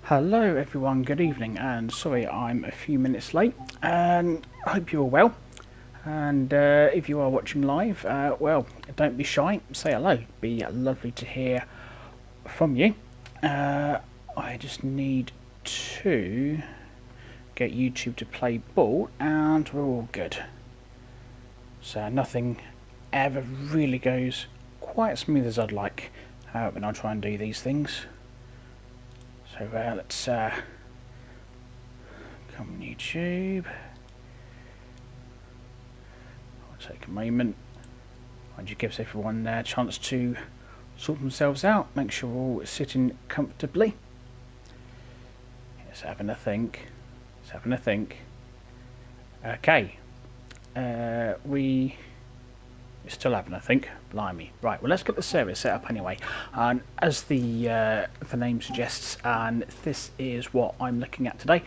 Hello everyone, good evening, and sorry I'm a few minutes late, and I hope you're well. And if you are watching live, well, don't be shy, say hello. It'd be lovely to hear from you. I just need to get YouTube to play ball, and we're all good. So nothing ever really goes quite as smooth as I'd like when I try and do these things. So let's come on YouTube. I'll take a moment. And just gives everyone a chance to sort themselves out. Make sure we're all sitting comfortably. Let's having a think. Let's having a think. Okay. We're still having a think. Blimey. Right, well let's get the service set up anyway. And as the name suggests, and this is what I'm looking at today,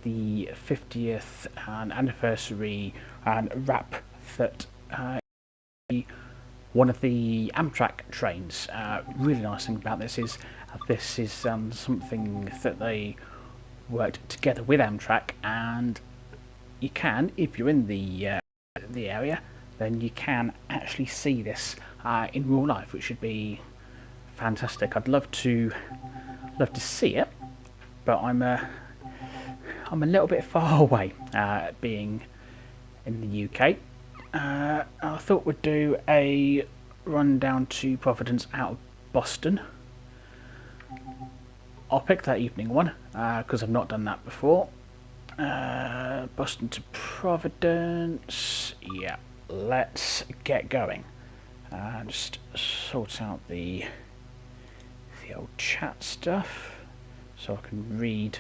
the 50th anniversary and wrap that one of the Amtrak trains. Really nice thing about this is something that they worked together with Amtrak, and you can, if you're in the area, then you can actually see this in real life, which should be fantastic. I'd love to see it, but I'm a little bit far away, being in the UK. I thought we'd do a run down to Providence out of Boston. I'll pick that evening one because I've not done that before. Boston to Providence. Yeah, let's get going. Just sort out the old chat stuff so I can read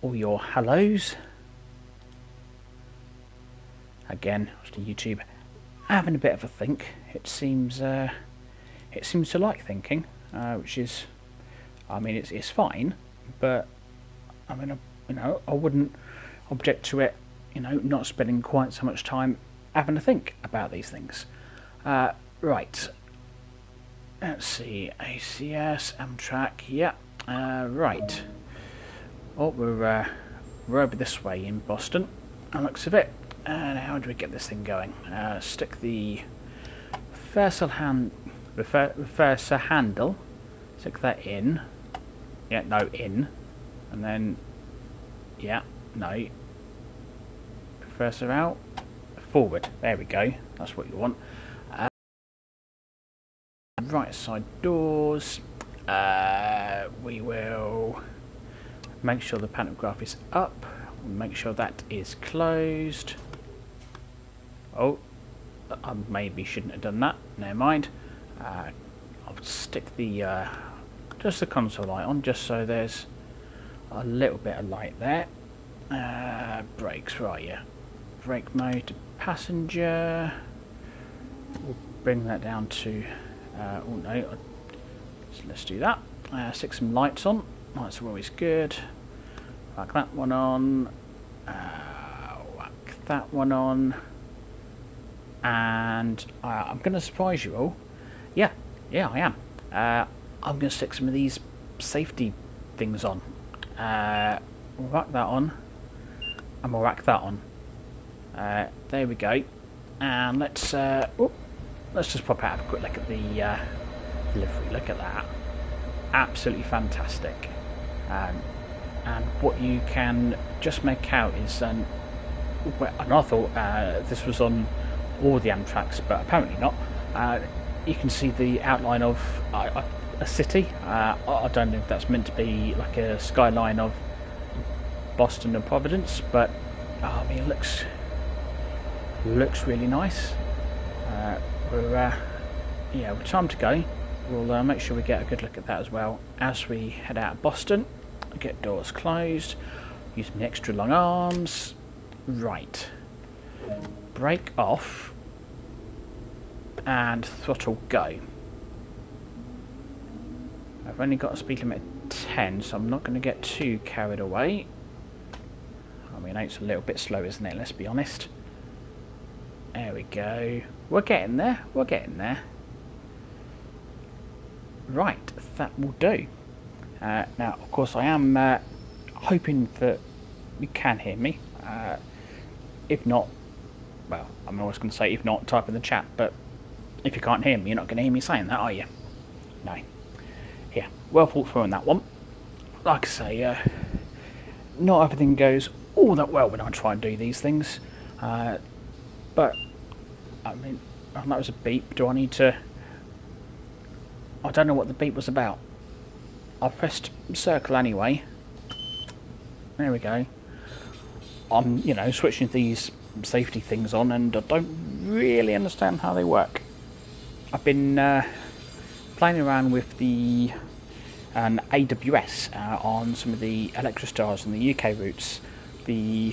all your hellos. Again, to YouTube, having a bit of a think. It seems to like thinking, which is, I mean, it's fine, but I mean, I wouldn't object to it, not spending quite so much time having to think about these things. Right. Let's see, ACS, Amtrak, yeah. Right. Oh, we're over this way in Boston, by looks of it. And how do we get this thing going? Stick the reverser handle, stick that in. Yeah, no, in. And then, yeah, no. Reverser out, forward. There we go. That's what you want. Right side doors. We will make sure the pantograph is up. Make sure that is closed. Oh, I maybe shouldn't have done that. Never mind. I'll stick the just the console light on, just so there's a little bit of light there. Brakes, right? Yeah. Brake mode to passenger. We'll bring that down to. Oh no. So let's do that. Stick some lights on. Lights are always good. Whack that one on. Whack that one on. And I'm going to surprise you all. Yeah, I am. I'm going to stick some of these safety things on. We'll whack that on. And we'll whack that on. There we go. And let's just pop out a quick look at the livery. Look at that. Absolutely fantastic. And what you can just make out is, and I thought this was on all the Amtraks, but apparently not. You can see the outline of a city. I don't know if that's meant to be like a skyline of Boston and Providence, but I mean, it looks really nice. We're time to go. We'll make sure we get a good look at that as well as we head out of Boston. Get doors closed. Using the extra long arms. Right. Brake off. And throttle go. I've only got a speed limit of 10, so I'm not going to get too carried away. I mean, it's a little bit slow, isn't it? Let's be honest. There we go. We're getting there. We're getting there. Right, that will do. Now, of course, I am hoping that you can hear me. If not, well, I'm always going to say if not, type in the chat, but if you can't hear me, you're not going to hear me saying that, are you? No. Yeah, well thought through on that one. Like I say, not everything goes all that well when I try and do these things, but, I mean, that was a beep. Do I need to... I don't know what the beep was about. I pressed circle anyway. There we go. I'm, you know, switching these safety things on, and I don't really understand how they work. I've been playing around with the AWS on some of the Electrostars and the UK routes, the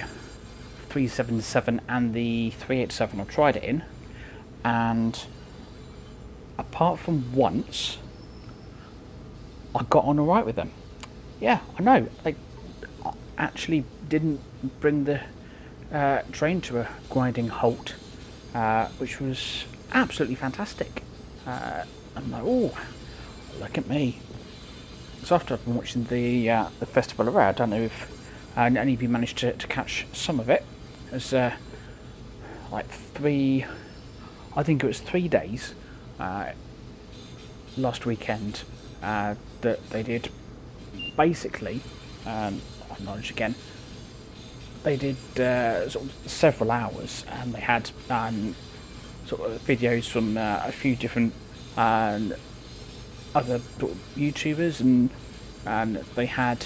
377 and the 387. I've tried it in, and apart from once, I got on alright with them. Yeah, I know. They actually didn't bring the train to a grinding halt, which was absolutely fantastic. I'm like, oh, look at me. So after I've been watching the festival array, I don't know if any of you managed to catch some of it. There's like I think it was 3 days last weekend that they did basically, acknowledge again, they did sort of several hours, and they had sort of videos from a few different other sort of YouTubers, and they had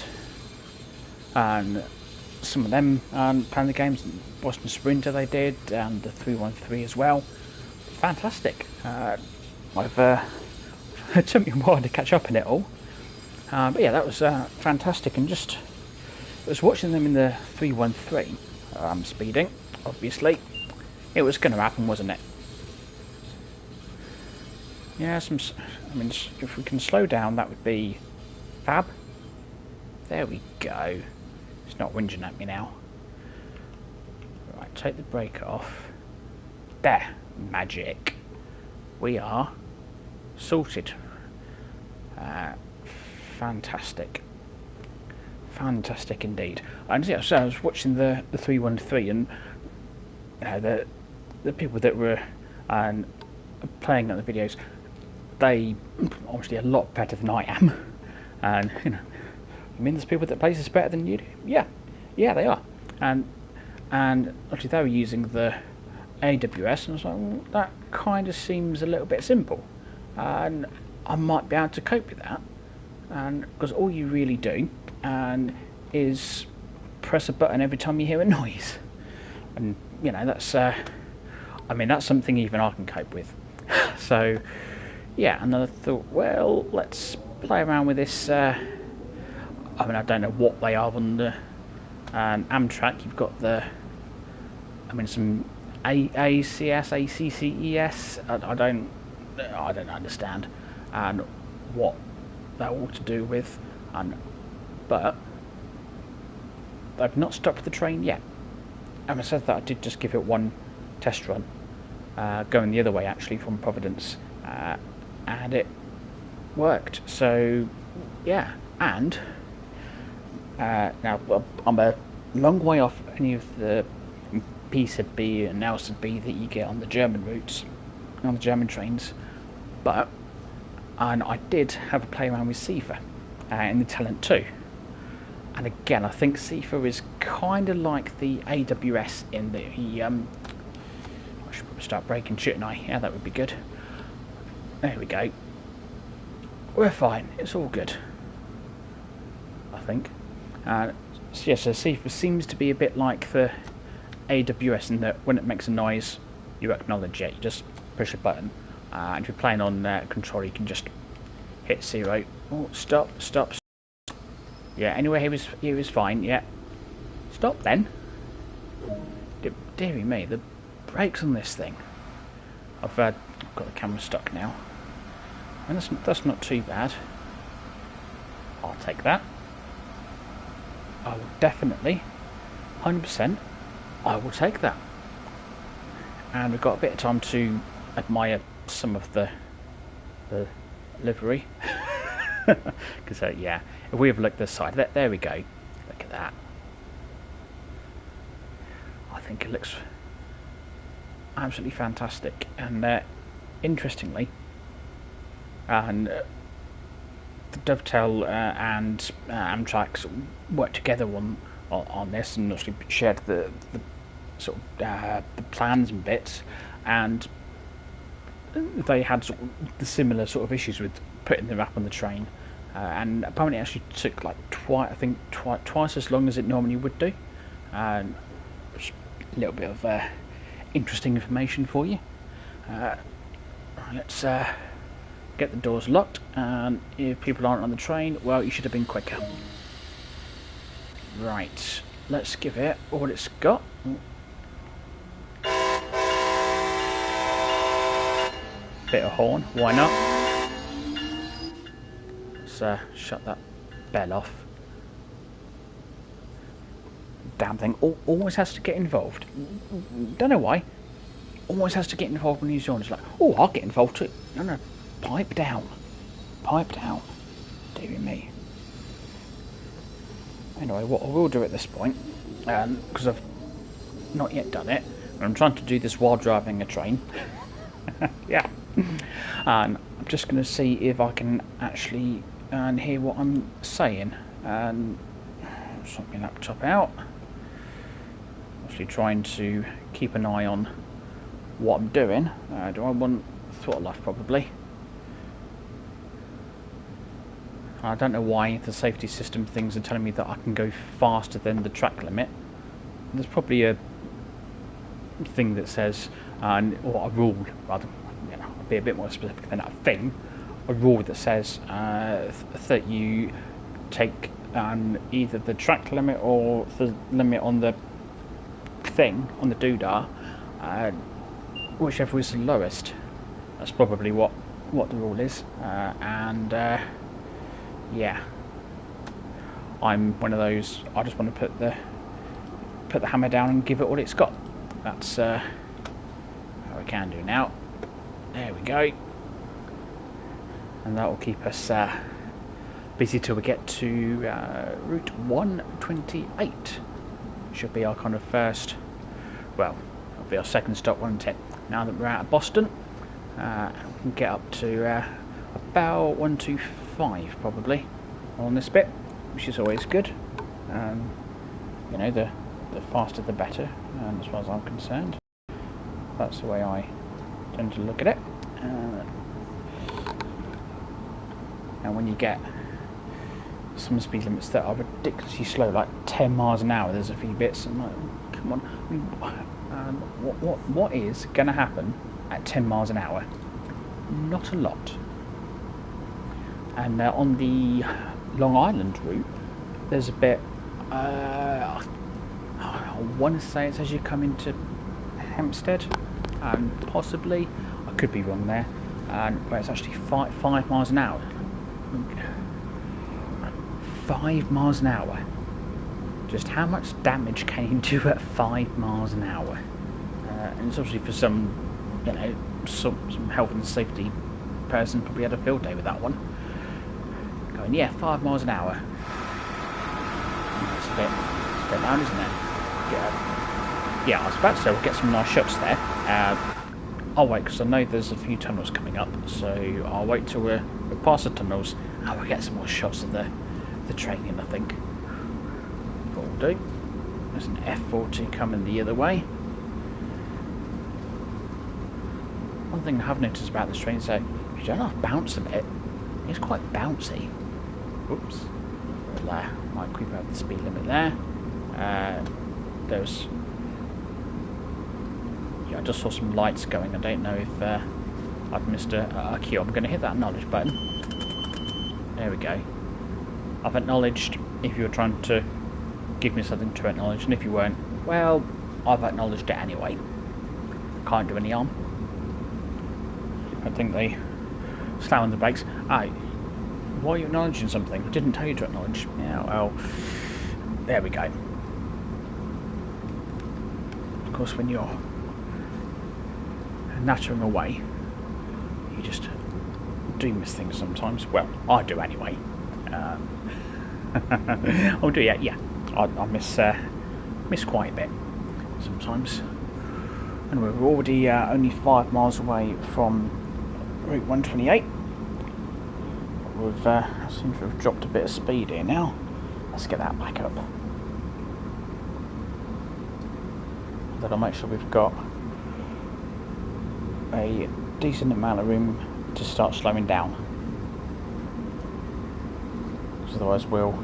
some of them playing the games. Boston Sprinter they did, and the 313 as well. Fantastic. It took me a while to catch up in it all, but yeah, that was fantastic. And just I was watching them in the 313 speeding. Obviously, it was going to happen, wasn't it? Yeah, I mean, if we can slow down, that would be fab. There we go. It's not whinging at me now. Right, take the brake off. There, magic. We are sorted. Fantastic. Fantastic indeed. And yeah, so I was watching the 313, and you know, the people that were playing on the videos, they obviously a lot better than I am. And you know, I mean, there's people that play this better than you do. Yeah, they are. And actually, they were using the AWS, and I was like, well, that kind of seems a little bit simple, and I might be able to cope with that. And because all you really do is press a button every time you hear a noise, and you know, that's I mean, that's something even I can cope with. So yeah, and then I thought, well, let's play around with this. I mean, I don't know what they are on the Amtrak. You've got the, I mean, some ACS, ACCES. I don't understand and what that ought to do with, but they've not stopped the train yet. And I said that I did just give it one test run, going the other way actually from Providence, and it worked. So yeah, and now I'm a long way off any of the P sub B and L sub B that you get on the German routes, on the German trains, but I did have a play around with CIFA in the Talent 2. And again, I think CIFA is kind of like the AWS in the I should probably start braking, shouldn't I? Yeah, that would be good. There we go. We're fine. It's all good, I think. So yeah, so CIFA seems to be a bit like the AWS in that when it makes a noise, you acknowledge it. You just push a button. And if you're playing on control, you can just hit 0. Oh, stop. Yeah, anyway, he was fine. Yeah, stop then. Deary me, the brakes on this thing. I've got the camera stuck now, and that's not too bad. I'll take that. I will definitely, 100%. I will take that. And we've got a bit of time to admire some of the livery. Because yeah, if we have looked this side, there we go. Look at that. I think it looks absolutely fantastic. And interestingly, and the Dovetail and Amtrak worked together on this, and actually shared the sort of the plans and bits, and they had sort of the similar sort of issues with putting the map on the train, and apparently it actually took like twice as long as it normally would do. And a little bit of interesting information for you. Let's get the doors locked, and if people aren't on the train, well, you should have been quicker. Right, let's give it all it's got. Bit of horn, why not? Let's shut that bell off. Damn thing always has to get involved. Don't know why. Always has to get involved when he's on. It's like, oh, I'll get involved too. No, pipe down. Pipe down. Dear me. Anyway, what I will do at this point, because I've not yet done it, and I'm trying to do this while driving a train. Yeah. And I'm just going to see if I can actually hear what I'm saying. And sort my laptop out. Actually trying to keep an eye on what I'm doing. Do I want throttle off? Probably. I don't know why the safety system things are telling me that I can go faster than the track limit. There's probably a thing that says, or a rule rather, I'll be a bit more specific than that thing, a rule that says that you take either the track limit or the limit on the thing, on the doodah, whichever is the lowest. That's probably what the rule is. Yeah, I'm one of those. I just want to put the hammer down and give it all it's got. That's how we can do now. There we go, and that will keep us busy till we get to Route 128. Should be our kind of first. Well, it'll be our second stop, won't it? Now that we're out of Boston, we can get up to about 125 probably on this bit, which is always good. You know, the faster the better, as far as I'm concerned. That's the way I tend to look at it. And when you get some speed limits that are ridiculously slow, like 10 miles an hour, there's a few bits, and like, come on, what is going to happen at 10 miles an hour? Not a lot. And on the Long Island route, there's a bit, I want to say it's as you come into Hempstead, and possibly, I could be wrong there, where it's actually 5 miles an hour. 5 miles an hour. Just how much damage can you do at 5 miles an hour? And it's obviously for some, you know, some health and safety person probably had a field day with that one. Going, yeah, 5 miles an hour. It's a bit loud, isn't it? Yeah, I was about to say we'll get some nice shots there. I'll wait, because I know there's a few tunnels coming up, so I'll wait till we're past the tunnels and we'll get some more shots of the training, I think. What we'll do. There's an F40 coming the other way. One thing I have noticed about this train is that you don't have to bounce a bit. It's quite bouncy. Oops. We'll, might creep out the speed limit there. There's... Yeah, I just saw some lights going. I don't know if I've missed a cue. I'm going to hit that acknowledge button. There we go. I've acknowledged if you were trying to give me something to acknowledge, and if you weren't, well, I've acknowledged it anyway. Can't do any harm. I think they slam on the brakes. Why are you acknowledging something? I didn't tell you to acknowledge. Yeah, well, there we go. Of course, when you're nattering away, you just do miss things sometimes. Well, I do anyway. Oh, do yeah, yeah. I miss quite a bit sometimes. And we're already only 5 miles away from Route 128. We've seem to have dropped a bit of speed here now. Let's get that back up. That'll make sure we've got a decent amount of room to start slowing down. Otherwise we'll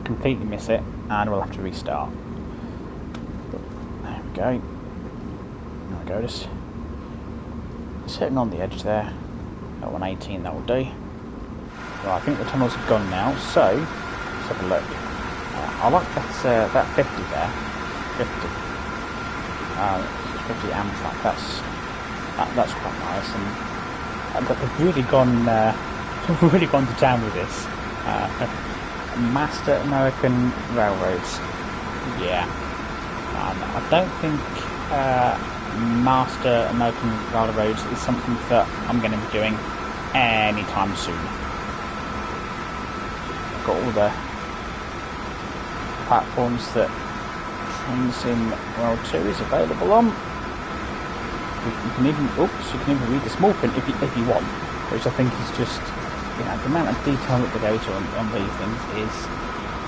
completely miss it and we'll have to restart. There we go. There we go, just sitting on the edge there. At 118 that will do. Right, I think the tunnels are gone now, so let's have a look. I like that 50 there. 50. 50 Amtrak. That's quite nice, and they've really gone to town with this. Master American Railroads. Yeah. I don't think Master American Railroads is something that I'm going to be doing anytime soon. I've got all the platforms that trains in World 2 is available on. You can even read the small print if you want, which I think is just, you know, the amount of detail that they go to on these things is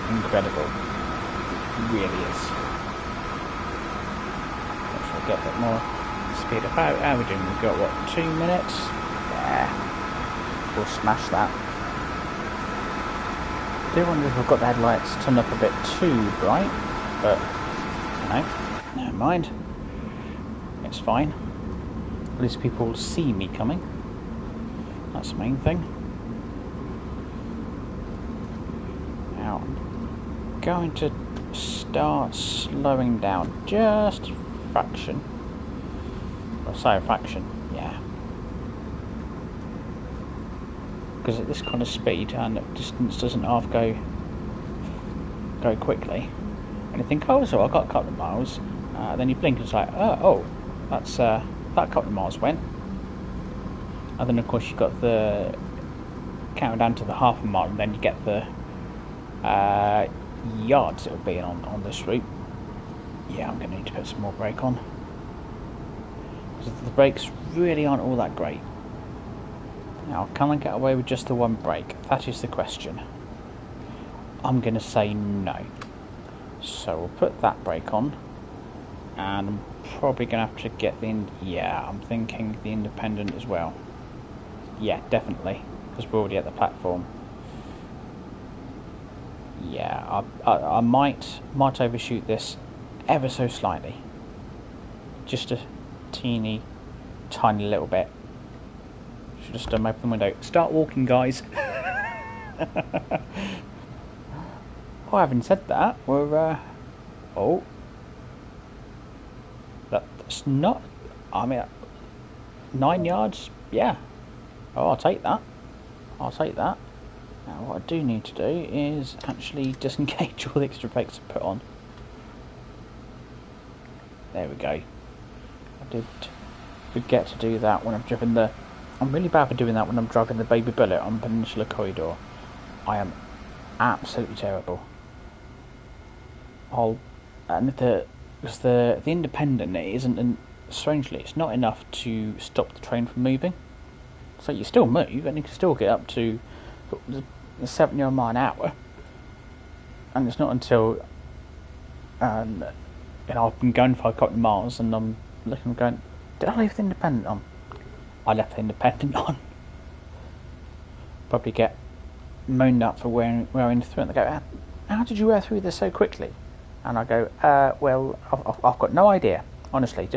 incredible. It really is. Let's get a bit more speed up. How are we doing? We've got what, 2 minutes? Yeah, we'll smash that. I do wonder if I've got the headlights turned up a bit too bright, but no, never mind. It's fine. At least people see me coming. That's the main thing. Now, I'm going to start slowing down just a fraction. I'll say a fraction, yeah. Because at this kind of speed and distance doesn't half go quickly. And you think, oh, so I got a couple of miles. Then you blink and it's like, oh, that's that couple of miles went. And then of course you've got the countdown to the half a mile, and then you get the yards it'll be on this route. Yeah, I'm going to need to put some more brake on. Because the brakes really aren't all that great. Now, can I get away with just the one brake? That is the question. I'm going to say no. So we'll put that brake on. And I'm probably going to have to get I'm thinking the independent as well. Yeah, definitely, because we're already at the platform. Yeah, I might overshoot this ever so slightly. Just a teeny, tiny little bit. Should just open the window. Start walking, guys. Oh, having said that, we're that's not. I mean, 9 yards. Yeah. Oh, I'll take that. I'll take that. Now, what I do need to do is actually disengage all the extra brakes I put on. There we go. I did forget to do that when I'm driving the. I'm really bad for doing that when I'm driving the Baby Bullet on Peninsula Corridor. I am absolutely terrible. Because the independent, it isn't, strangely, it's not enough to stop the train from moving. So you still move, and you can still get up to 70 mile an hour. And it's not until, I've been going for a couple of miles, and I'm looking, going, did I leave the independent on? I left the independent on. Probably get moaned at for wearing through it. And they go, how did you wear through this so quickly? And I go, well, I've got no idea, honestly.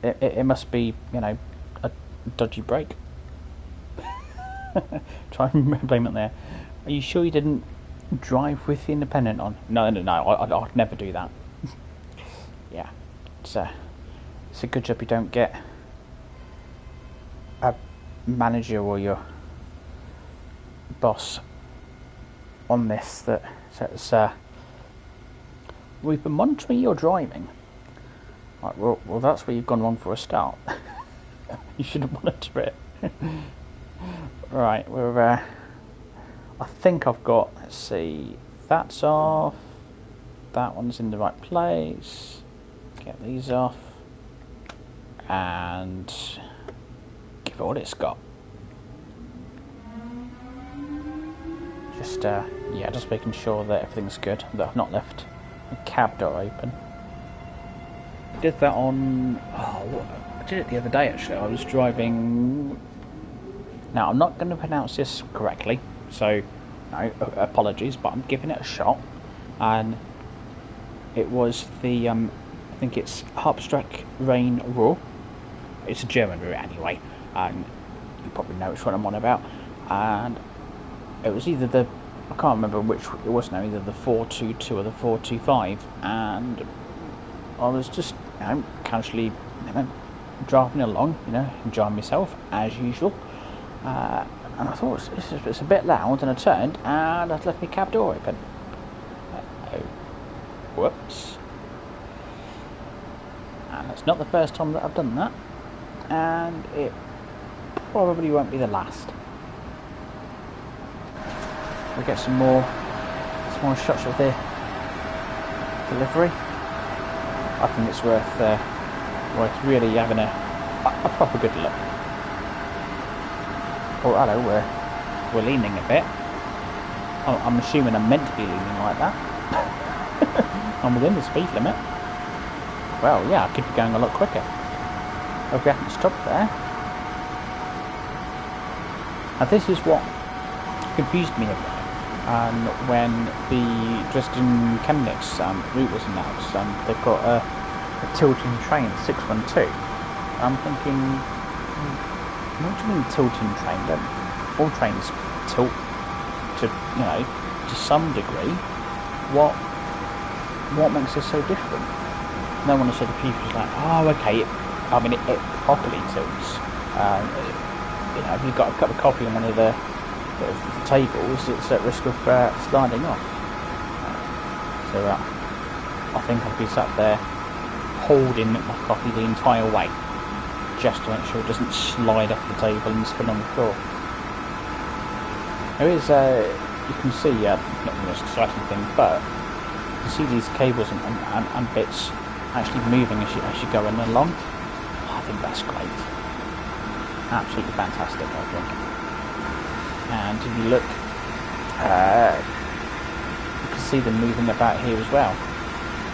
It must be, a dodgy brake. Try and blame it there. Are you sure you didn't drive with the independent on? No, I'd never do that. Yeah, it's a good job you don't get a manager or your boss on this that says, we've been monitoring your driving. Right, well, that's where you've gone wrong for a start. You shouldn't monitor it. Right, we're. I think I've got. Let's see. That's off. That one's in the right place. Get these off. And give it what it's got. Just yeah, just making sure that everything's good. That I've not left the cab door open. Did that on. Oh, I did it the other day actually. I was driving. Now I'm not going to pronounce this correctly, so no apologies, but I'm giving it a shot. And it was the I think it's Harpstrack Rain Roar. It's a German route anyway, and you probably know which one I'm on about. And it was either the, I can't remember which it was now, either the 422 or the 425, and I was just, casually, driving along, enjoying myself as usual. And I thought it's a bit loud, and I turned and I'd left my cab door open. Whoops. And it's not the first time that I've done that, and it probably won't be the last. We get some more shots of the delivery. I think it's worth really having a proper good look. Oh, hello, we're leaning a bit. I'm assuming I'm meant to be leaning like that. I'm within the speed limit. Well, yeah, I could be going a lot quicker. Hope we haven't stopped there. Now this is what confused me a bit. When the Dresden Chemnitz route was announced, they've got a tilting train, 612. I'm thinking, what do you mean tilting train? All trains tilt to some degree. What makes this so different? No one has said the future's like, oh, okay. It properly tilts. If you've got a cup of coffee on one of the tables, it's at risk of sliding off. So I think I'll be sat there holding my coffee the entire way, just to make sure it doesn't slide off the table and spin on the floor. There is, you can see, not the most exciting thing, but you can see these cables and bits actually moving as you're going along. I think that's great. Absolutely fantastic, I think. And if you look, you can see them moving about here as well.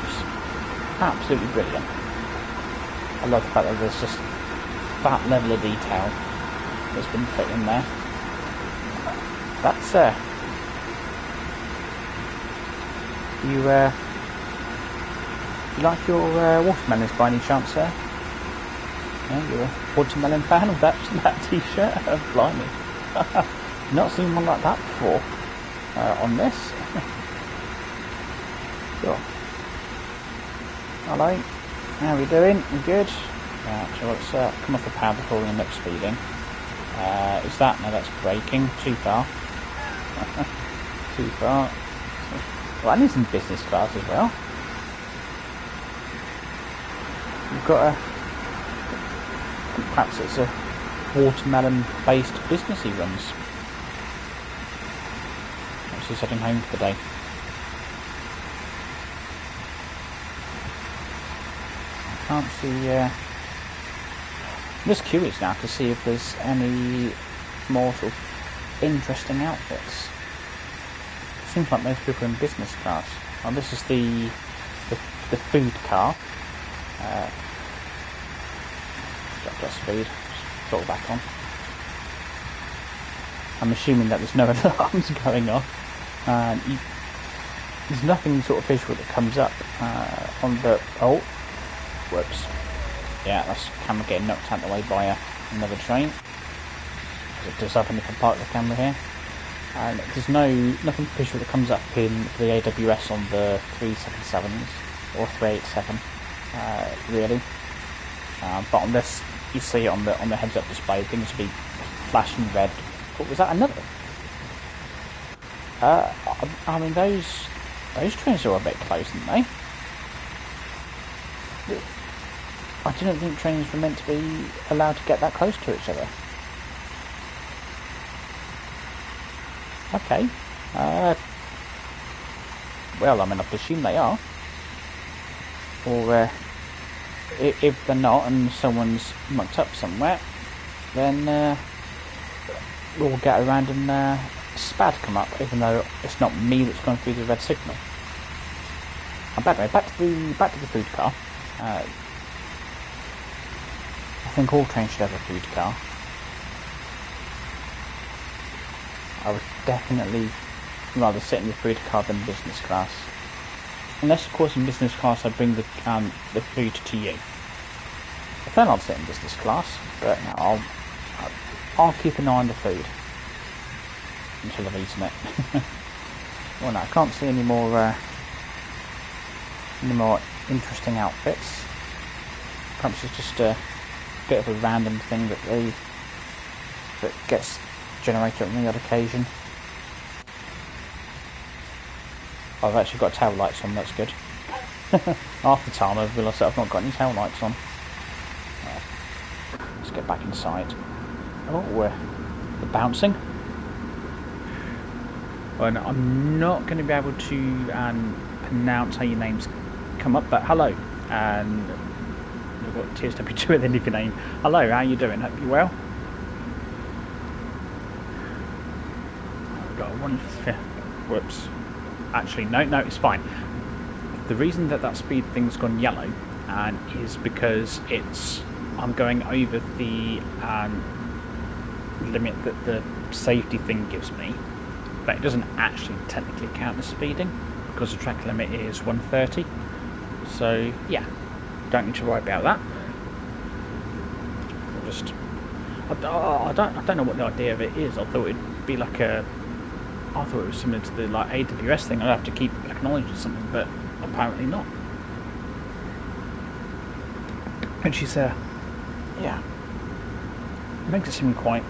It's absolutely brilliant. I love the fact that there's just that level of detail that's been put in there. That's you like your watermelons by any chance, sir? Yeah, you're a watermelon fan of that t-shirt? Blimey. Not seen one like that before on this. Sure. Hello. How are we doing? We good? So let's come off the pad before we end up speeding. Is that? No, that's braking. Too far. Too far. Well, I need some business class as well. We've got perhaps it's a watermelon-based business he runs. He's heading home for the day. I can't see. I'm just curious now to see if there's any more sort of interesting outfits. Seems like most people are in business class. Oh, this is the food car. Dropped our speed. Throttle back on. I'm assuming that there's no alarms going off. There's nothing sort of visual that comes up on the... Oh, whoops. Yeah, that's the camera getting knocked out of the way by another train. It does happen if I park the camera here. And there's nothing visual that comes up in the AWS on the 377s or 387, really. But on this, you see it on the heads-up display. Things will be flashing red. What was that? Another? I mean, those trains are a bit close, aren't they? I didn't think trains were meant to be allowed to get that close to each other. Okay. Well, I mean, I presume they are. Or if they're not and someone's mucked up somewhere, then we'll get around and SPAD come up, even though it's not me that's gone through the red signal. And by the way, back to the food car. I think all trains should have a food car. I would definitely rather sit in the food car than business class. Unless, of course, in business class I bring the food to you. Then I'll sit in business class, but no, I'll keep an eye on the food until I've eaten it. Well, no, I can't see any more interesting outfits. Perhaps it's just a bit of a random thing that gets generated on the odd occasion. I've actually got tail lights on, that's good. Half the time I've realised that I've not got any tail lights on. Let's get back inside. Oh, we're bouncing. Well, no, I'm not going to be able to pronounce how your names come up, but hello. And you've got TSW2 at the end of your name. Hello, how you doing? Hope you're well. I've got one. Whoops. Actually, no, it's fine. The reason that speed thing's gone yellow is because I'm going over the limit that the safety thing gives me, but it doesn't actually technically count as speeding because the track limit is 130. So yeah, don't need to worry about that. I don't know what the idea of it is. I thought it'd be like I thought it was similar to the AWS thing. I'd have to keep acknowledging something, but apparently not. And she's yeah, it makes it seem quite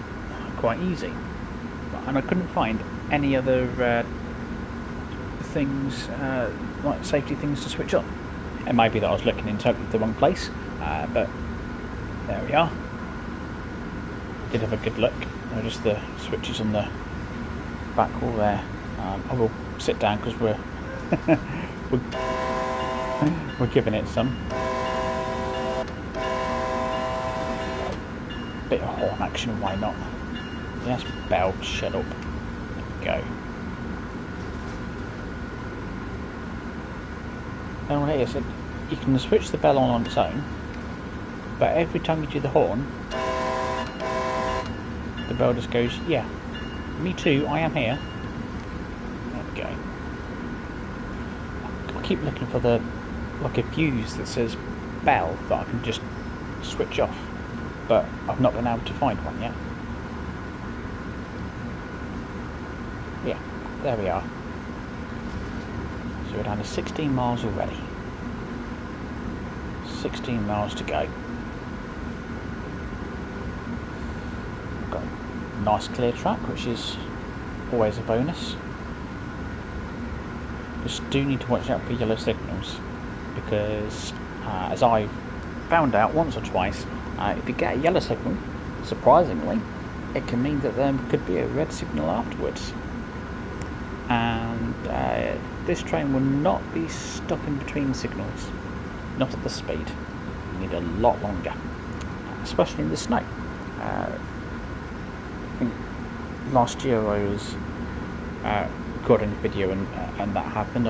easy. And I couldn't find any other things like safety things to switch on. It might be that I was looking in totally the wrong place, but there we are. Did have a good look. Just the switches on the back wall there. I will sit down because we're giving it some. Bit of horn action, why not? Yes, bell, shut up. Go. And what it is, you can switch the bell on its own, but every time you do the horn, the bell just goes, yeah, me too, I am here. There we go. I keep looking for a fuse that says bell that I can just switch off, but I've not been able to find one yet. Yeah, there we are. So we're down to 16 miles already. 16 miles to go. Got a nice clear track, which is always a bonus. Just do need to watch out for yellow signals, because as I've found out once or twice, if you get a yellow signal, surprisingly, it can mean that there could be a red signal afterwards. And this train will not be stopping between signals, not at the speed. You need a lot longer, especially in the snow. I think last year I was recording a video and that happened.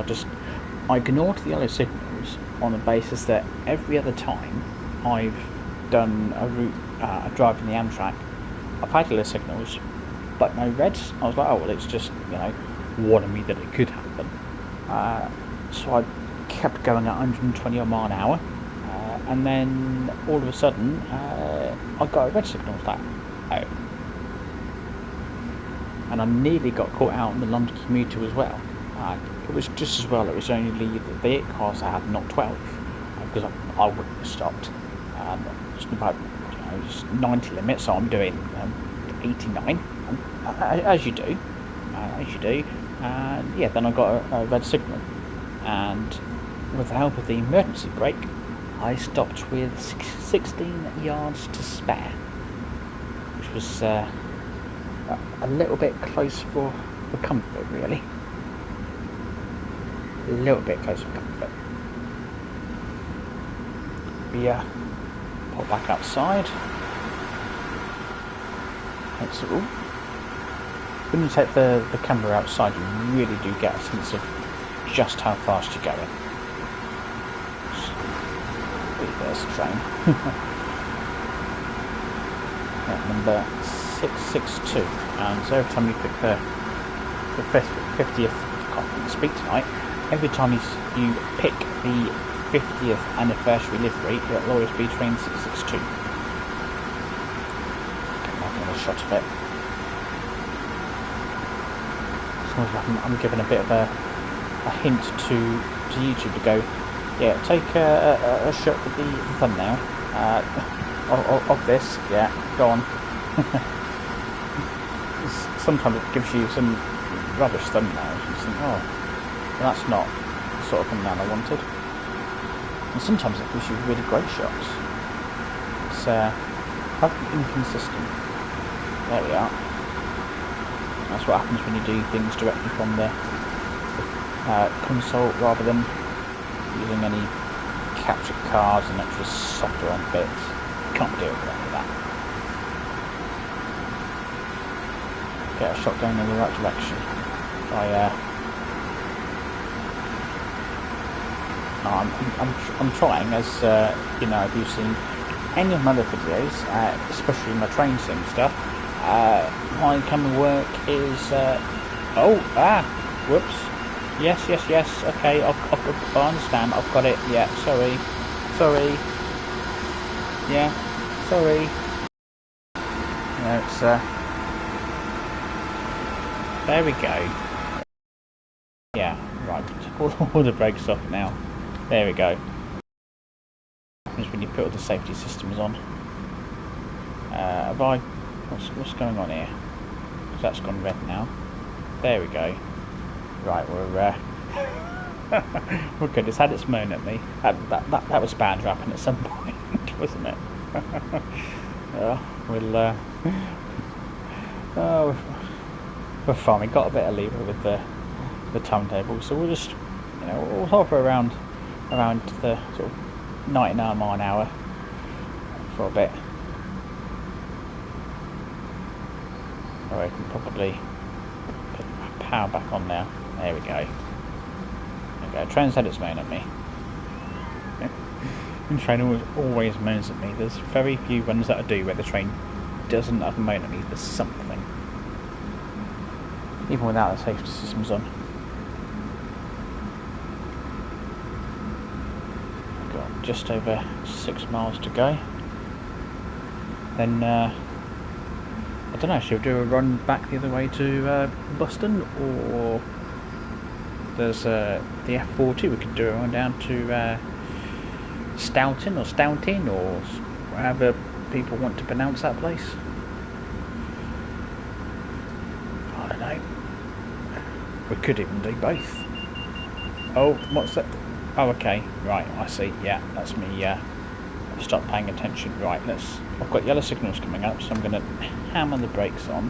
I ignored the yellow signals on the basis that every other time I've done a route, a drive in the Amtrak, I've had yellow signals but no reds. I was like, oh well, it's just, warning me that it could happen. So I kept going at 120 mile an hour, and then all of a sudden I got a red signal. I was like, oh. And I nearly got caught out on the London commuter as well. It was just as well it was only the 8 cars I had, not 12, because I wouldn't have stopped. Just about just 90 limits, so I'm doing 89, as you do. And yeah, then I got a red signal, and with the help of the emergency brake, I stopped with 16 yards to spare, which was a little bit close for for comfort, really. A little bit closer for comfort. Yeah, pop back outside. It's all. When you take the camera outside, you really do get a sense of just how fast you're going. There's the train. Yeah, number 662. And so every time you pick the 50th, I can't speak tonight. Every time you pick the 50th anniversary livery, it'll always be train 662. Get another shot of it. It's almost like I'm giving a bit of a hint to YouTube to go, yeah, take a shot with the thumbnail of this, yeah, go on. Sometimes it gives you some rubbish thumbnails. You think, oh, well, that's not the sort of thumbnail I wanted. And sometimes it gives you really great shots. It's inconsistent. There we are. That's what happens when you do things directly from the console rather than using any captured cards and extra software on bits. You can't do it with any of that. Get a shot going in the right direction. I'm trying, as you know, if you've seen any of my other videos, especially my train sim stuff, my camera work is whoops, yes, okay, I understand, I've got it, yeah, sorry, yeah, sorry, it's there we go. Yeah, right, all the brakes off now. There we go. Happens when you put all the safety systems on. What's going on here? Because that's gone red now. There we go. Right, we're good. It's had its moan at me. That was bound to happen at some point, wasn't it? We're fine. We got a bit of lever with the timetable, so we'll just, we'll hover around the sort of 99 mile an hour for a bit. Or I can probably put the power back on now. There we go. There we go. Train's had its moan at me. The train always moans at me. There's very few runs that I do where the train doesn't have a moan at me for something. Even without the safety systems on. Got just over 6 miles to go. Then I don't know, should we do a run back the other way to Boston, or there's the F40, we could do a run down to Stoughton or however people want to pronounce that place. I don't know. We could even do both. Oh, what's that? Oh, okay, right, I see. Yeah, that's me. Stop paying attention. Right, I've got yellow signals coming up, so I'm going to hammer the brakes on.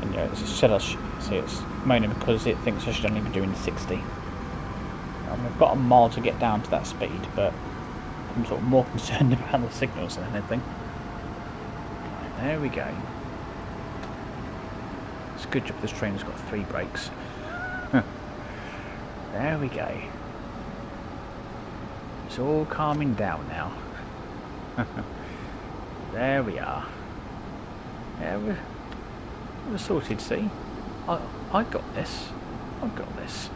And yeah, it's moaning because it thinks I should only be doing 60. I've got a mile to get down to that speed, but I'm sort of more concerned about the signals than anything. Right, there we go. It's a good job this train's got 3 brakes. There we go. It's all calming down now. There we are. Yeah, we're sorted, see? I got this. I've got this.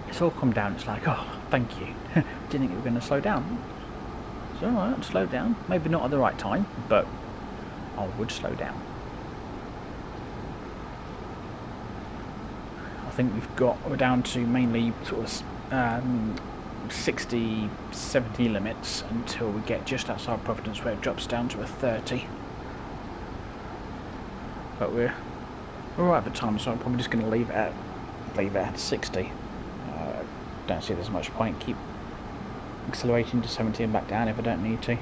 It's all come down. It's like, oh, thank you. Didn't think you were going to slow down. It's alright, slow down. Maybe not at the right time, but I would slow down. I think we're down to mainly sort of 60, 70 limits until we get just outside Providence, where it drops down to a 30. But we're alright for time, so I'm probably just going to leave it at 60. Don't see there's much point keep accelerating to 70 and back down if I don't need to.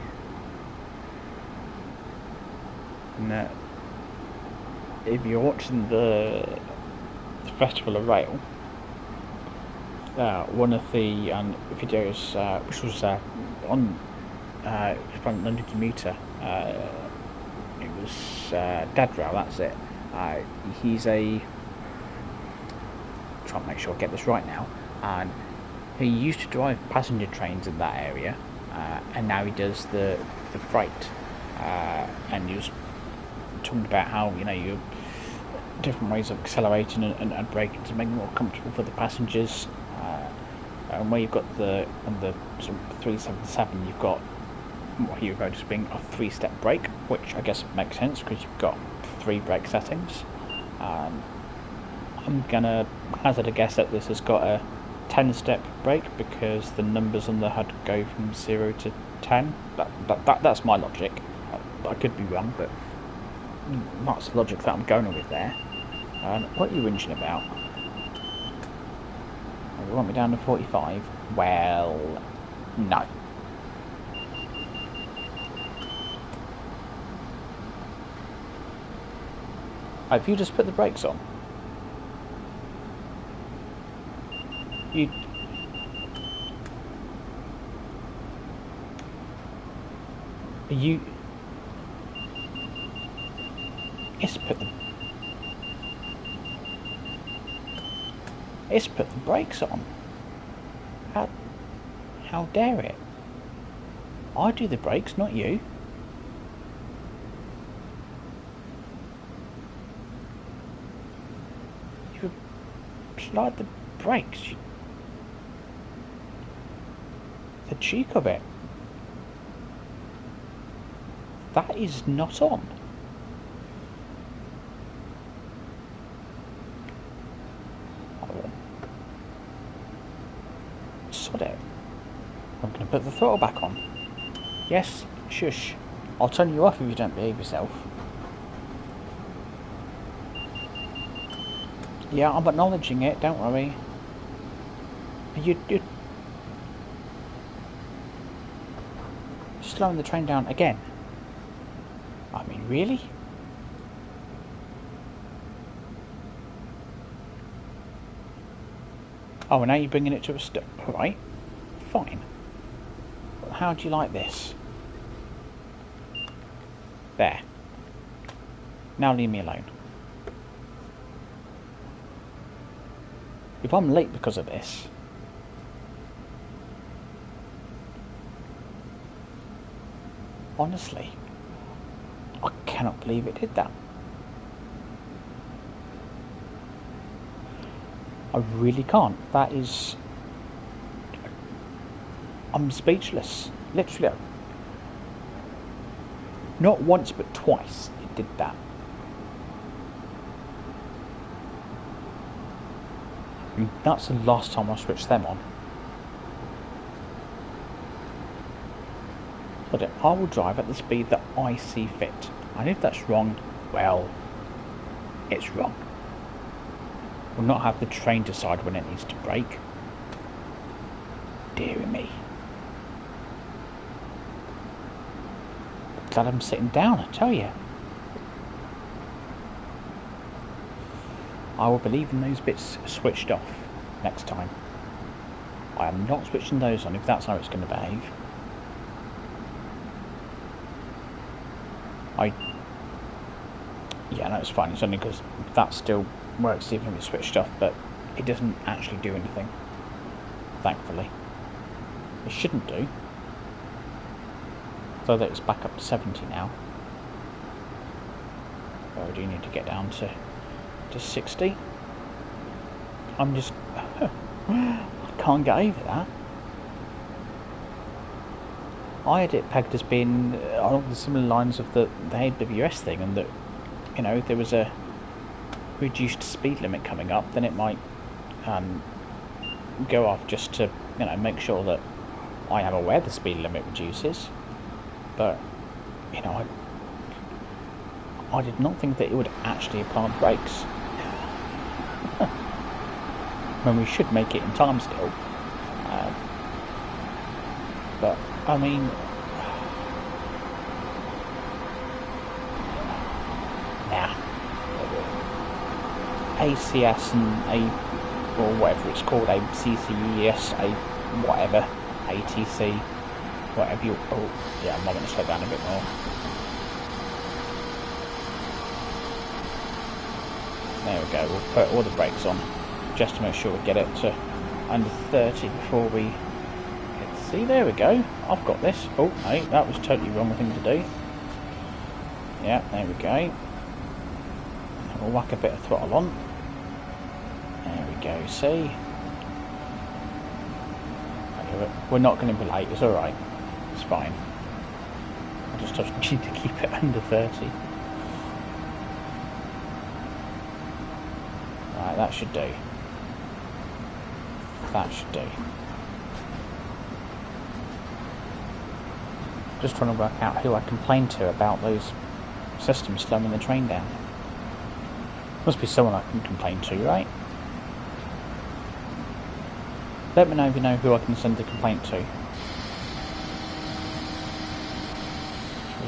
And if you're watching the Festival of Rail, one of the videos which was on from London Commuter, it was Dad Rail, that's it. He's a, trying to make sure I get this right now, and he used to drive passenger trains in that area, and now he does the freight, and he was talking about how, you know, you different ways of accelerating and braking to make it more comfortable for the passengers, and where you've got on the sort of 377, you've got what he referred to as being a 3-step brake, which I guess makes sense because you've got 3 brake settings. I'm gonna hazard a guess that this has got a 10-step brake because the numbers on the HUD go from 0 to 10. That's my logic. I could be wrong, but that's the logic that I'm going with there. What are you whinging about? You want me down to 45? Well, no. Have you just put the brakes on? You... It's put the brakes on. How dare it? I do the brakes, not you. You applied the brakes. The cheek of it. That is not on. Sod it. I'm going to put the throttle back on. Yes, shush. I'll turn you off if you don't behave yourself. Yeah, I'm acknowledging it, don't worry. You're slowing the train down again. I mean, really? Oh, and now you're bringing it to a stop. Alright, fine. But how do you like this? There. Now leave me alone. If I'm late because of this... Honestly, I cannot believe it did that. I really can't. That is... I'm speechless. Literally. Not once, but twice it did that. And that's the last time I switched them on. But I will drive at the speed that I see fit. And if that's wrong, well, it's wrong. Will not have the train decide when it needs to brake. Deary me. Glad I'm sitting down, I tell you. I will be leaving those bits switched off next time. I am not switching those on if that's how it's going to behave. Yeah, no, it's fine. It's only because that still works even if it's switched off, but it doesn't actually do anything. Thankfully. It shouldn't do. So that it's back up to 70 now. But I do need to get down to 60. I'm just... I can't get over that. I had it pegged as being along the similar lines of the AWS thing, and that, you know, if there was a reduced speed limit coming up, then it might go off just to, you know, make sure that I am aware the speed limit reduces. But, you know, I did not think that it would actually apply the brakes. When we should make it in time still. I mean, nah. ACS and or whatever it's called, ACCES, whatever, ATC, whatever you. Oh, yeah, I'm not going to slow down a bit more. There we go. We'll put all the brakes on just to make sure we get it to under 30 before we. See, there we go. I've got this. Oh, no, that was totally wrong thing to do. Yeah, there we go. We'll whack a bit of throttle on. There we go, see? We're not going to be late, it's alright. It's fine. I just need to keep it under 30. Right, that should do. That should do. Just trying to work out who I complained to about those systems slowing the train down. Must be someone I can complain to, right? Let me know if you know who I can send a complaint to.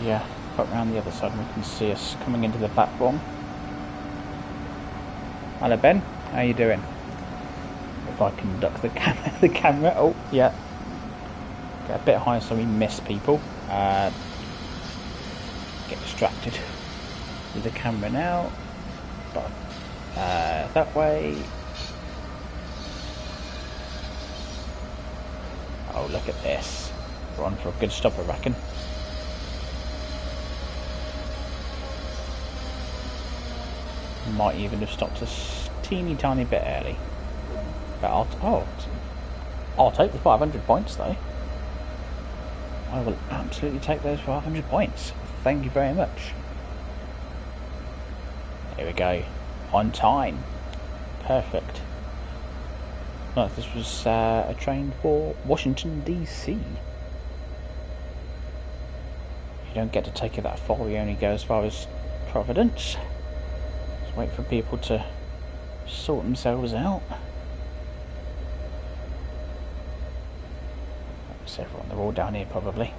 Yeah, cut round the other side and we can see us coming into the platform. Hello Ben, how you doing? If I can duck the camera, oh yeah. Get a bit higher so we miss people. Get distracted with the camera now. But that way. Oh, look at this. We're on for a good stop, I reckon. Might even have stopped a teeny tiny bit early. But I'll take the 500 points though. I will absolutely take those 500 points. Thank you very much. Here we go. On time. Perfect. Like this was a train for Washington DC. You don't get to take it that far, you only go as far as Providence. Just wait for people to sort themselves out. That's everyone, they're all down here probably.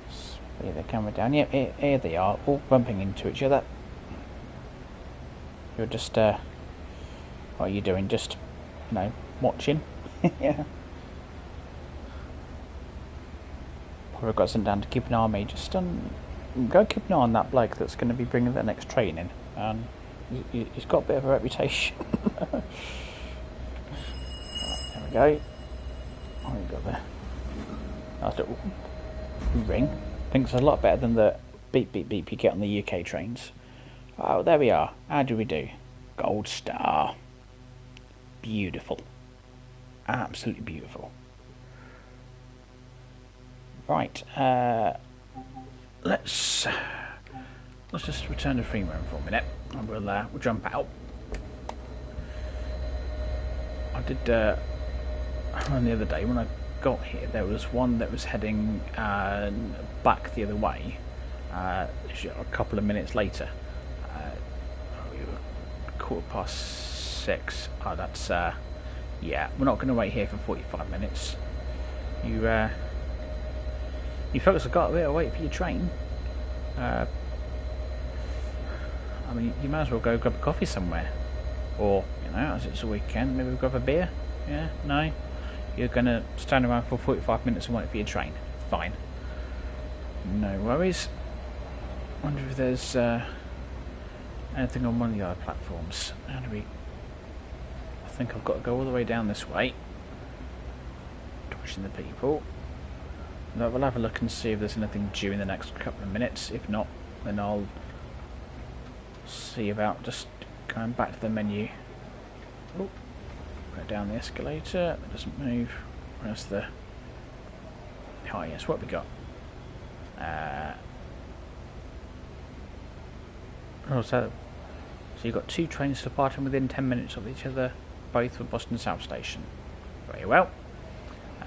See the camera down. Yep, here they are, all bumping into each other. You're just, what are you doing? Just, you know, watching? Yeah. Probably got sent down to keep an eye on me. Just go keep an eye on that bloke that's going to be bringing the next train in. He's got a bit of a reputation. Right, there we go. What have we got there? Nice little ring. I think it's a lot better than the beep beep beep you get on the UK trains. Oh, there we are. How do we do? Gold star. Beautiful. Absolutely beautiful. Right. Let's just return to free roam for a minute, and we'll jump out. I did on the other day when I got here. There was one that was heading back the other way. A couple of minutes later. 6:15. Oh, that's yeah. We're not going to wait here for 45 minutes. You folks have got a bit of wait for your train. I mean, you might as well go grab a coffee somewhere, or you know, as it's a weekend, maybe grab a beer. Yeah, no, you're going to stand around for 45 minutes and wait for your train. Fine, no worries. Wonder if there's anything on one of the other platforms. How do we? I think I've got to go all the way down this way. Dodging the people. No, we'll have a look and see if there's anything due in the next couple of minutes. If not, then I'll see about just going back to the menu. Oh, go down the escalator. That doesn't move. Where's the? Oh yes, what have we got? Oh, so you've got two trains departing within 10 minutes of each other, both from Boston South Station. Very well.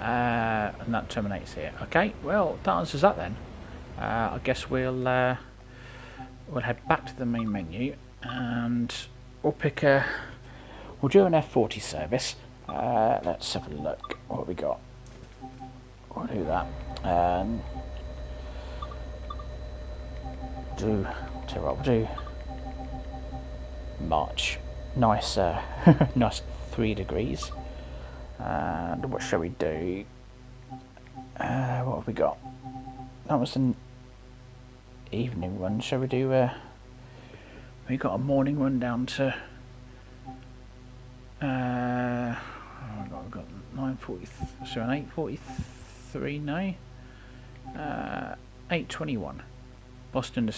And that terminates here. Okay, well, that answers that then. I guess we'll head back to the main menu and we'll do an F40 service. Let's have a look. What have we got? We'll do that. We'll do March. Nice, nice 3 degrees. And what shall we do? What have we got? That was an evening run. Shall we do? We got a morning run down to. We've got 9:40. So an 8:43 now. 8:21. Boston to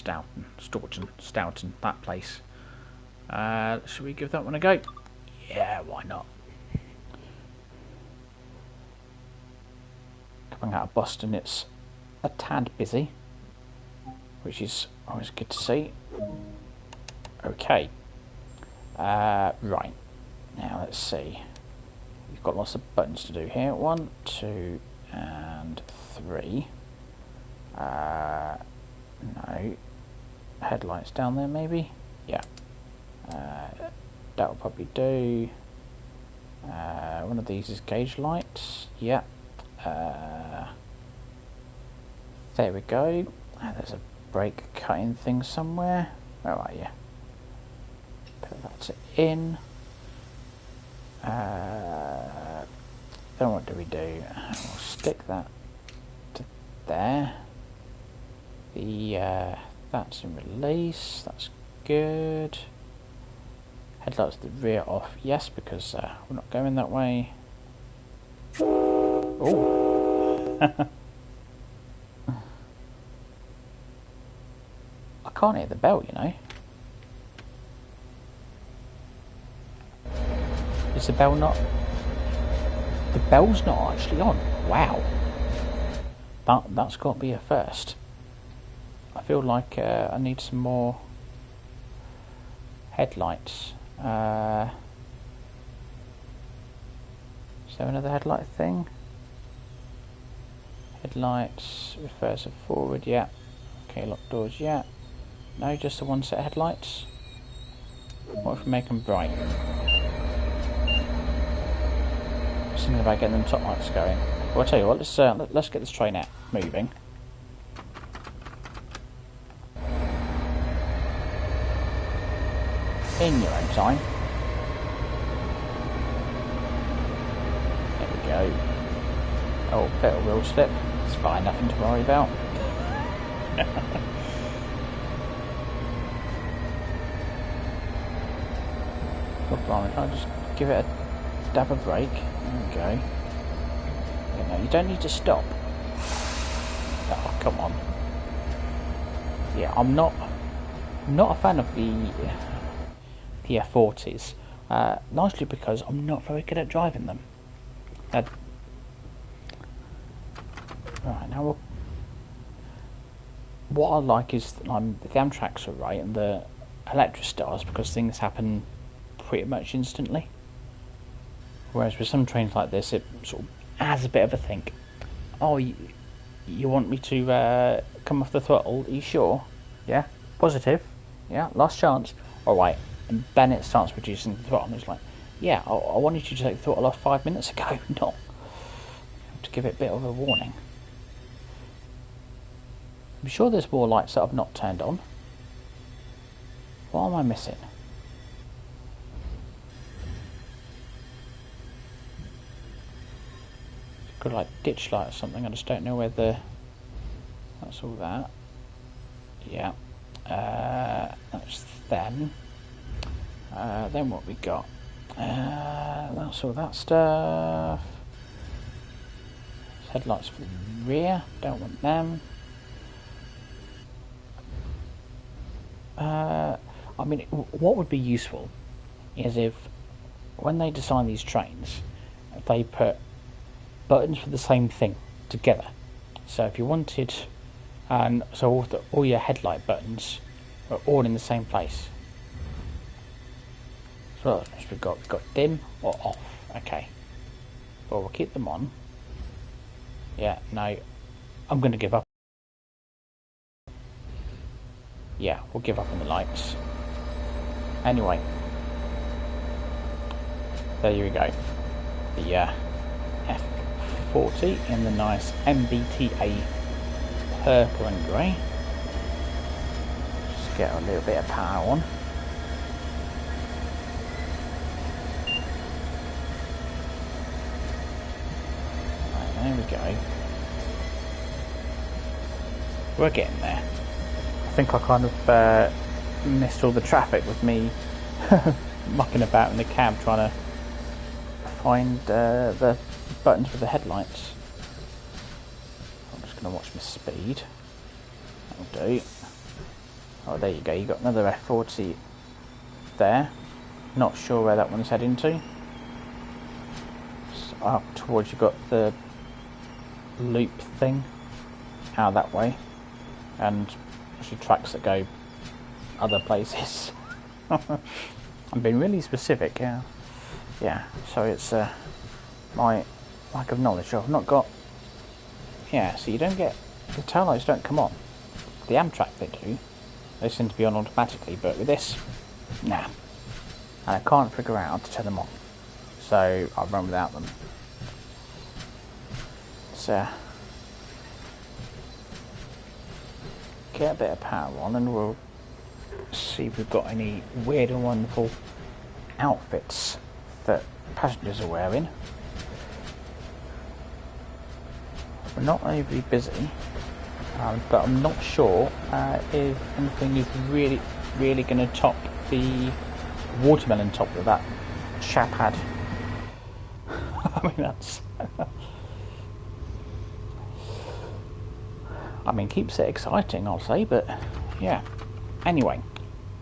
Stoughton, that place. Should we give that one a go? Yeah, why not? Coming out of Boston, it's a tad busy, which is always good to see. Okay. Right. Now let's see. We've got lots of buttons to do here. 1, 2, and 3. No. Headlights down there, maybe? Yeah. That'll probably do. One of these is gauge lights. Yeah. There we go. There's a brake cutting thing somewhere. Where are you? Put that in. Then what do we do? We'll stick that to there. That's in release. That's good. Headlights to the rear off. Yes, because we're not going that way. Oh. I can't hear the bell, you know. Is the bell not? The bell's not actually on. Wow. That's got to be a first. I feel like I need some more headlights. Is there another headlight thing? Headlights, reverser forward, yeah. Okay, lock doors, yeah. No, just the one set of headlights. What if we make them bright? Just thinking about getting them top lights going. Well, I'll tell you what, let's get this train out moving. In your own time. There we go. Oh, bit of wheel slip. It's fine, nothing to worry about. I'll just give it a dab of brake. There we go. Yeah, no, you don't need to stop. Oh, come on. Yeah, I'm not a fan of the F40s, largely because I'm not very good at driving them. Right, now what I like is the Amtraks are right and the Electrostars, because things happen pretty much instantly. Whereas with some trains like this, it sort of adds a bit of a think. Oh, you want me to come off the throttle? Are you sure? Yeah? Positive? Yeah? Last chance? Alright. And then it starts reducing the throttle, and it's like, yeah, I wanted you to take the throttle off 5 minutes ago, not to give it a bit of a warning. I'm sure there's more lights that I've not turned on. What am I missing? Got like ditch light or something. I just don't know whether that's all that. Yeah, that's them. Then what we got? That's all that stuff. Headlights for the rear. Don't want them. I mean, what would be useful is if, when they design these trains, they put buttons for the same thing together. So if you wanted, so all your headlight buttons are all in the same place. So we've got dim or off. Okay. Well, we'll keep them on. Yeah. No, I'm going to give up. Yeah, we'll give up on the lights. Anyway, there you go. the F40 in the nice MBTA purple and grey. Just get a little bit of power on. Right, there we go. We're getting there. I think I kind of missed all the traffic with me mucking about in the cab trying to find the buttons for the headlights. I'm just going to watch my speed. That'll do. Oh, there you go. You got another F40 there. Not sure where that one's heading to. So up towards, you got the loop thing out that way, and actually tracks that go other places. I'm being really specific, yeah. Yeah, so it's my lack of knowledge. I've not got... Yeah, so you don't get... The tail lights don't come on. The Amtrak they do. They seem to be on automatically, but with this, nah. And I can't figure out how to turn them on. So I'll run without them. So get a bit of power on and we'll see if we've got any weird and wonderful outfits that passengers are wearing. We're not overly busy, but I'm not sure if anything is really going to top the watermelon top that that chap had. I mean, that's... I mean, keeps it exciting, I'll say, but yeah. Anyway,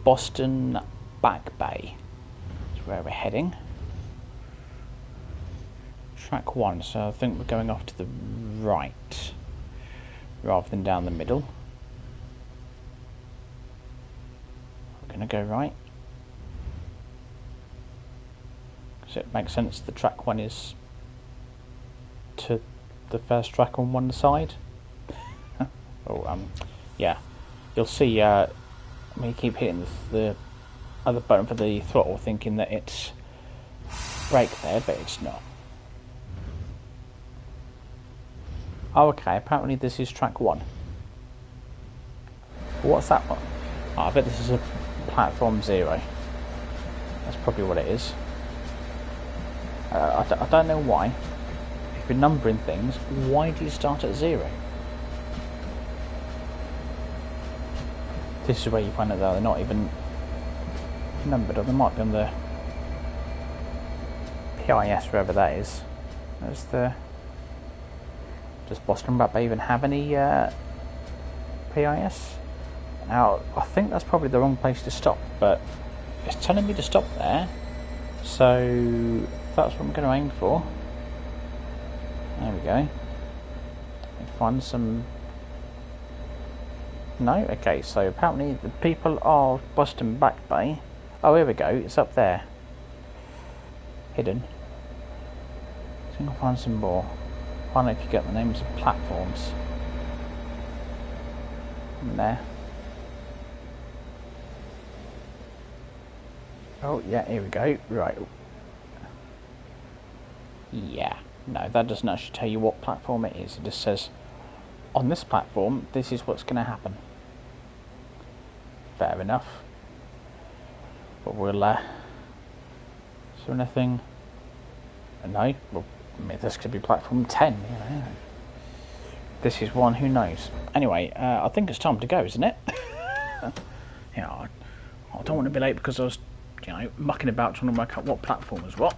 Boston Back Bay is where we're heading. Track 1, so I think we're going off to the right rather than down the middle. We're going to go right. Because it makes sense the track 1 is to the first track on one side. Yeah, you'll see me keep hitting the other button for the throttle thinking that it's brake there, but it's not. Oh, okay, apparently this is track 1. What's that one? Oh, I bet this is a platform 0. That's probably what it is. I don't know why. If you're numbering things, why do you start at 0? This is where you find out that they're not even numbered, or they might be on the PIS, wherever that is. There's the... Does Boston Back Bay even have any PIS? Now, I think that's probably the wrong place to stop, but it's telling me to stop there, so that's what I'm going to aim for. There we go. Find some... No? Okay, so apparently the people of Boston Back Bay... Oh, here we go, it's up there. Hidden. I think I'll find some more. I don't know if you get the names of platforms. In there. Oh, yeah, here we go. Right. Yeah. No, that doesn't actually tell you what platform it is. It just says, on this platform, this is what's going to happen. Fair enough. But we'll, is there anything? No? Well, I mean, this could be platform 10, you know. This is one, who knows. Anyway, I think it's time to go, isn't it? You know, I don't want to be late because I was, you know, mucking about trying to work out what platform is what.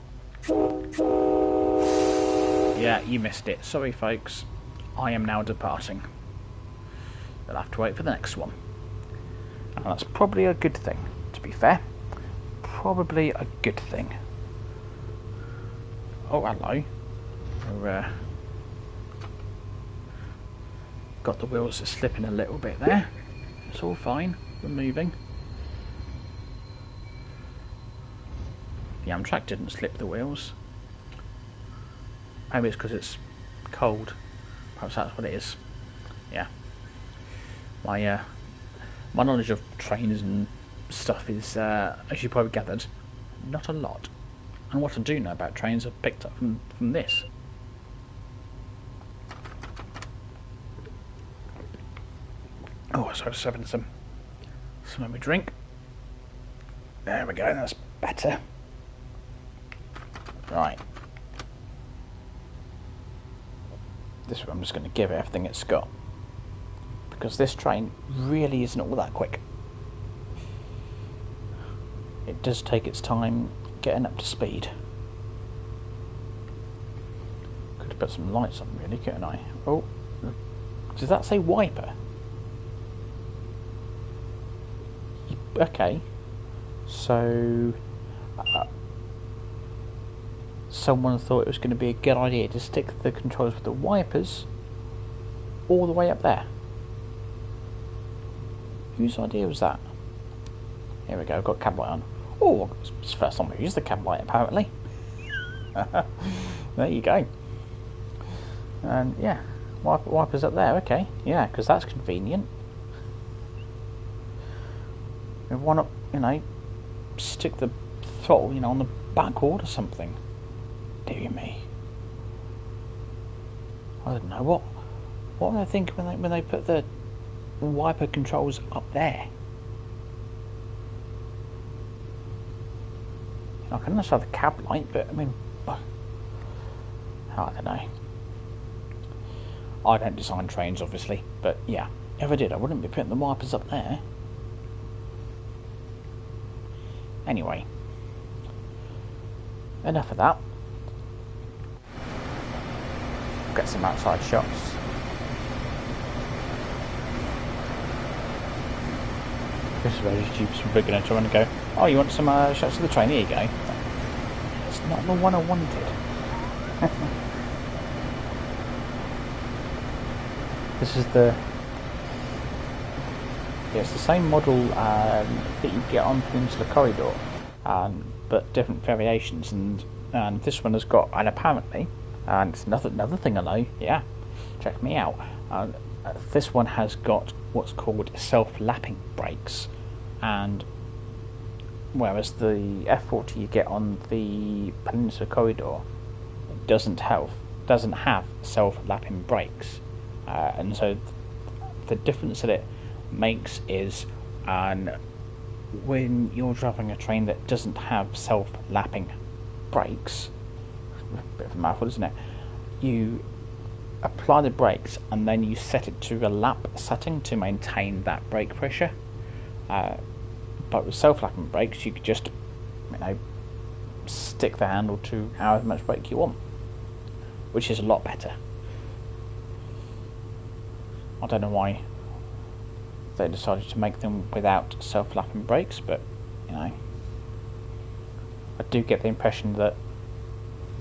Yeah, you missed it. Sorry, folks. I am now departing. You'll have to wait for the next one. And that's probably a good thing, to be fair. Probably a good thing. Oh, hello. We're, got the wheels are slipping a little bit there. It's all fine. We're moving. The Amtrak didn't slip the wheels. Maybe it's because it's cold. Perhaps that's what it is. Yeah. My knowledge of trains and stuff is, as you probably gathered, not a lot. And what I do know about trains I've picked up from this. Oh, so I was having some of my drink. There we go, that's better. Right. This one I'm just going to give it everything it's got. Because this train really isn't all that quick. It does take its time getting up to speed. Could have put some lights on really, couldn't I? Oh, does that say wiper? Okay, so someone thought it was going to be a good idea to stick the controls with the wipers all the way up there. Whose idea was that? Here we go, I've got cab light on. Oh, it's the first time I've used the cab light apparently. There you go. And yeah, wipers up there, okay. Yeah, because that's convenient. And why not, stick the throttle, on the backboard or something? Dear me. I don't know, what were they thinking when they put the wiper controls up there? I can understand the cab light, but I mean, I don't know. I don't design trains, obviously, but yeah, if I did, I wouldn't be putting the wipers up there. Anyway, enough of that. Get some outside shots. This is very stupid. Some big going to run and go, oh, you want some shots of the train? Here you go. It's not the one I wanted. This is it's the same model that you get on Peninsula Corridor, but different variations. And this one has got, and apparently, and it's another thing I know. Yeah, check me out. This one has got what's called self-lapping brakes, and whereas the F40 you get on the Peninsula Corridor doesn't have self-lapping brakes, and so the difference that it makes is when you're driving a train that doesn't have self-lapping brakes, a bit of a mouthful, isn't it? You apply the brakes and then you set it to a lap setting to maintain that brake pressure. But with self-lapping brakes, you could just, stick the handle to however much brake you want, which is a lot better. I don't know why they decided to make them without self-lapping brakes, but I do get the impression that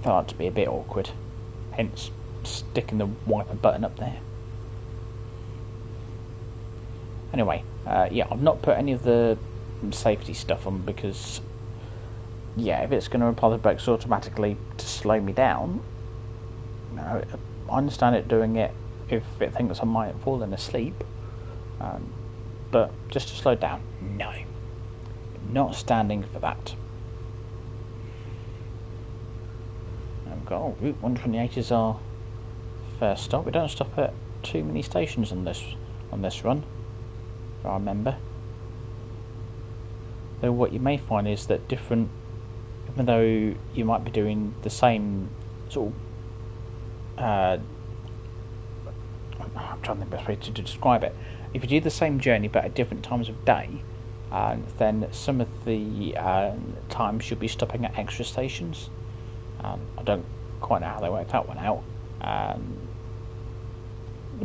they like to be a bit awkward, hence sticking the wiper button up there. Anyway, yeah, I've not put any of the safety stuff on because, yeah, if it's going to apply the brakes automatically to slow me down, I understand it doing it if it thinks I might have fallen asleep, but just to slow down, no, not standing for that. I've got Route 128 is our first stop. We don't stop at too many stations on this run, if I remember. Though what you may find is that even though you might be doing the same sort of, I'm trying to think of the best way to describe it. If you do the same journey but at different times of day, then some of the times you'll be stopping at extra stations. I don't quite know how they worked that one out,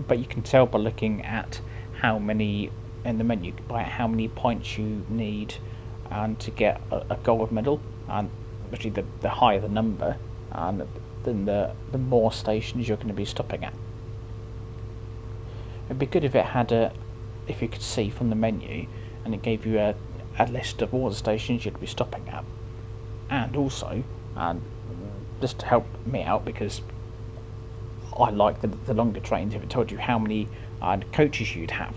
but you can tell by looking at how many in the menu, by how many points you need to get a gold medal, and obviously the higher the number, then the more stations you're going to be stopping at. It'd be good if it had if you could see from the menu and it gave you a list of all the stations you'd be stopping at, and also just to help me out, because I like the longer trains, if it told you how many coaches you'd have,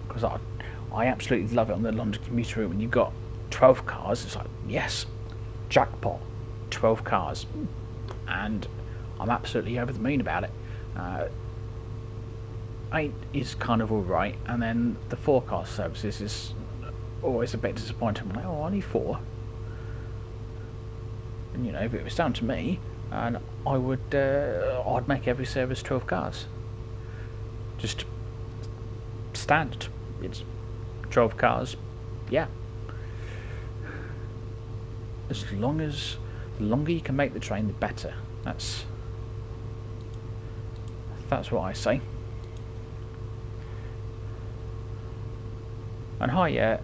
because I absolutely love it on the London commuter route when you've got 12 cars. It's like, yes, jackpot, 12 cars, and I'm absolutely over the moon about it. 8 is kind of alright, and then the forecast services is always a bit disappointing. I'm like, oh, only 4. And you know, if it was down to me, and I'd make every service 12 cars. Just standard. It's 12 cars. Yeah. The longer you can make the train, the better. That's what I say. And hi,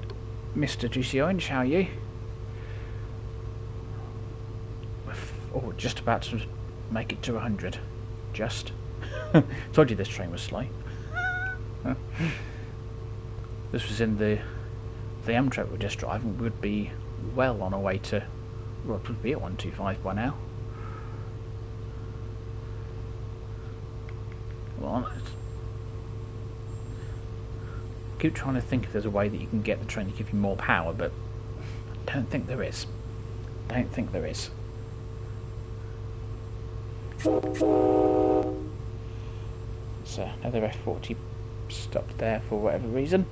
Mr. Juicy Orange, how are you? Oh, just about to make it to 100. Just. Told you this train was slow. This was in the Amtrak we're just driving. We'd be well on our way to, well, it would be at 125 by now. Well, I keep trying to think if there's a way that you can get the train to give you more power, but I don't think there is. Don't think there is. So another F40 stopped there for whatever reason.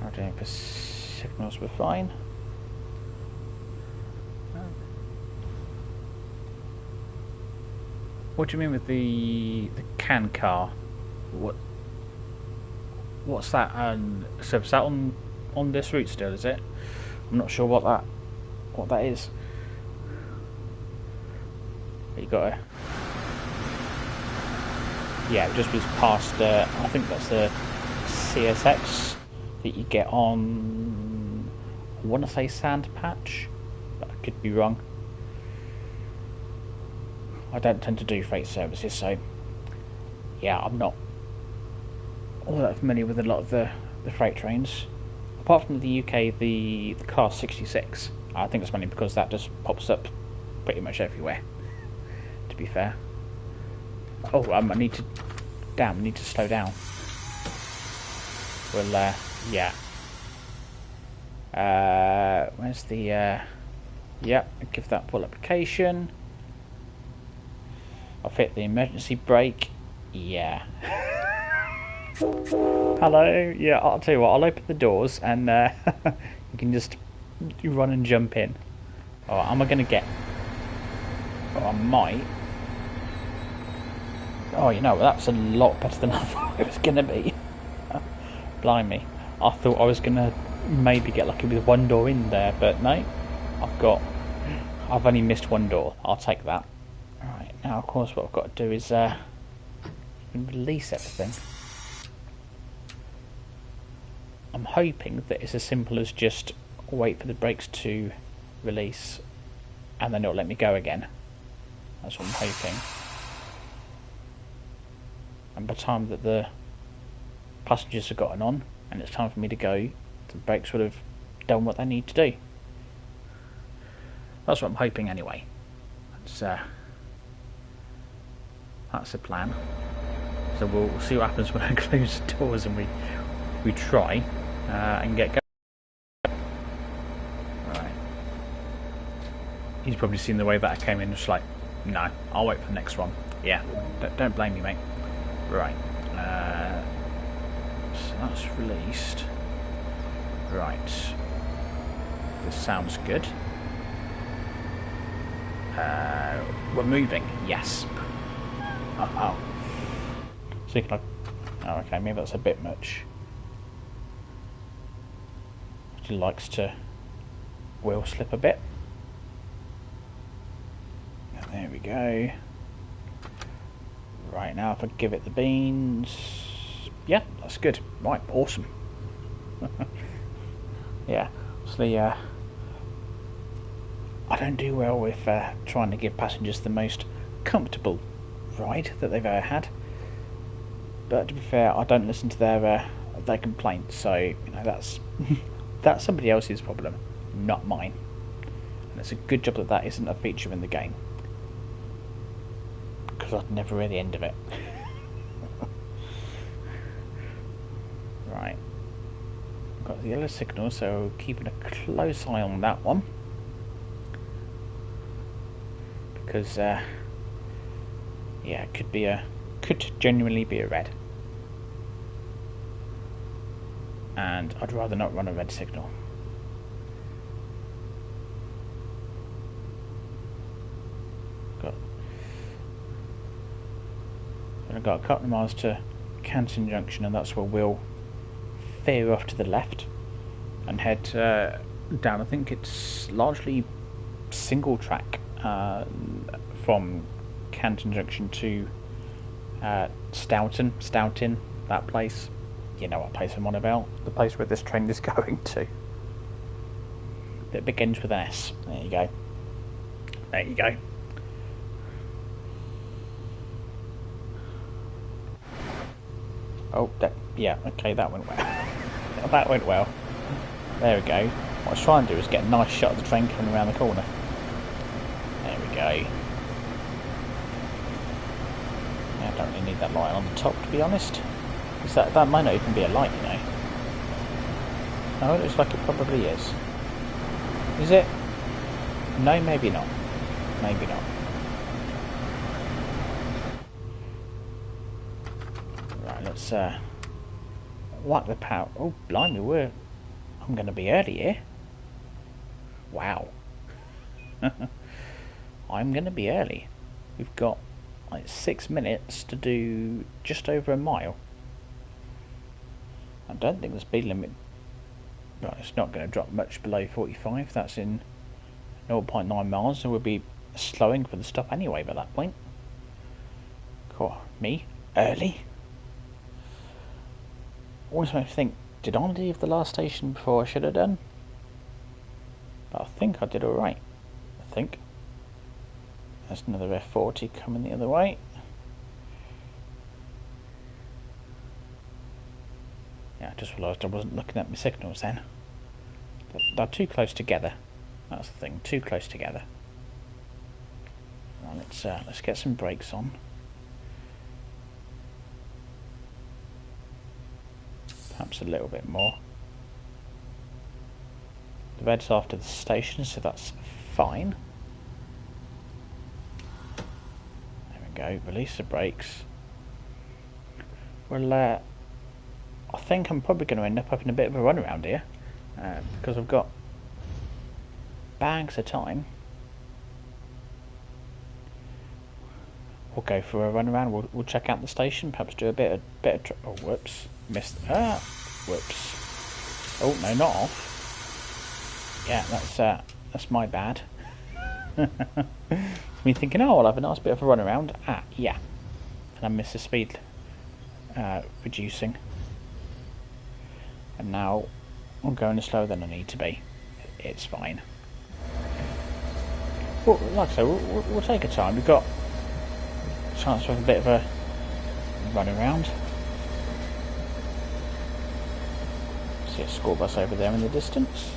I don't know if the signals were fine. What do you mean with the can car? What's that? So is that on this route still? Is it? I'm not sure what that is. You got yeah, it just was past. I think that's the CSX that you get on. I want to say Sand Patch, but I could be wrong. I don't tend to do freight services, so yeah, I'm not all that familiar with a lot of the freight trains. Apart from the UK, the car 66. I think it's mainly because that just pops up pretty much everywhere. To be fair. Oh, I need to. Damn, I need to slow down. Well, yeah. Where's the? Yeah, give that full application. I've hit the emergency brake. Yeah. Hello. Yeah, I'll tell you what. I'll open the doors and you can just run and jump in. Oh, am I gonna get? Oh, I might. Oh, you know, that's a lot better than I thought it was gonna be. Blimey. I thought I was gonna maybe get lucky with one door in there, but no. I've only missed one door. I'll take that. Right, now of course what I've got to do is release everything. I'm hoping that it's as simple as just wait for the brakes to release and then it'll let me go again. That's what I'm hoping. And by the time that the passengers have gotten on and it's time for me to go, the brakes would have done what they need to do. That's what I'm hoping anyway. That's the plan. So we'll see what happens when I close the doors and we try and get going. Right. He's probably seen the way that I came in, just like, no, I'll wait for the next one. Yeah, don't blame me, mate. Right. So that's released. Right. This sounds good. We're moving. Yes. Oh. So you can, oh, okay, maybe that's a bit much. He likes to wheel slip a bit. And there we go. Right, now if I give it the beans, yeah, that's good. Right, awesome. Yeah, obviously, I don't do well with trying to give passengers the most comfortable ride that they've ever had. But to be fair, I don't listen to their complaints, so you know that's somebody else's problem, not mine. And it's a good job that that isn't a feature in the game, because I'd never hear the end of it. Right. Got the yellow signal, so keeping a close eye on that one. Because, yeah, it could genuinely be a red. And I'd rather not run a red signal. I've got a couple of miles to Canton Junction, and that's where we'll veer off to the left and head down. I think it's largely single track from Canton Junction to Stoughton, that place. You know what place I'm on about? The place where this train is going to. That begins with an S. There you go. There you go. Oh, yeah, okay, that went well. That went well. There we go. What I was trying to do is get a nice shot of the train coming around the corner. There we go. Yeah, I don't really need that light on the top, to be honest. Because that might not even be a light, you know. Oh, it looks like it probably is. Is it? No, maybe not. Maybe not. Right, let's whack the power. Oh, blimey, I'm going to be early here. Wow. I'm going to be early. We've got like 6 minutes to do just over a mile. I don't think the speed limit, well, it's not going to drop much below 45. That's in 0.9 miles, so we'll be slowing for the stop anyway by that point. Cool. Me? Early? Always makes me think, did I leave the last station before I should have done? But I think I did alright. I think. There's another F40 coming the other way. Yeah, I just realised I wasn't looking at my signals then. They're too close together. That's the thing, too close together. Right, let's get some brakes on. Perhaps a little bit more. The red's after the station, so that's fine. There we go, release the brakes. Well, I think I'm probably going to end up having a bit of a run around here, because I've got bags of time. We'll go for a run around. We'll check out the station. Perhaps do a bit of. Oh, whoops! Missed. Whoops! Oh no, not off. Yeah, that's my bad. Me thinking, oh, I'll have a nice bit of a run around. Ah, yeah, and I missed the speed reducing, and now I'm going slower than I need to be. It's fine. Well, like I say, we'll take our time. We've got a chance to have a bit of a run around. See a school bus over there in the distance.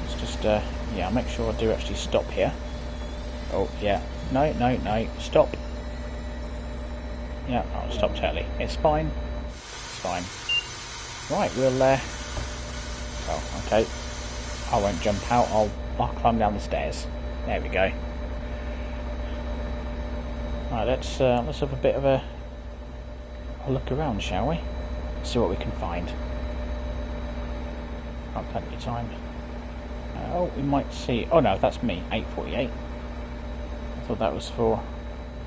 Let's just, yeah, I'll make sure I do actually stop here. Oh, yeah. No, stop. Yeah, I'll stop early. It's fine. It's fine. Right, we'll, oh, okay. I won't jump out, I'll climb down the stairs. There we go. Right, let's have a bit of a look around, shall we? See what we can find. Got plenty of time. Oh, we might see. Oh no, that's me. 8:48. I thought that was for.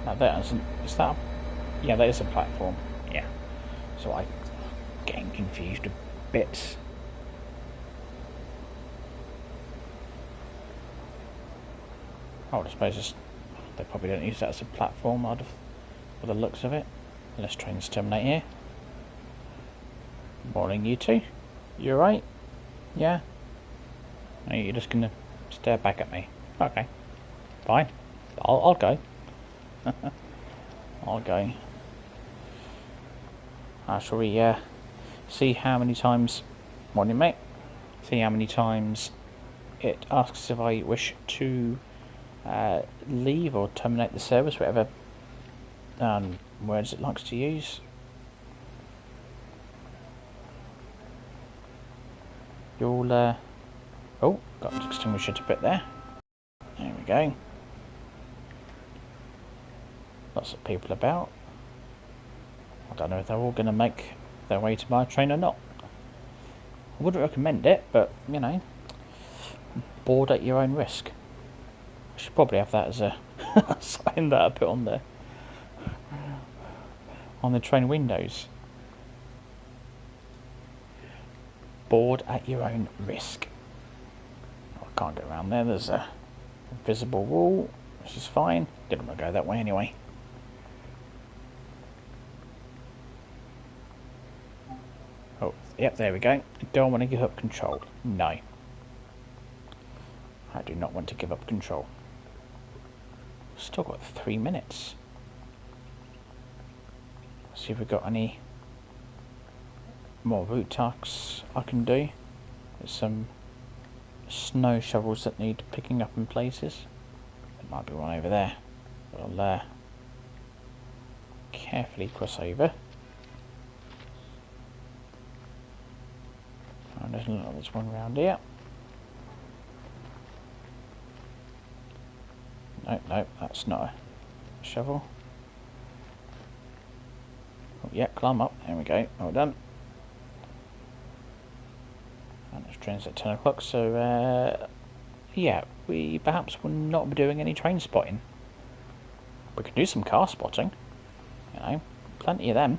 No, that isn't. Is that? Yeah, that is a platform. Yeah. So I'm getting confused a bit. Oh, I suppose they probably don't use that as a platform, I'd have, by the looks of it. Unless trains terminate here. Morning, you two. You alright? Yeah? No, you're just gonna stare back at me. Okay. Fine. I'll go. I'll go. Shall we see how many times... Morning, mate. See how many times it asks if I wish to leave or terminate the service, whatever words it likes to use. You'll, oh, got an extinguisher to put there. There we go. Lots of people about. I don't know if they're all going to make their way to my train or not. I wouldn't recommend it, but, you know, board at your own risk. I should probably have that as a sign that I put on there. On the train windows. Board at your own risk. Oh, I can't get around there. There's a visible wall, which is fine. Didn't want to go that way anyway. Oh, yep, there we go. Don't want to give up control. No. I do not want to give up control. Still got 3 minutes. See if we've got any more route tasks I can do. There's some snow shovels that need picking up in places. There might be one over there. But I'll carefully cross over. Oh, there's one round here. No, that's not a shovel. Oh, yeah, climb up. There we go. Well done. And this train's at 10 o'clock, so yeah, we perhaps will not be doing any train spotting. We can do some car spotting, you know, plenty of them.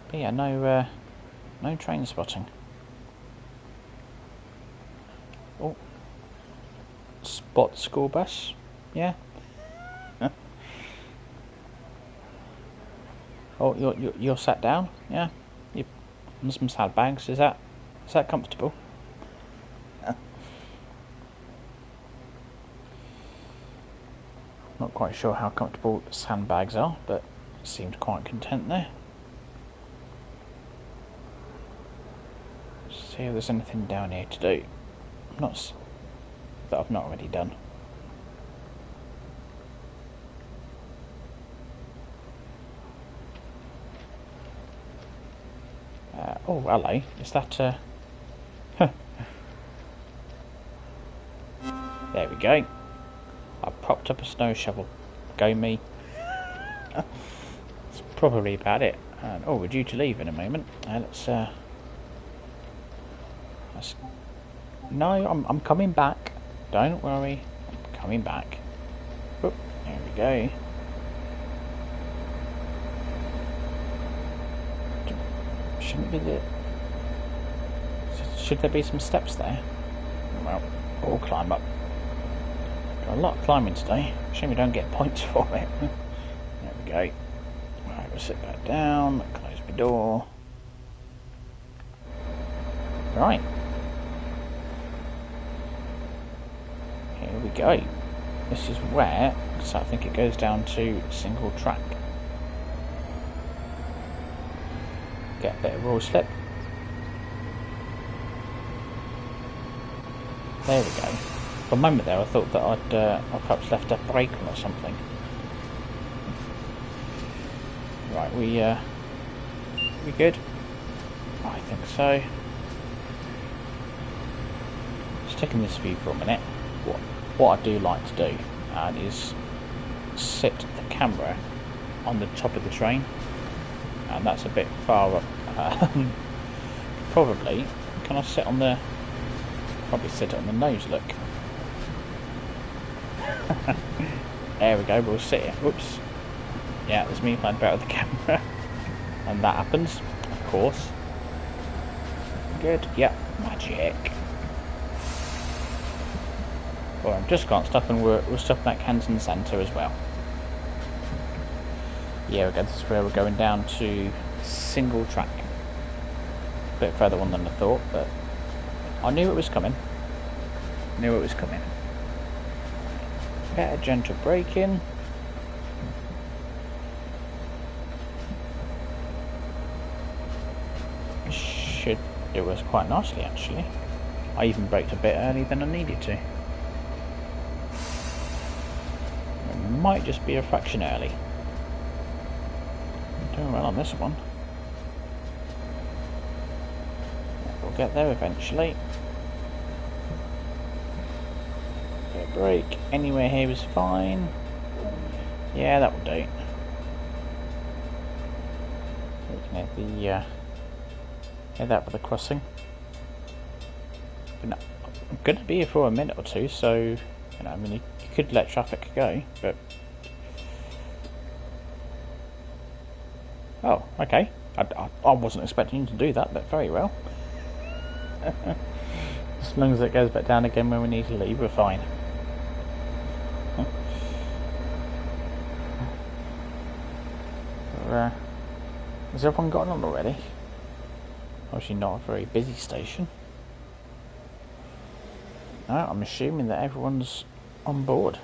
But yeah, no train spotting. Oh, spot the school bus. Yeah. Oh, you're sat down. Yeah. You and some sandbags. Is that comfortable? Not quite sure how comfortable sandbags are, but seemed quite content there. See if there's anything down here to do. Not that I've not already done. Oh, hello. Is that There we go. I propped up a snow shovel. Go me. That's probably about it. And, oh, we're due to leave in a moment. Let's no, I'm coming back. Don't worry. I'm coming back. Oop, there we go. Shouldn't be there. Should there be some steps there? Well, we'll climb up. Got a lot of climbing today. Shame we don't get points for it. There we go. Right, we'll sit back down, close the door. Right. Here we go. This is where, so I think it goes down to single track. Get a bit of raw slip. There we go. For a moment there I thought that I'd perhaps left a brake on or something. Right, we good? I think so. Stick in this view for a minute. What I do like to do is sit the camera on the top of the train, and that's a bit far up. Probably, can I sit on the? Probably sit on the nose. Look. There we go. We'll sit here. Whoops. Yeah, there's me playing about with the camera, and that happens, of course. Good. Yep. Magic. Well, I've just got stuff, and we're stuff at Kensington Centre as well. Yeah, we go. This is where we're going down to single track. A bit further on than I thought, but I knew it was coming. Knew it was coming. Get a gentle brake in. Should do us quite nicely, actually. I even braked a bit earlier than I needed to. It might just be a fraction early. Doing well on this one. We'll get there eventually. Okay, brake. Anywhere here is fine. Yeah, that will do. So we can have the head that for the crossing. But no, I'm going to be here for a minute or two, so you know, I mean, you could let traffic go, but oh, okay. I wasn't expecting you to do that, but very well. As long as it goes back down again when we need to leave, we're fine. Has everyone gotten on already? Obviously not a very busy station. No, I'm assuming that everyone's on board.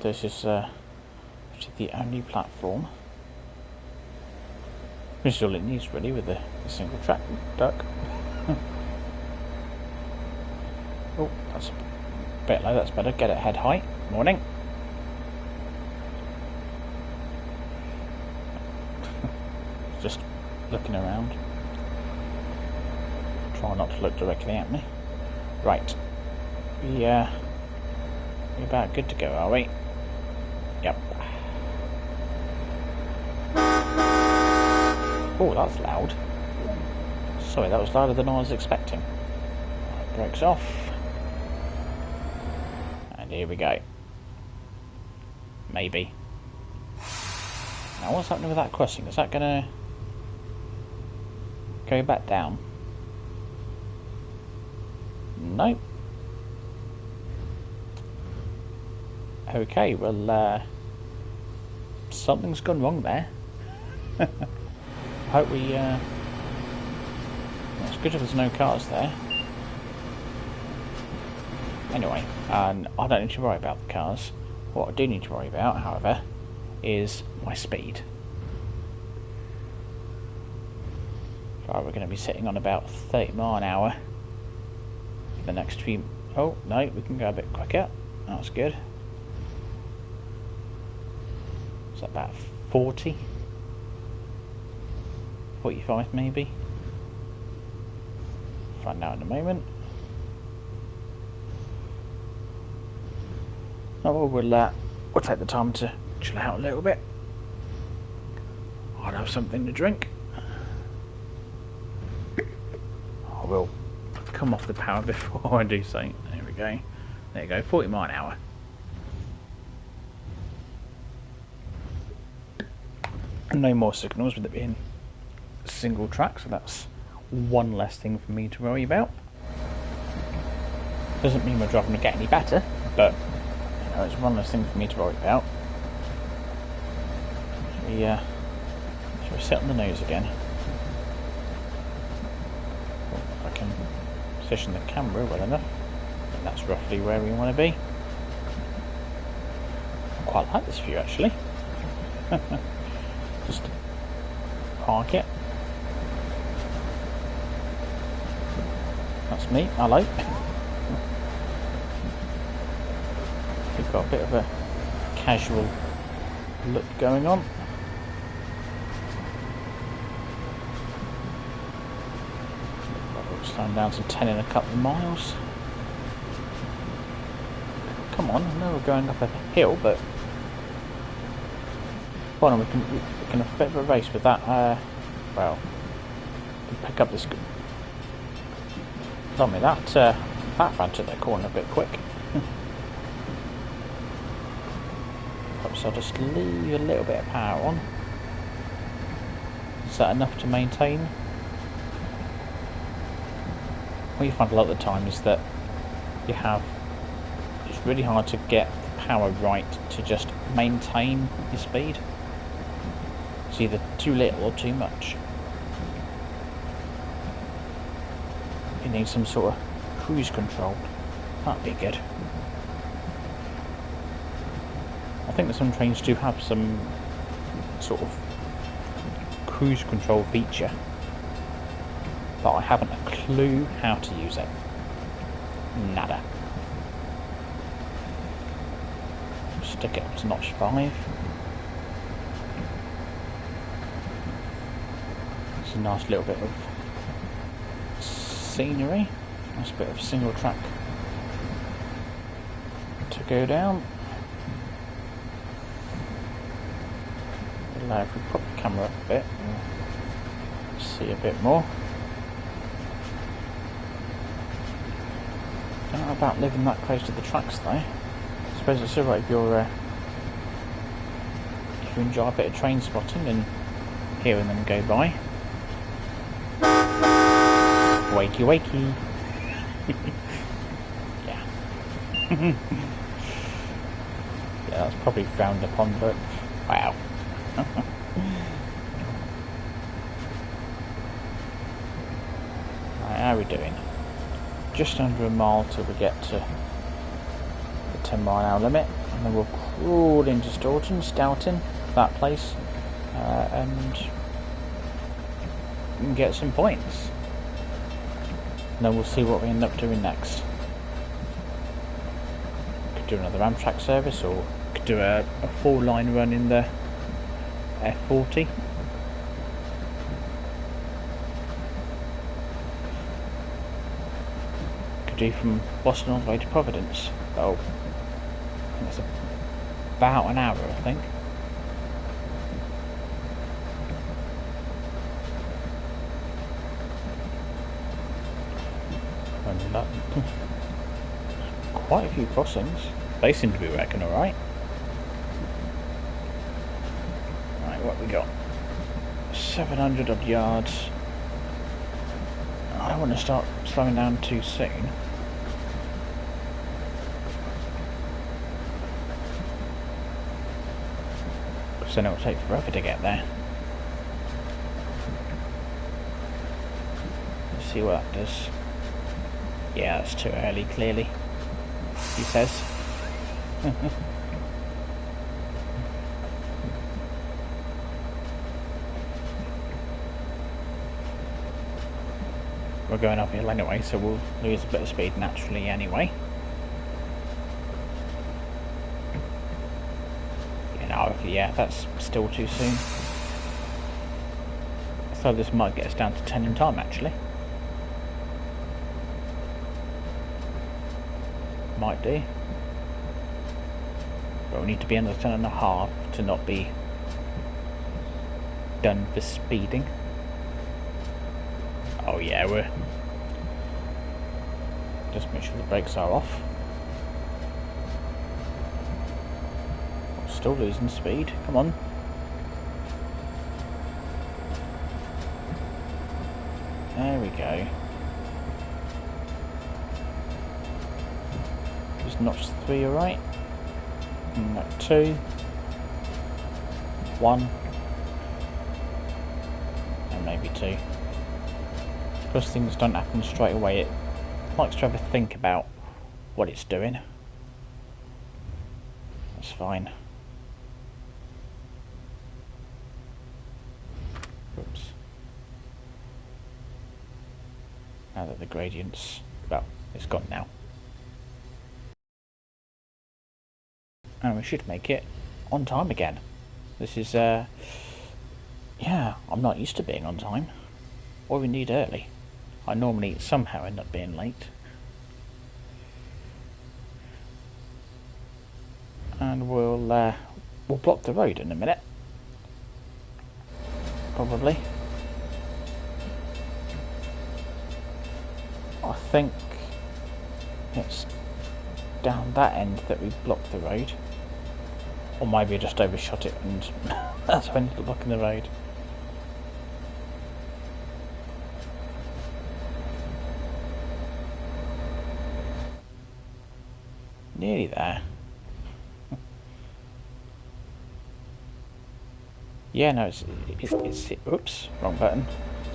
This is the only platform. Which is all it needs really with the single track duck. Oh, that's a bit low, that's better. Get it head height. Morning. Just looking around. Try not to look directly at me. Right. We're about good to go, are we? Yep. Oh, that's loud. Sorry, that was louder than I was expecting. Right, brakes off. And here we go. Maybe. Now, what's happening with that crossing? Is that going to go back down? Nope. Okay, well, something's gone wrong there. I hope we, it's good if there's no cars there. Anyway, I don't need to worry about the cars. What I do need to worry about, however, is my speed. So we're going to be sitting on about 30 mile an hour for the next few... Oh, no, we can go a bit quicker. That's good. Is that about 40? 45 maybe? Find out in a moment. Oh, we'll take the time to chill out a little bit. I'll have something to drink. I will come off the power before I do so. There we go. There you go, 40 mile an hour. No more signals with it being single track, so that's one less thing for me to worry about. Doesn't mean we're driving to get any better, but you know, it's one less thing for me to worry about. Shall we sit on the nose again? If I can position the camera well enough, and that's roughly where we want to be. I quite like this view actually. Just park it. That's me, hello. We've got a bit of a casual look going on. Slowing down to 10 in a couple of miles. Come on, I know we're going up a hill, but well, we can have a bit of a race with that. Well, we can pick up this. Tell me that ran to the corner a bit quick. So I'll just leave a little bit of power on. Is that enough to maintain? What you find a lot of the time is that it's really hard to get the power right to just maintain your speed. It's either too little or too much. You need some sort of cruise control. That'd be good. I think that some trains do have some sort of cruise control feature, but I haven't a clue how to use it. Nada. Stick it up to notch 5. It's a nice little bit of scenery. Nice bit of single track to go down. If we put the camera up a bit, we'll see a bit more. Don't know about living that close to the tracks though. I suppose it's alright if you enjoy a bit of train spotting and hearing them go by. Wakey wakey. Yeah. Yeah, that's probably frowned upon, but wow. Right, how are we doing? Just under a mile till we get to the 10-mile-an-hour limit, and then we'll crawl into Stoughton, that place, and get some points. And then we'll see what we end up doing next. Could do another Amtrak service, or could do a 4-line run in the F40. Could do from Boston all the way to Providence. Oh, I think it's about an hour, I think. And quite a few crossings. They seem to be working alright. What we got? 700 odd yards. I don't want to start slowing down too soon. Because then it will take forever to get there. Let's see what that does. Yeah, that's too early, clearly. He says. We're going uphill anyway, so we'll lose a bit of speed naturally anyway. You know, yeah, that's still too soon. So this might get us down to 10 in time, actually. Might do. But we need to be under 10.5 to not be done for speeding. Oh yeah, we're just make sure the brakes are off. Still losing speed, come on. There we go. Just notch 3 alright. And that 2. 1. And maybe 2. Because things don't happen straight away, it likes to have a think about what it's doing. That's fine. Oops. Now that the gradient's, well, it's gone now. And we should make it on time again. This is, yeah, I'm not used to being on time. Or indeed early. I normally somehow end up being late. And we'll block the road in a minute. Probably. I think it's down that end that we blocked the road. Or maybe I just overshot it and that's when it's blocking the road. Nearly there. Yeah, no, it's oops, wrong button.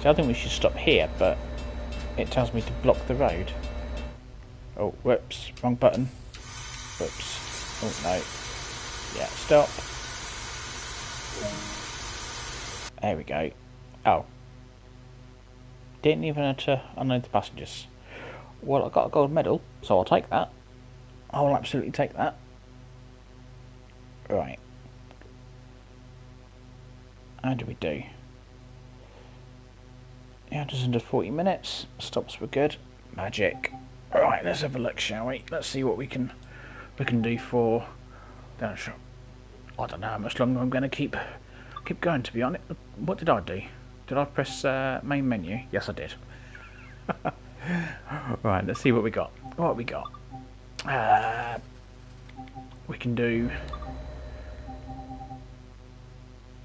So I think we should stop here, but it tells me to block the road. Oh, whoops, wrong button. Whoops. Oh no. Yeah, stop. There we go. Oh. Didn't even have to unload the passengers. Well, I got a gold medal, so I'll take that. I will absolutely take that. Right. How do we do? Yeah, just under 40 minutes. Stops were good. Magic. Right, let's have a look, shall we? Let's see what we can do for. I don't know how much longer I'm going to keep going. To be honest, what did I do? Did I press main menu? Yes, I did. Right, let's see what we got. What have we got? We can do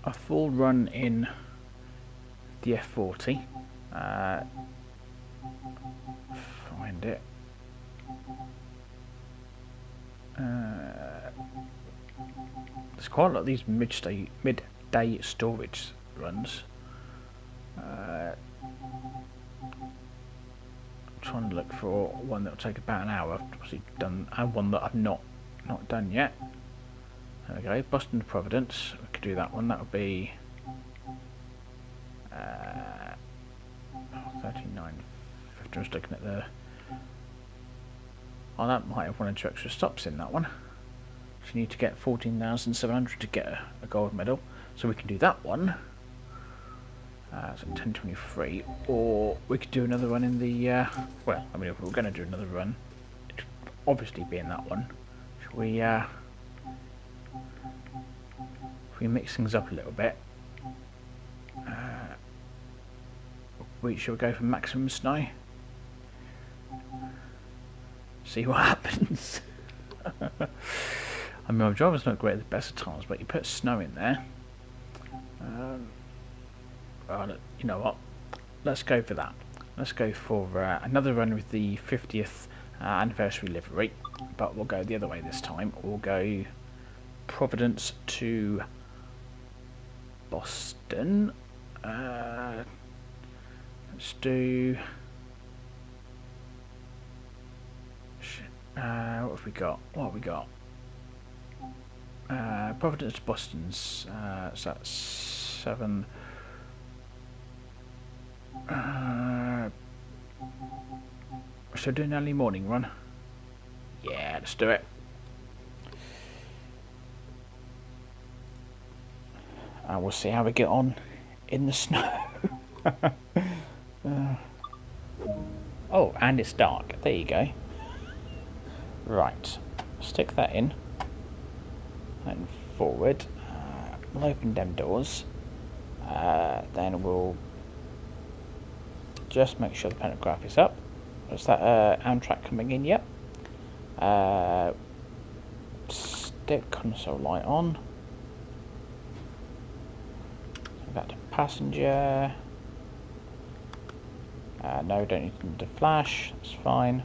a full run in the F40. Find it. There's quite a lot of these midday storage runs. Trying to look for one that will take about an hour. I've obviously done, and one that I've not done yet. There we go, Boston to Providence. We could do that one. That would be 39.50. I'm just looking at the. Oh, that might have one or two extra stops in that one. So you need to get 14,700 to get a gold medal. So we can do that one. So 10:23, or we could do another one in the. Well, I mean, if we were going to do another run, it'd obviously be in that one. Should we? If we mix things up a little bit, should we go for maximum snow? See what happens. I mean, my driver's not great at the best of times, but you put snow in there. Well, you know what? Let's go for that. Let's go for another run with the 50th anniversary livery, but we'll go the other way this time. We'll go Providence to Boston. Let's do. What have we got? What have we got? Providence to Boston's. So that's 7. Should I do an early morning run? Yeah, let's do it. And we'll see how we get on in the snow. Oh, and it's dark. There you go. Right, stick that in and forward. We'll open them doors. Then we'll just make sure the pantograph is up. Is that Amtrak coming in? Yep. Stick console light on. Back to passenger. No, don't need to flash. That's fine.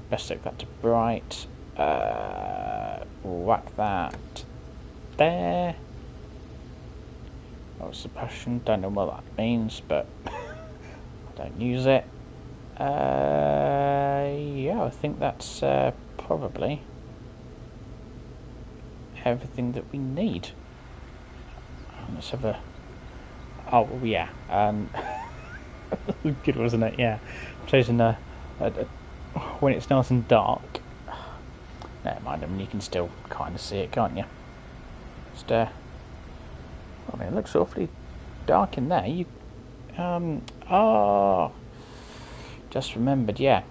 Best stick that to bright. We'll whack that there. Oh, suppression. Don't know what that means, but I don't use it. Yeah, I think that's probably everything that we need. Let's have a. Oh yeah, good, wasn't it? Yeah, I'm choosing when it's nice and dark. Never mind. I mean, you can still kind of see it, can't you? Just I mean, it looks awfully dark in there. You just remembered, yeah.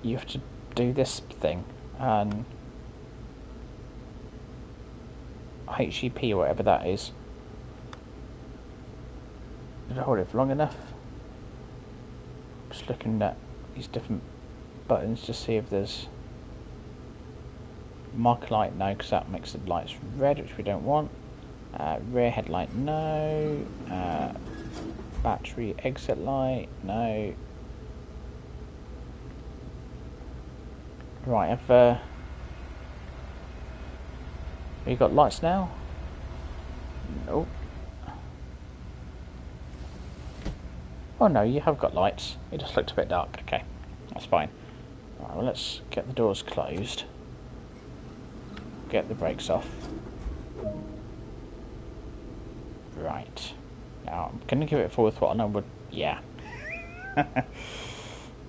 You have to do this thing, HEP or whatever that is. Did I hold it for long enough? Just looking at these different buttons to see if there's mark light. No, because that makes the lights red, which we don't want. Rear headlight, no. Battery exit light, no. Right, have you got lights now? Nope. Oh no, you have got lights. It just looked a bit dark. Okay, that's fine. Right, well, let's get the doors closed. Get the brakes off. Right. Now, I'm going to give it full throttle. No, yeah.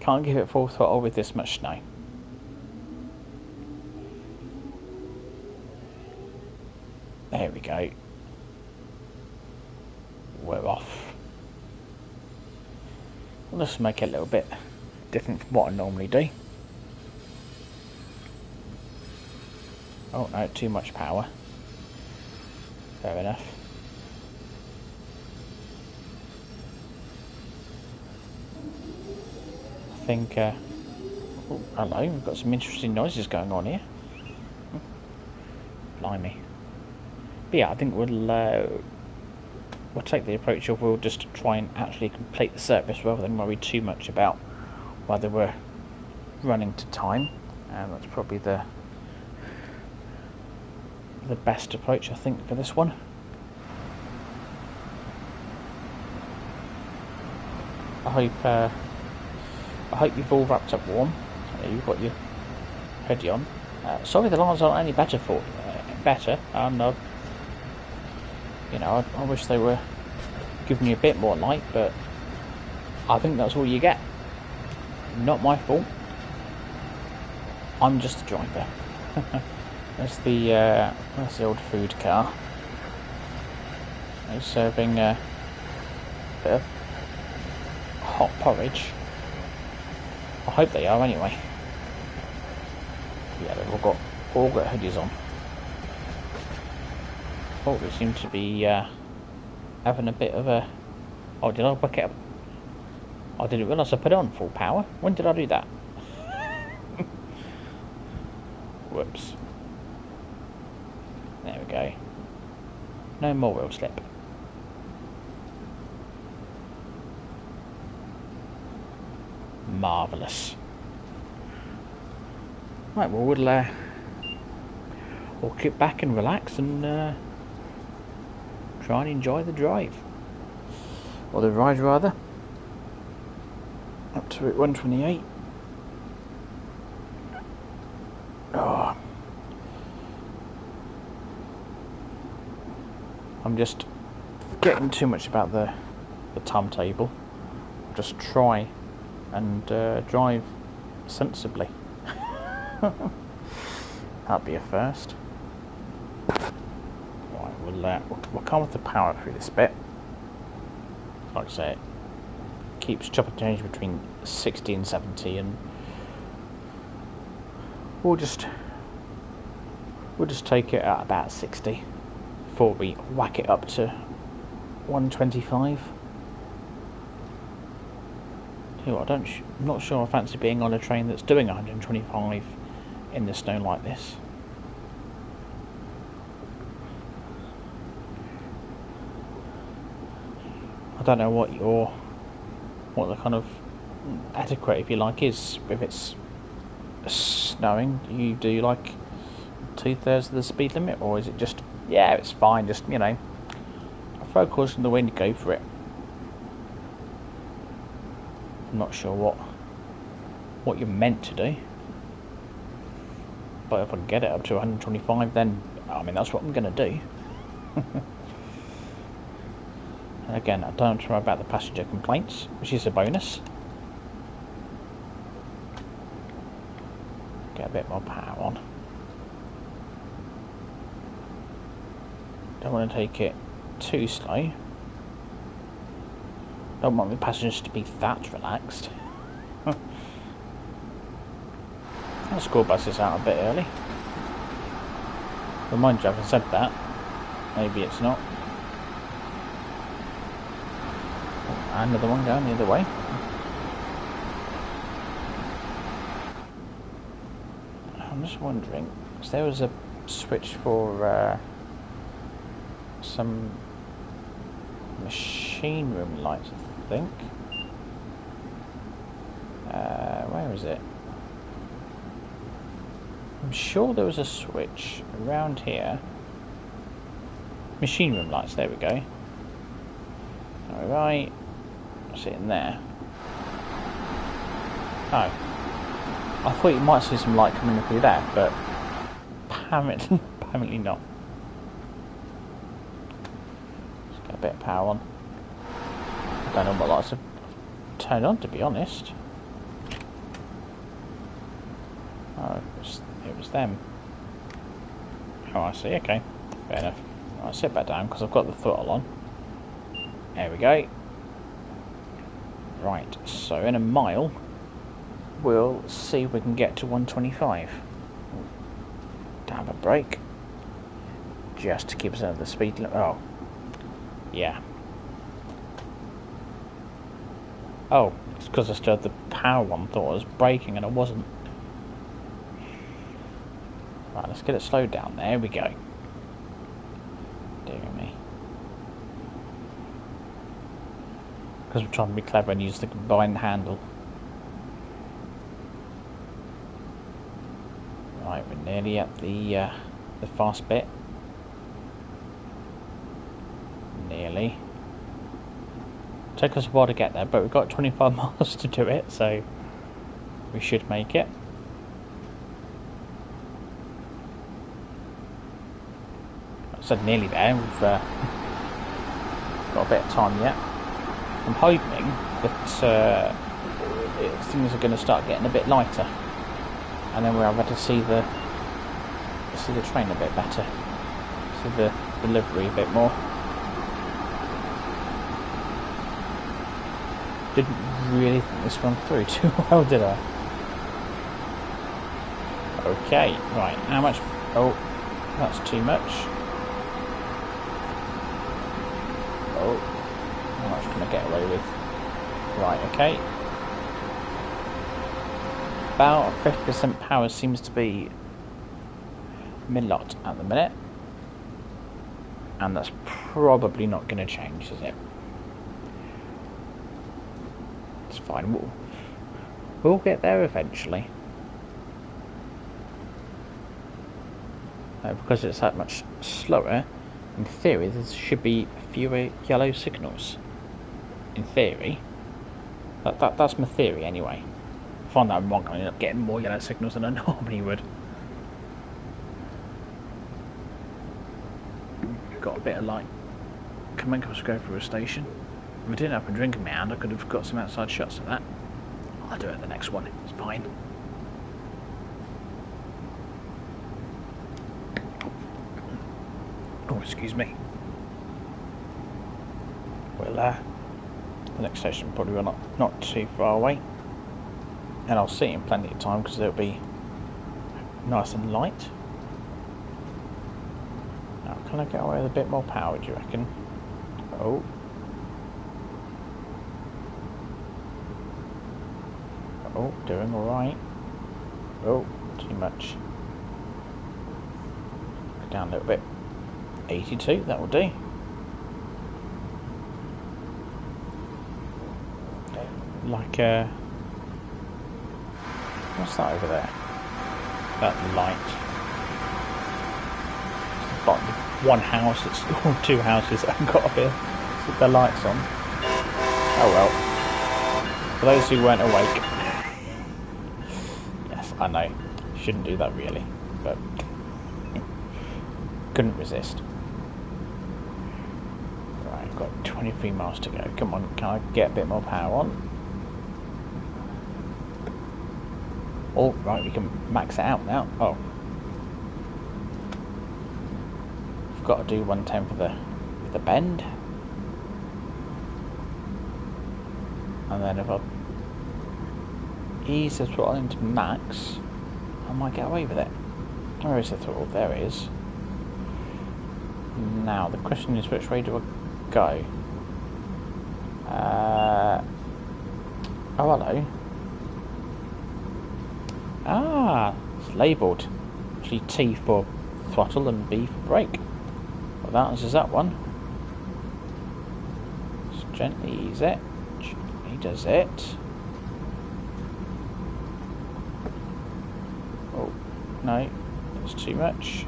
Can't give it full throttle with this much snow. There we go. We're off. I'll just make it a little bit different from what I normally do. Oh no, too much power. Fair enough. I think, oh, hello, we've got some interesting noises going on here. Blimey. But yeah, I think we'll take the approach of we'll just try and actually complete the service rather than worry too much about whether we're running to time. And that's probably the best approach, I think, for this one. I hope you've all wrapped up warm. You've got your hoodie on. Sorry, the lines aren't any better and you know, I wish they were giving you a bit more light, but I think that's all you get. Not my fault. I'm just a driver. There's the old food car. It's serving a bit of hot porridge. I hope they are anyway. Yeah, they've all got hoodies on. Oh, they seem to be having a bit of a... Oh, did I back it up? I didn't realise I put it on full power. When did I do that? Whoops. There we go. No more wheel slip. Marvellous. Right, well, we'll kick back and relax and try and enjoy the drive. Or the ride, rather. Up to Route 128. Oh. I'm just forgetting too much about the timetable. Just try and drive sensibly. That'll be a first. Right, we'll come with the power through this bit. Like I say, it keeps chop and change between 60 and 70, and we'll just take it at about 60 before we whack it up to 125. I'm not sure I fancy being on a train that's doing 125 in the snow like this. I don't know what the kind of adequate, if you like, is. If it's snowing, you do like 2/3 of the speed limit, or is it just, yeah, it's fine, just, you know, throw caution to the wind, go for it. I'm not sure what you're meant to do, but if I can get it up to 125, then I mean that's what I'm going to do. And again, I don't have to worry about the passenger complaints, which is a bonus. Get a bit more power on. Don't want to take it too slow. Don't want the passengers to be that relaxed. The school bus is out a bit early. Remind you, I haven't said that. Maybe it's not. Another one going the other way. I'm just wondering, because there was a switch for some machine room lights, I think. Where is it? I'm sure there was a switch around here. Machine room lights, there we go. Alright. What's it in there? Oh. I thought you might see some light coming through there, but apparently not. Let's get a bit of power on. I don't know what lights have turned on, to be honest. Oh, it was them. Oh, I see, okay. Fair enough. I'll sit back down because I've got the throttle on. There we go. Right, so in a mile, we'll see if we can get to 125. Have a break. Just to keep us under the speed limit. Oh. Yeah. Oh, it's because I stirred the power one. Thought I was braking and I wasn't. Right, let's get it slowed down. There we go. Dear me. Because we're trying to be clever and use the combined handle. Right, we're nearly at the fast bit. Nearly. Took us a while to get there, but we've got 25 miles to do it, so we should make it. I said nearly there. We've got a bit of time yet. I'm hoping that things are going to start getting a bit lighter, and then we'll be able to see the train a bit better, see the livery a bit more. Didn't really think this one through too well, did I? Okay, right, how much? Oh, that's too much. Oh, how much can I get away with? Right, okay. About 50% power seems to be mid-lot at the minute. And that's probably not going to change, is it? It's fine, we'll get there eventually. Because it's that much slower, in theory there should be fewer yellow signals. In theory. That's my theory anyway. I find that I'm wrong, I end up getting more yellow signals than I normally would. Got a bit of light coming across go through a station. If I didn't have a drink in my hand, I could have got some outside shots of that. I'll do it at the next one, it's fine. Oh, excuse me. Well, the next station probably not too far away. And I'll see it in plenty of time because it'll be nice and light. Now, can I get away with a bit more power, do you reckon? Oh. Oh, doing alright. Oh, too much. Go down a little bit. 82, that will do. Like what's that over there? That light. Like one house, it's or two houses that I've got up here with the lights on. Oh well. For those who weren't awake. Yes, I know. Shouldn't do that really, but couldn't resist. Right, I've got 23 miles to go. Come on, can I get a bit more power on? Oh, right, we can max it out now. Oh. I've got to do 110 for the bend. And then if I ease the throttle into max, I might get away with it. Where is the throttle? There it is. Now, the question is, which way do I go? Oh, hello. Ah, it's labelled. Actually, T for throttle and B for brake. Well, that answers that one. Just gently ease it. Gently does it. Oh, no, that's too much.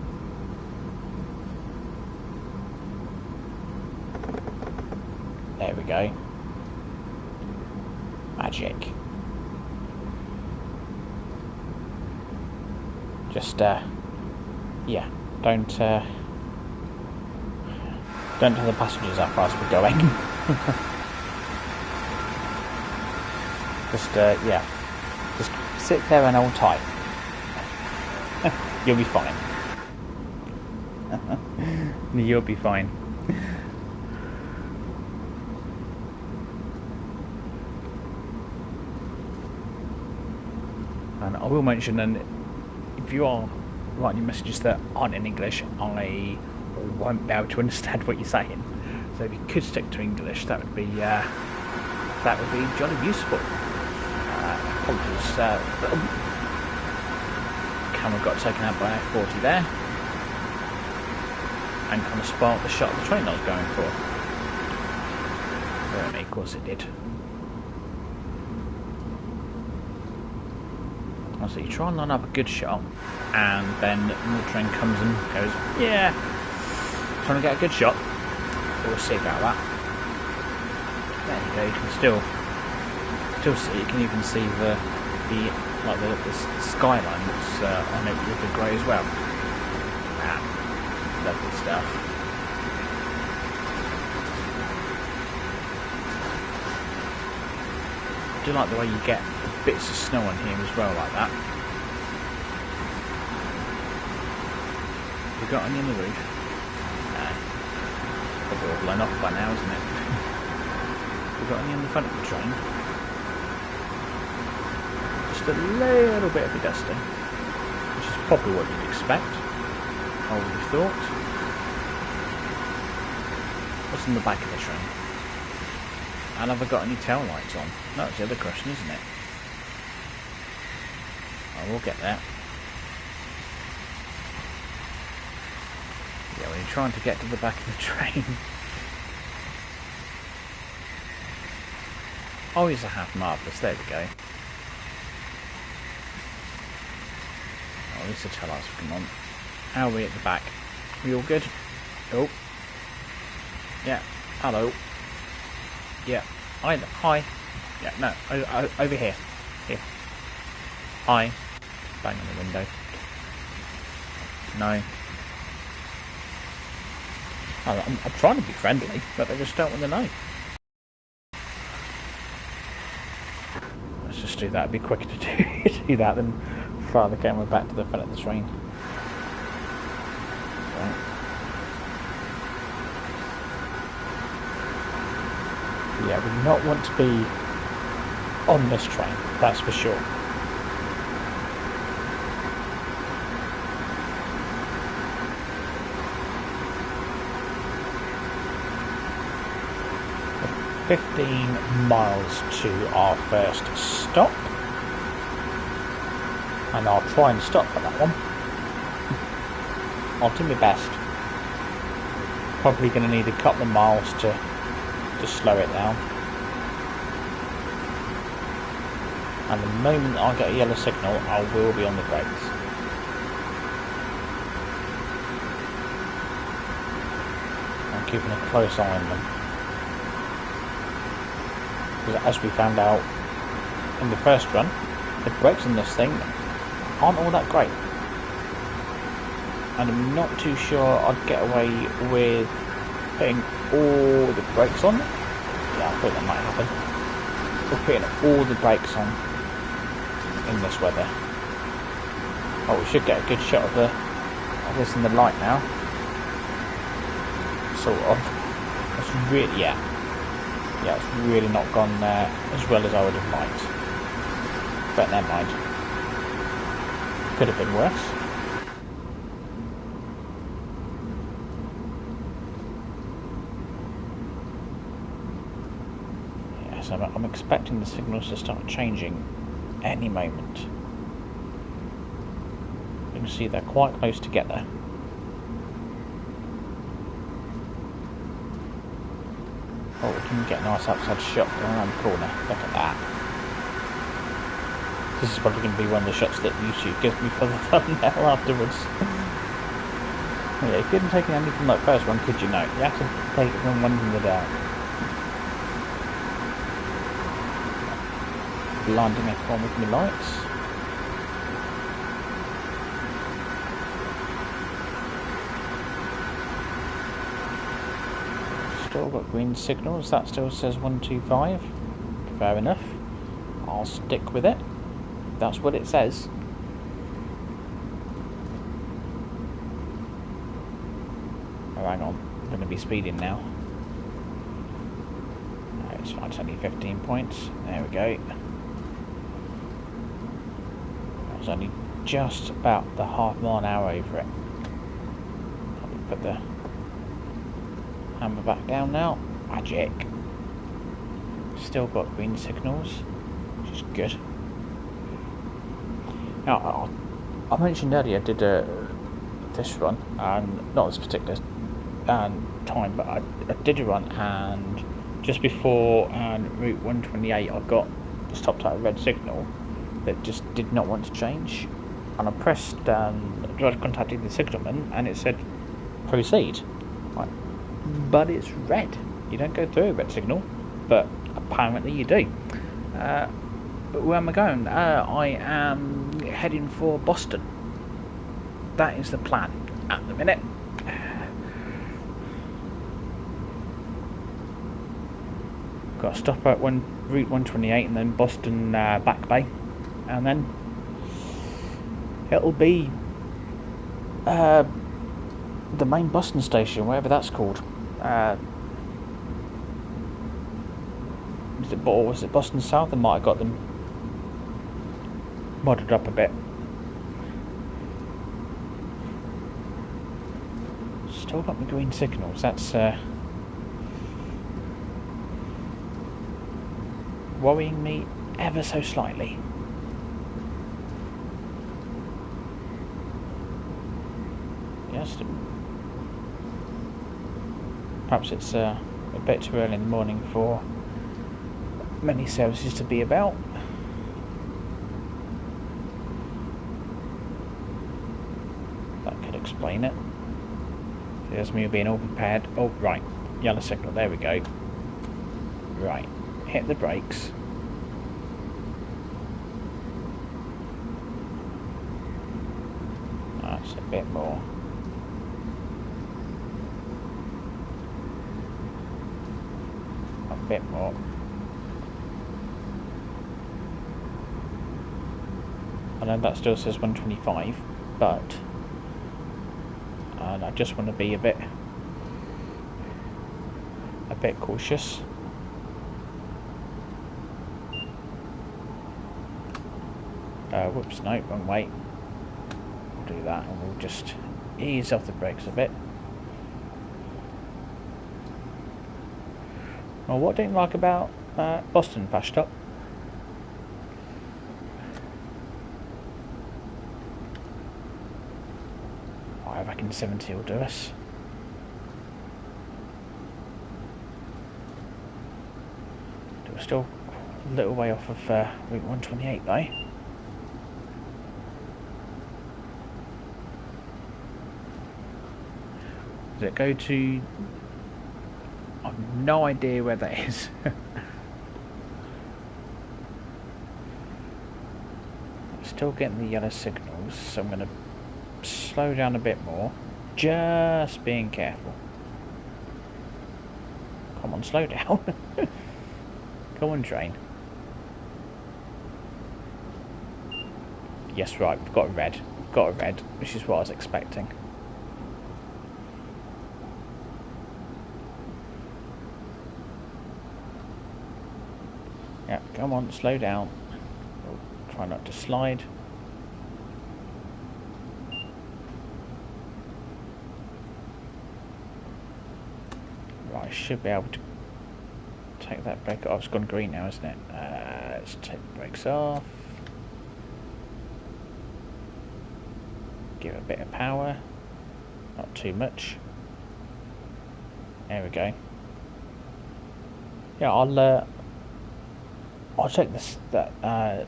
There we go. Magic. Just yeah, don't tell the passengers how fast we're going. Just yeah, just sit there and hold tight. You'll be fine. You'll be fine. And I will mention, and if you are writing messages that aren't in English, I won't be able to understand what you're saying. So if you could stick to English, that would be jolly useful. Apologies. Camera got taken out by F40 there, and kind of spoiled the shot of the train I was going for. Really, of course it did. So you try and line up a good shot, and then the train comes and goes, yeah, trying to get a good shot. We'll see about that. There you go. You can still see. You can even see the skyline that's on it with the grey as well. Ah, lovely stuff. I do like the way you get bits of snow on here as well, like that. Have you got any on the roof? No. Probably all blown off by now, isn't it? Have you got any on the front of the train? Just a little bit of a dusting, which is probably what you'd expect, I would have thought. What's in the back of the train? And have I got any tail lights on? That's the other question, isn't it? I will get there. Yeah, when you're trying to get to the back of the train. Oh, he's a half marvellous. There we go. Oh, at least the tail lights have come on. How are we at the back? We all good? Oh. Yeah. Hello. Yeah. Hi. Yeah, no. Over here. Here. Hi. Bang on the window. No. I'm trying to be friendly, but they just don't want to know. Let's just do that. It'd be quicker to do that than fire the camera back to the front of the train. Right. Yeah, we do not want to be on this train, that's for sure. We're 15 miles to our first stop, and I'll try and stop for that one. I'll do my best. Probably going to need a couple of miles to slow it down. And the moment I get a yellow signal, I will be on the brakes. I'm keeping a close eye on them. Because as we found out in the first run, the brakes on this thing aren't all that great. And I'm not too sure I'd get away with putting all the brakes on. Yeah, I thought that might happen. We're putting all the brakes on in this weather. Oh, we should get a good shot of this in the light now. Sort of. It's really, yeah, it's really not gone as well as I would have liked. But never mind. Could have been worse. So I'm expecting the signals to start changing any moment. You can see they're quite close together. Oh, we can get a nice outside shot around the corner. Look at that. This is probably going to be one of the shots that YouTube gives me for the thumbnail afterwards. Yeah, you couldn't take any from that first one, could you? No, you have to take it from one in the dark. Blinding everyone with my lights. Still got green signals. That still says 125. Fair enough. I'll stick with it. That's what it says. Oh, hang on. I'm going to be speeding now. No, it's fine. It's only 15 points. There we go. was only just about the half-mile an hour over it. Probably put the hammer back down now. Magic. Still got green signals, which is good. Now, I mentioned earlier I did this run, and not this particular time, but I did a run, and just before Route 128 I got stopped at a red signal that just did not want to change, and I pressed contacted the signalman and it said proceed, right. But it's red. You don't go through a red signal, but apparently you do. Where am I going? I am heading for Boston. That is the plan at the minute. Got to stop at Route 128 and then Boston Back Bay, and then it'll be the main Boston station, whatever that's called. Was it Boston South? I might have got them modded up a bit. Still got my green signals. That's worrying me ever so slightly. Yes, perhaps it's a bit too early in the morning for many services to be about. That could explain it. There's me being all prepared. Oh, right. Yellow signal. There we go. Right. Hit the brakes. That's a bit more. A bit more. I know that still says 125, but I just want to be a bit cautious. Whoops, no, wrong way. We'll do that, and we'll just ease off the brakes a bit. Well, what I didn't like about Boston fast stop, I reckon 70 will do us. We're still a little way off of Route 128 though. Does it go to... I've no idea where that is. I'm still getting the yellow signals, so I'm going to slow down a bit more. Just being careful. Come on, slow down. Come on, train. Yes, right, we've got a red. We've got a red, which is what I was expecting. Yeah, come on, slow down. We'll try not to slide. Right, I should be able to take that brake off. It's gone green now, isn't it? Let's take the brakes off. Give it a bit of power. Not too much. There we go. Yeah, I'll check that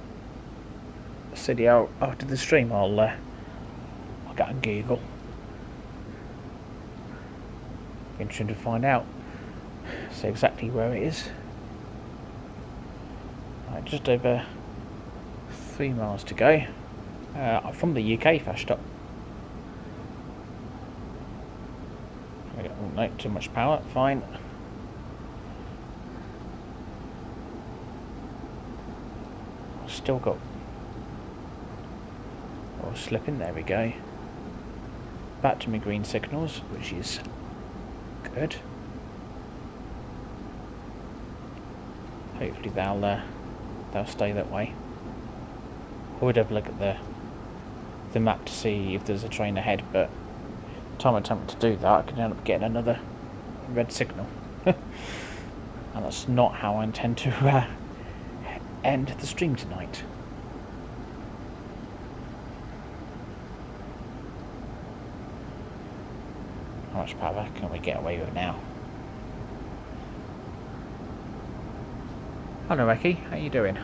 city out after the stream. I'll get on Google. Interesting to find out. See exactly where it is. Right, just over 3 miles to go. I'm from the UK fast stop. Oh, no, too much power. Fine. Still got... Oh, slipping. There we go. Back to my green signals, which is good. Hopefully they'll stay that way. I would have a look at the the map to see if there's a train ahead, but time I attempt to do that, I could end up getting another red signal. And that's not how I intend to end the stream tonight. How much power can we get away with now? Hello, Eki. How you doing?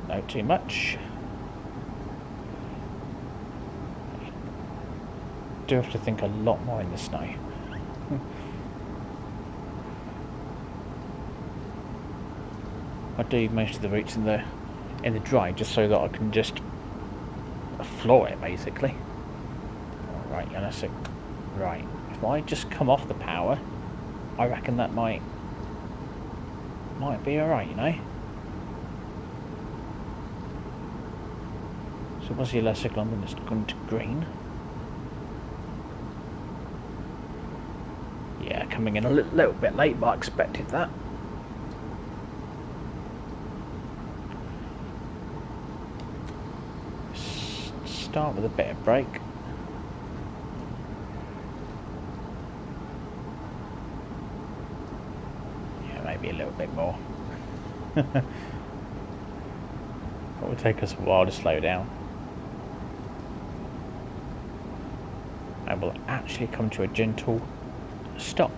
No, too much. Do have to think a lot more in the snow. I do most of the routes in the dry just so that I can just floor it basically. Right, and that's it. Right, if I just come off the power, I reckon that might be alright, you know. So once the yellow signal on, then it's gone to green. Yeah, coming in a little bit late, but I expected that. Start with a bit of brake. Yeah, maybe a little bit more. It will take us a while to slow down. And we'll actually come to a gentle stop.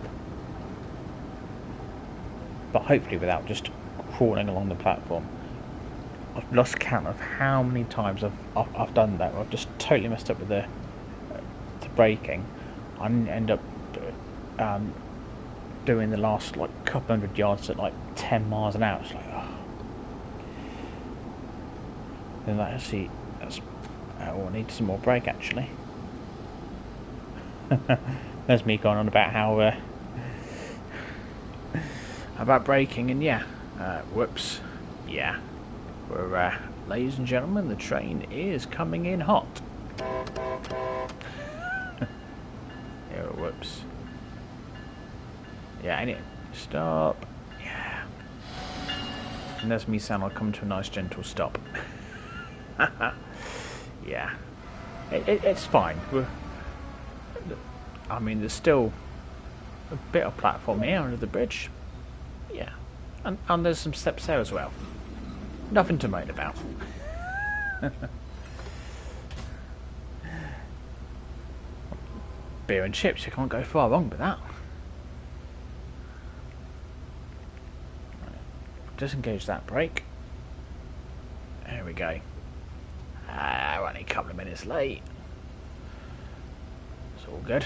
But hopefully without just crawling along the platform. I've lost count of how many times I've done that. I've just totally messed up with the braking. I end up doing the last like couple hundred yards at like 10 miles an hour. It's like, oh. Then that's I need some more brake actually. There's me going on about how about braking, and yeah, whoops, yeah. We're, ladies and gentlemen, the train is coming in hot. Yeah, whoops. Yeah, anyway, stop. Yeah. And there's me saying I'll come to a nice gentle stop. Yeah. It's fine. I mean, there's still a bit of platform here under the bridge. Yeah. And there's some steps there as well. Nothing to moan about. Beer and chips, you can't go far wrong with that. Disengage that brake. There we go. We're only a couple of minutes late. It's all good.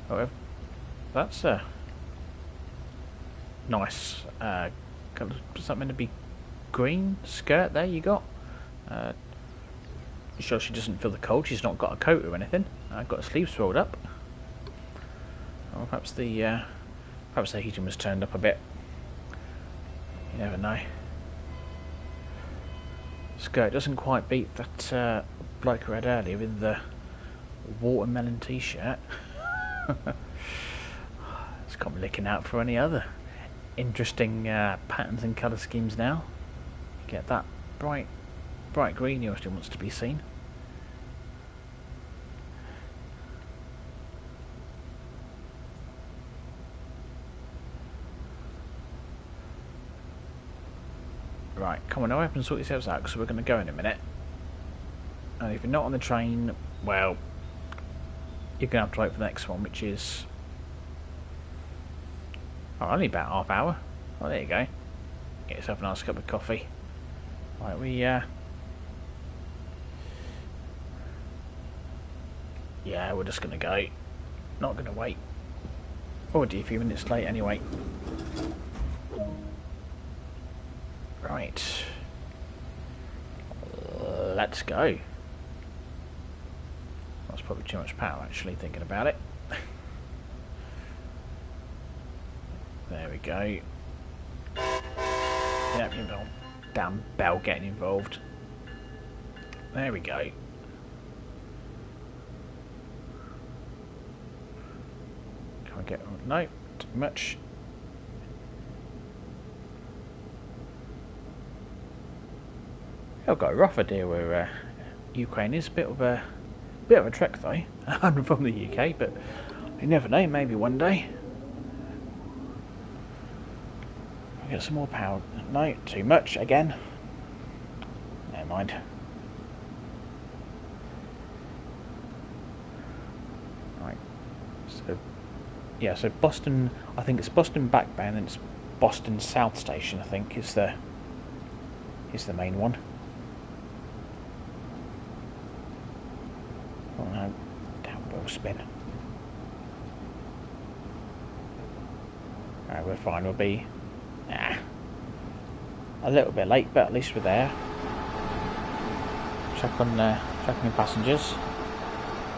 However, that's a nice something to be green skirt there you got. Sure she doesn't feel the cold. She's not got a coat or anything. Got her sleeves rolled up. Or perhaps the heating was turned up a bit. You never know. Skirt doesn't quite beat that bloke who had earlier with the watermelon t-shirt. It's got me looking out for any other interesting patterns and colour schemes now. Get that bright green here still wants to be seen. Right, come on, now up and sort yourselves out because we're going to go in a minute. And if you're not on the train, well, you're going to have to wait for the next one, which is only about half hour. Oh, there you go. Get yourself a nice cup of coffee. Right, yeah, we're just going to go. Not going to wait. Already a few minutes late anyway. Right. Let's go. That's probably too much power actually, thinking about it. There we go. Yep, damn bell getting involved. There we go. Can I get... no, too much. I've got a rough idea where Ukraine is. Bit of a trek though. I'm from the UK, but you never know. Maybe one day. I'll get some more power. No, too much again. Never mind. Right. So yeah. So Boston. I think it's Boston backbound, and it's Boston South Station. I think is the main one. Oh no, downwheel spin. Alright, we're fine, we'll be a little bit late, but at least we're there. Checking the passengers.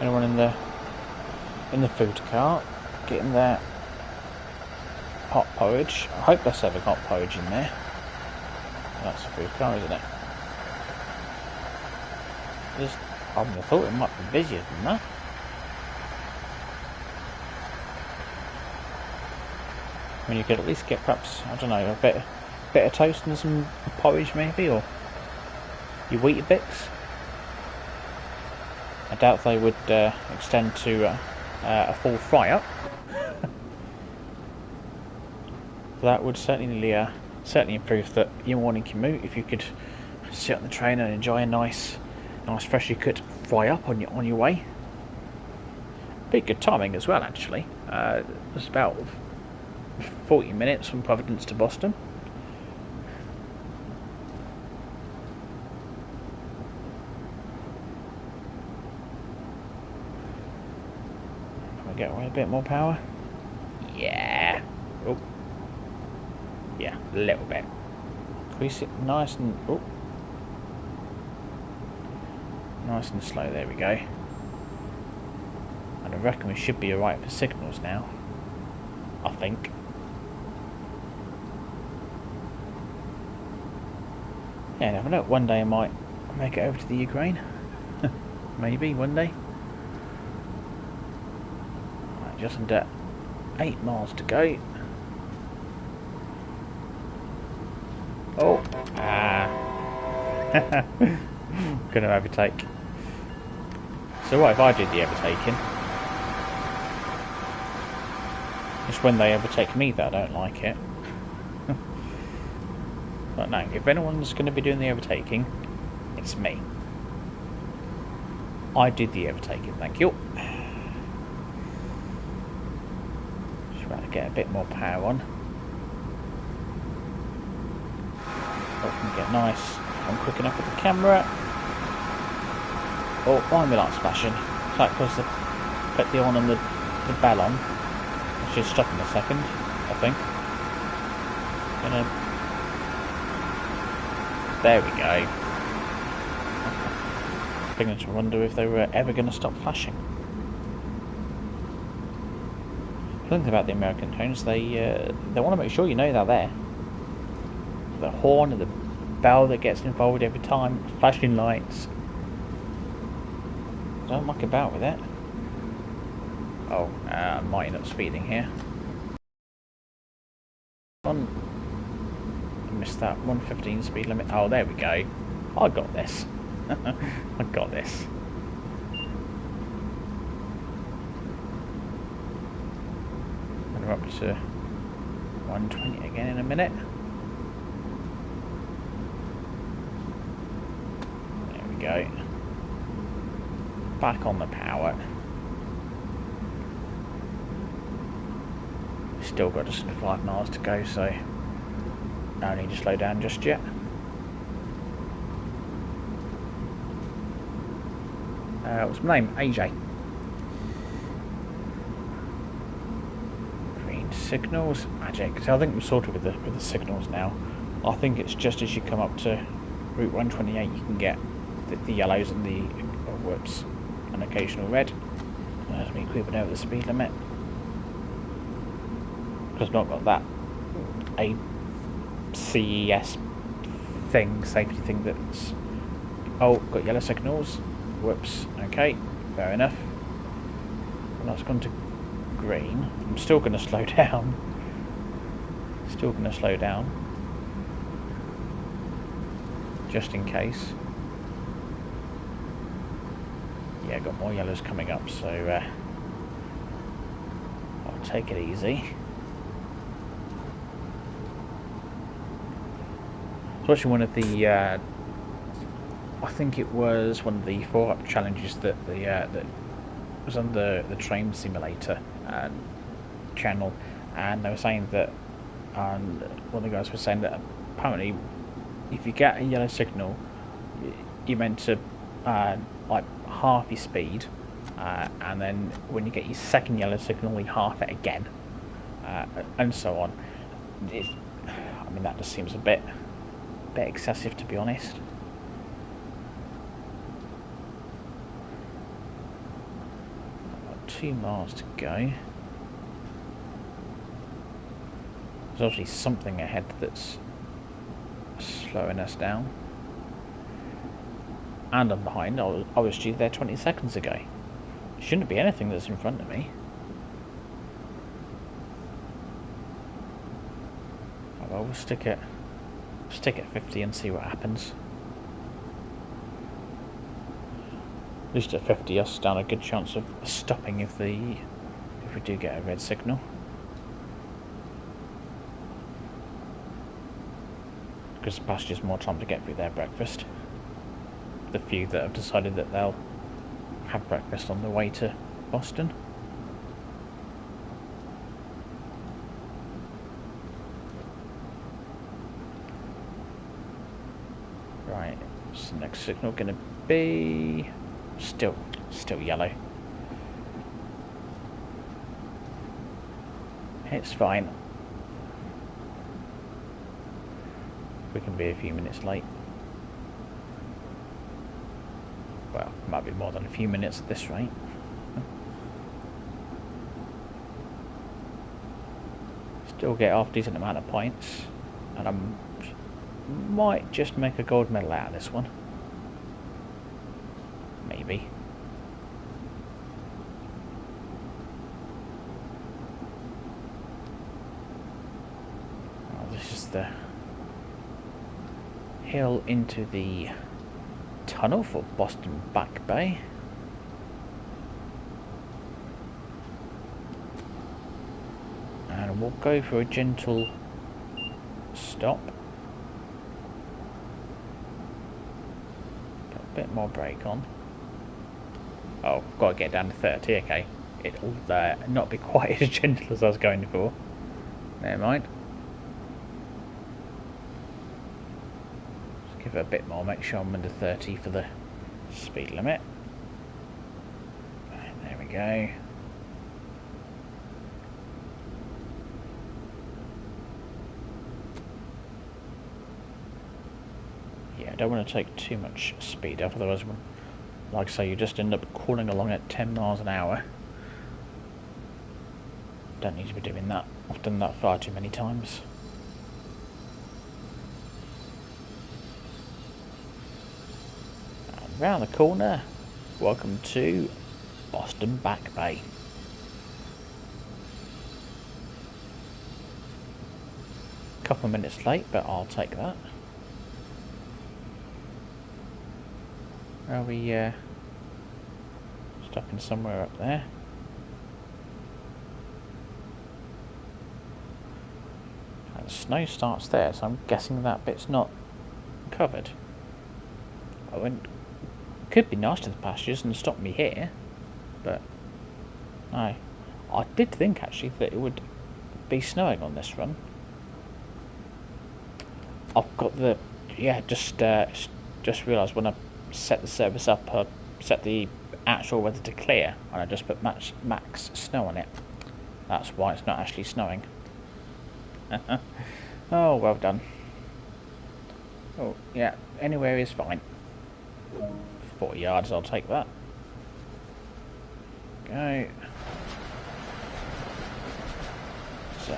Anyone in the food cart, getting their hot porridge. I hope they're serving hot porridge in there. That's a food car, isn't it? I would have thought it might be busier than that. I mean, you could at least get perhaps, I don't know, a bit of toast and some porridge maybe, or your Weetabix. I doubt they would extend to a full fry-up. That would certainly improve your morning commute if you could sit on the train and enjoy a nice freshly cooked fry up on your way. Pretty good timing as well, actually. It was about 40 minutes from Providence to Boston. Can we get away a bit more power? Yeah. Oh. Yeah, a little bit. Increase it nice and nice and slow. There we go. And I reckon we should be alright for signals now. I think. Yeah, never know. One day I might make it over to the Ukraine. Maybe one day. Right, just under 8 miles to go. Oh, gonna overtake. So what if I did the overtaking? It's when they overtake me that I don't like it. But no, if anyone's going to be doing the overtaking, it's me. I did the overtaking, thank you. Just about to get a bit more power on. Hope we can get nice. I'm quick enough with the camera. Oh, why am I not splashing? Is that because I put the on and the bell on? I should stop in a second, I think. There we go. I'm beginning to wonder if they were ever going to stop flashing. The thing about the American tones, they want to make sure you know they're there. The horn and the bell that gets involved every time, flashing lights. Don't muck about with it. Oh, I'm mighty not speeding here. I missed that 115 speed limit. Oh, there we go. I got this. I got this. And we're up to 120 again in a minute. There we go. Back on the power. Still got just 5 miles to go, so no need to slow down just yet. What's my name? AJ. Green signals, magic. So I think we're sorted with the signals now. I think it's just as you come up to Route 128, you can get the yellows and the whoops, an occasional red. There's me creeping over the speed limit. Because I've not got that ACS thing, safety thing that's... Oh, got yellow signals. Whoops, okay, fair enough. And that's gone to green. I'm still going to slow down. Still going to slow down. just in case. Yeah, got more yellows coming up, so I'll take it easy. It's actually one of the, I think it was one of the 4-up challenges that that was on the train simulator channel, and they were saying that, and one of the guys was saying that apparently if you get a yellow signal, you're meant to like half your speed, and then when you get your second yellow signal, you half it again, and so on. I mean, that just seems a bit excessive, to be honest. Got 2 miles to go. There's obviously something ahead that's slowing us down. And I'm behind. I was due there 20 seconds ago. Shouldn't be anything that's in front of me. Well, we'll stick at 50 and see what happens. At least at 50, I stand a good chance of stopping if we do get a red signal. Because the passengers more time to get through their breakfast. The few that have decided that they'll have breakfast on the way to Boston. Right, what's the next signal going to be? Still yellow. It's fine. We can be a few minutes late. Well, might be more than a few minutes at this rate. Still get off a decent amount of points, and I might just make a gold medal out of this one. Maybe. Oh, this is the hill into the tunnel for Boston Back Bay. And we'll go for a gentle stop. Got a bit more brake on. Oh, got to get down to 30, okay. It'll not be quite as gentle as I was going for. Never mind. Just give it a bit more, make sure I'm under 30 for the speed limit. There we go. Yeah, I don't want to take too much speed up, otherwise, like I say, you just end up crawling along at 10 miles an hour. Don't need to be doing that. I've done that far too many times. And round the corner, welcome to Boston Back Bay. Couple of minutes late, but I'll take that. Are we stopping somewhere up there? And the snow starts there, so I'm guessing that bit's not covered. Oh, and could be nice to the passengers and stop me here, but no. I did think actually that it would be snowing on this run. I've got the just realised when I set the service up, I set the actual weather to clear, and I just put max snow on it. That's why it's not actually snowing. Oh, well done. Oh, yeah, anywhere is fine. 40 yards, I'll take that. Go. So,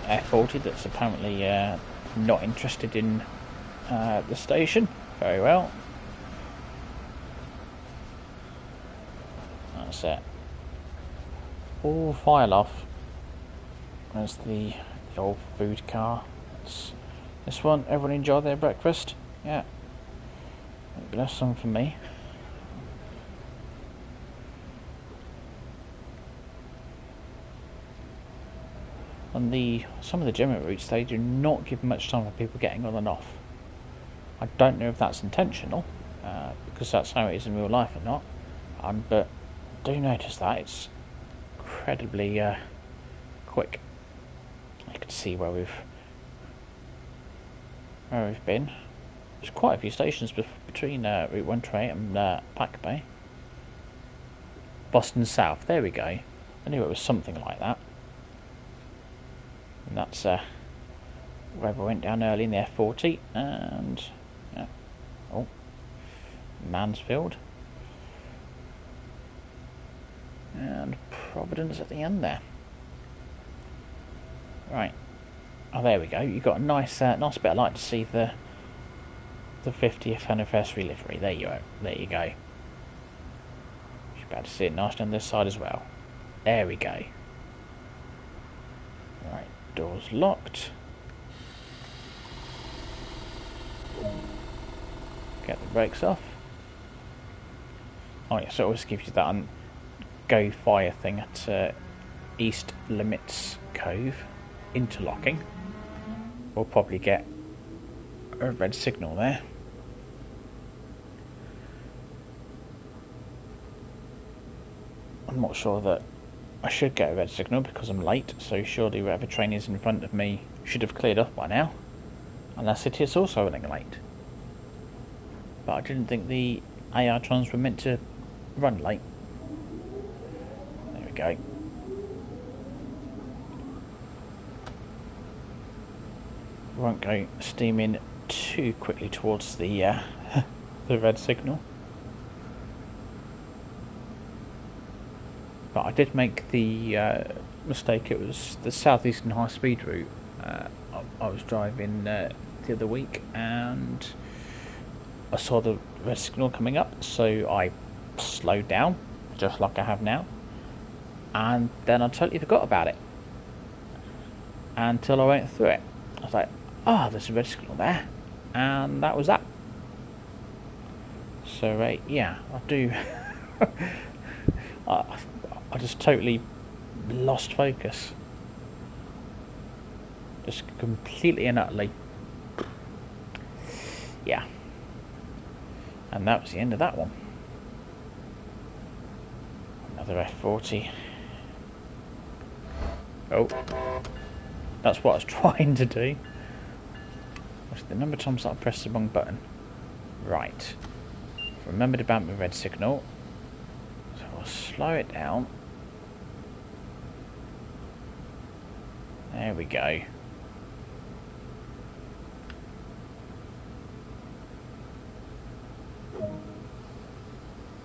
F40 that's apparently not interested in the station. Very well. That's it. All file off. There's the old food car. It's This one, everyone enjoy their breakfast? Yeah. Maybe that's some for me. On some of the general routes, they do not give much time for people getting on and off. I don't know if that's intentional, because that's how it is in real life or not. But do notice that it's incredibly quick. You can see where we've been. There's quite a few stations between Route 128 and Pack Bay. Boston South, there we go. I knew it was something like that. And that's where we went down early in the F40, and oh, Mansfield. And Providence at the end there. Right. Oh, there we go. You've got a nice bit of light to see the 50th anniversary livery. There you go. There you go. You should be able to see it nicely on this side as well. There we go. Right, doors locked. Get the brakes off. Oh yeah, so it always gives you that go fire thing at East Limits Cove. Interlocking. We'll probably get a red signal there. I'm not sure that I should get a red signal because I'm late, so surely whatever train is in front of me should have cleared off by now, unless it is also running late. But I didn't think the AR trons were meant to run late. There we go. Won't go steaming too quickly towards the the red signal. But I did make the mistake. It was the southeastern high speed route. I was driving the other week and I saw the red signal coming up, so I slowed down just like I have now, and then I totally forgot about it until I went through it. I was like, oh, there's a red signal there, and that was that. So yeah, I do. I just totally lost focus, just completely and utterly. Yeah, and that was the end of that one. Another F40. Oh, that's what I was trying to do. What's the number of times that I pressed the wrong button? Right. Remembered about my red signal. So I'll slow it down. There we go.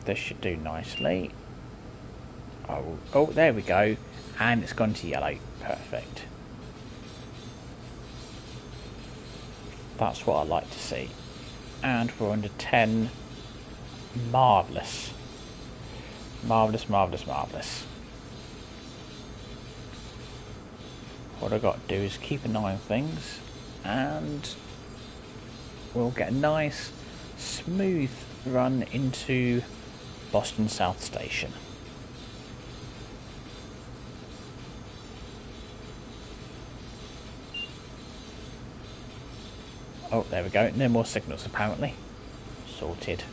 This should do nicely. Oh, there we go. And it's gone to yellow. Perfect. That's what I like to see. And we're under 10. Marvellous. Marvellous, marvellous, marvellous. What I've got to do is keep an eye on things, and we'll get a nice, smooth run into Boston South Station. Oh, there we go. No more signals, apparently. Sorted.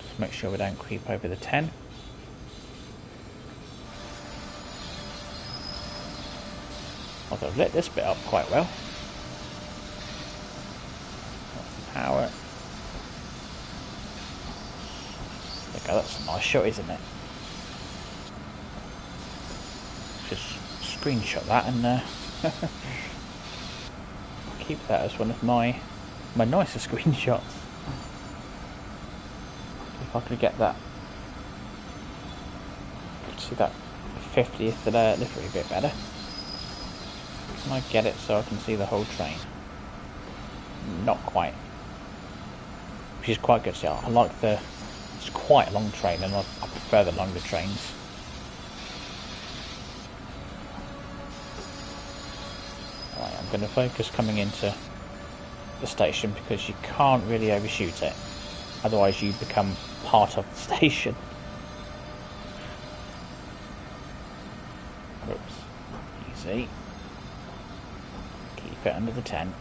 Just make sure we don't creep over the 10. Although I've lit this bit up quite well. That's the power. There we go, that's a nice shot, isn't it? Just screenshot that and keep that as one of my nicer screenshots. If I could get that, see that 50th livery a bit better. Can I get it so I can see the whole train? Not quite. Which is quite good. See, I like the It's quite a long train, and I prefer the longer trains. Right, I'm going to focus coming into the station because you can't really overshoot it. Otherwise you become part of the station. Oops. Easy. Keep it under the tent.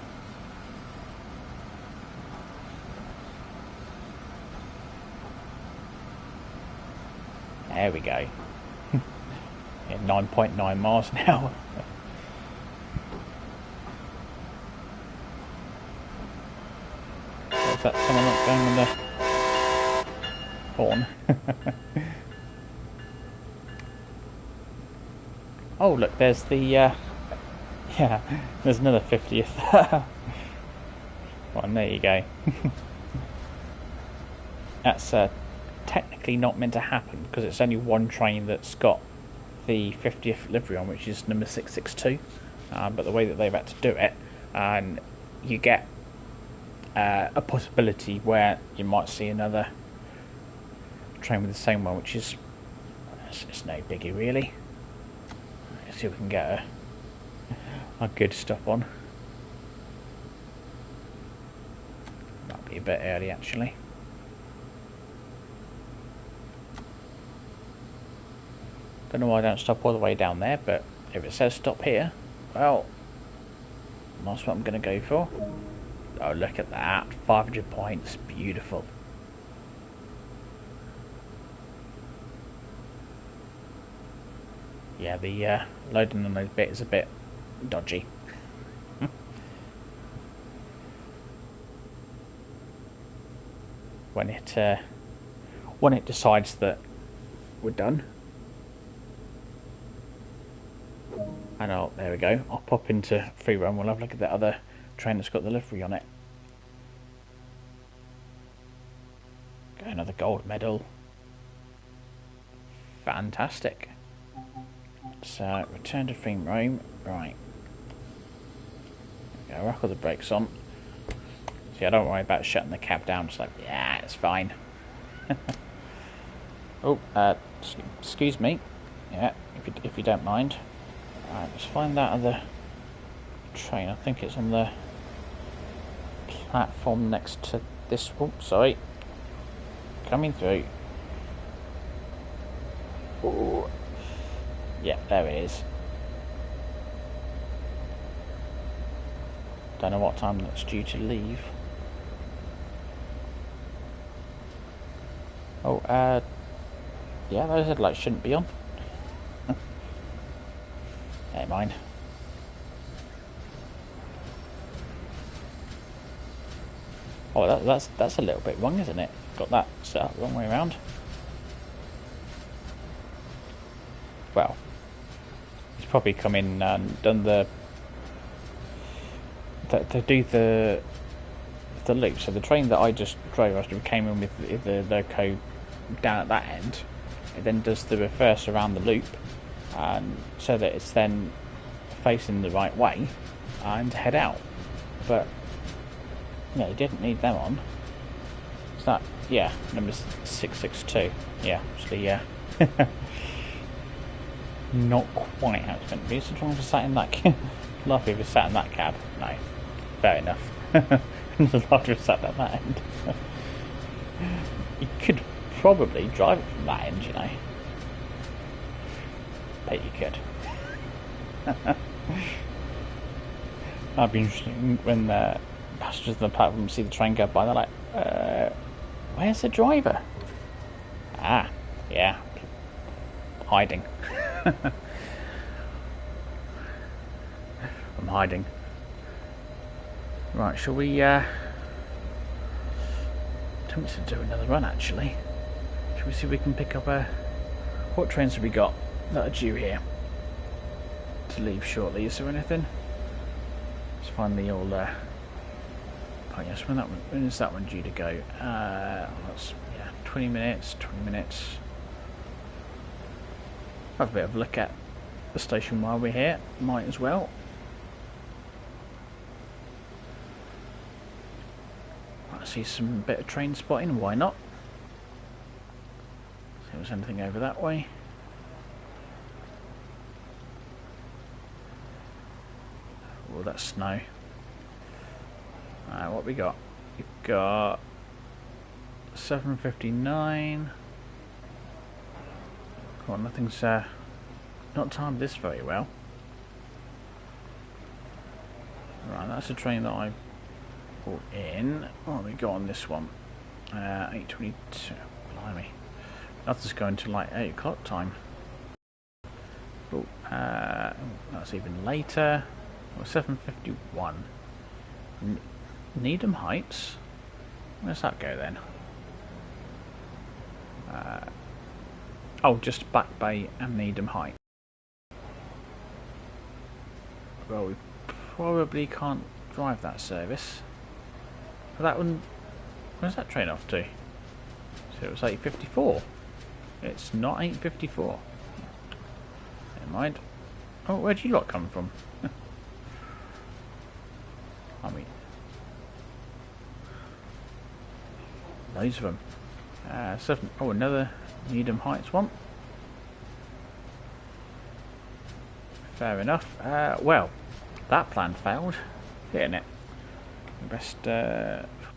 There we go. Yeah, 9.9 miles an hour. Is that someone not going on the horn? Oh look, there's the yeah, there's another 50th. Well, there you go. That's technically not meant to happen because it's only one train that's got the 50th livery on, which is number 662. But the way that they've had to do it, and you get a possibility where you might see another train with the same one, which is it's no biggie really. Let's see if we can get a good stop on. Might be a bit early actually. Don't know why I don't stop all the way down there, but if it says stop here, well, that's what I'm going to go for. Oh, look at that, 500 points, beautiful. Yeah, the loading on those bit is a bit dodgy. When it decides that we're done. And there we go. I'll pop into free run. We'll have a look at that other train that's got the livery on it. Got another gold medal. Fantastic. So return to free roam. Right. Go rock all the brakes on. See, I don't worry about shutting the cab down. It's like, yeah, it's fine. Oh, excuse me. Yeah, if you don't mind. Alright, let's find that other train. I think it's on the platform next to this. Oh, sorry. Coming through. Oh. Yeah, there it is. Don't know what time that's due to leave. Oh, yeah, those headlights shouldn't be on. Never mind. Oh, that's a little bit wrong, isn't it? Got that set up the wrong way around. Well, he's probably come in and done to do the loop. So the train that I just drove after came in with the loco down at that end. It then does the reverse around the loop, and so that it's then facing the right way and head out. But yeah, you didn't need them on. Is that, yeah, number 662. Yeah, actually, yeah. Not quite how it's meant to be. So trying to sat in that cab. Lovely if you sat in that cab. No, fair enough. Lovely if sat down that end. You could probably drive it from that end, you know. Bet you could. That'd be interesting when passengers on the platform see the train go by. They're like, "Where's the driver?" Ah, yeah, hiding. I'm hiding. Right, shall we? Tempted to do another run actually. Shall we see if we can pick up what trains have we got that are due here to leave shortly? Is there anything? Let's find the old. Oh yes, when is that one due to go? That's 20 minutes. 20 minutes. Have a bit of a look at the station while we're here. Might as well. I see some bit of train spotting. Why not? there was anything over that way. Oh, that's snow. What we got? We've got 7:59. Come on, nothing's not timed this very well. Right, that's a train that I brought in. What have we got on this one? 8:22. Blimey. That's going to like 8 o'clock time. Oh, that's even later. Oh, 7:51. Needham Heights? Where's that go then? Oh, just Back Bay and Needham Heights. Well, we probably can't drive that service. But that one, where's that train off to? So it was 8:54. It's not 8:54. Never mind. Oh, where'd you lot come from? I mean, loads of them. Oh, another Needham Heights one. Fair enough. Well, that plan failed, didn't it? Best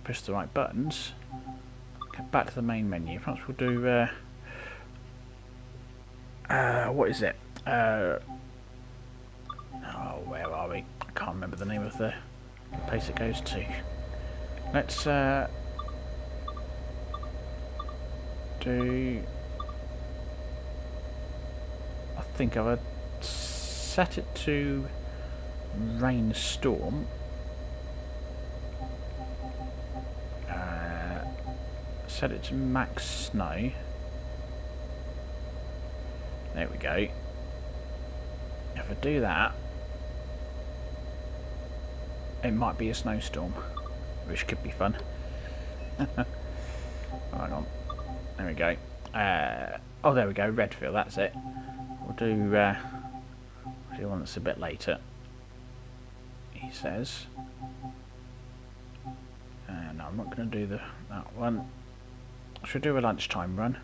push the right buttons. Get back to the main menu. Perhaps we'll do. What is it? Oh, where are we? I can't remember the name of the place it goes to. Let's do. I think I've set it to rainstorm. Set it to max snow. There we go. If I do that, it might be a snowstorm, which could be fun. Hang on. There we go. Oh, there we go. Redfield. That's it. We'll do one that's a bit later. He says. No, I'm not going to do that one. Should we do a lunchtime run?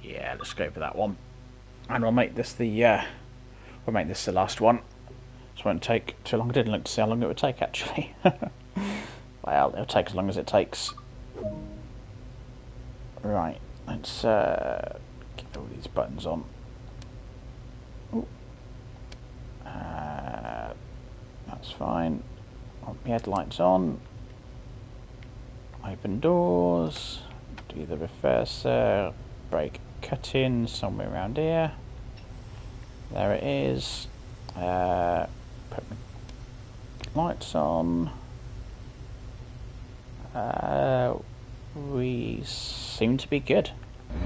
Yeah, let's go for that one. And we'll make this the last one. This won't take too long. I didn't look to see how long it would take actually. Well, it'll take as long as it takes. Right, let's get all these buttons on. Ooh. That's fine. Want the headlights on. Open doors. Do the reverser. Brake cut in somewhere around here. There it is. Put my lights on. We seem to be good.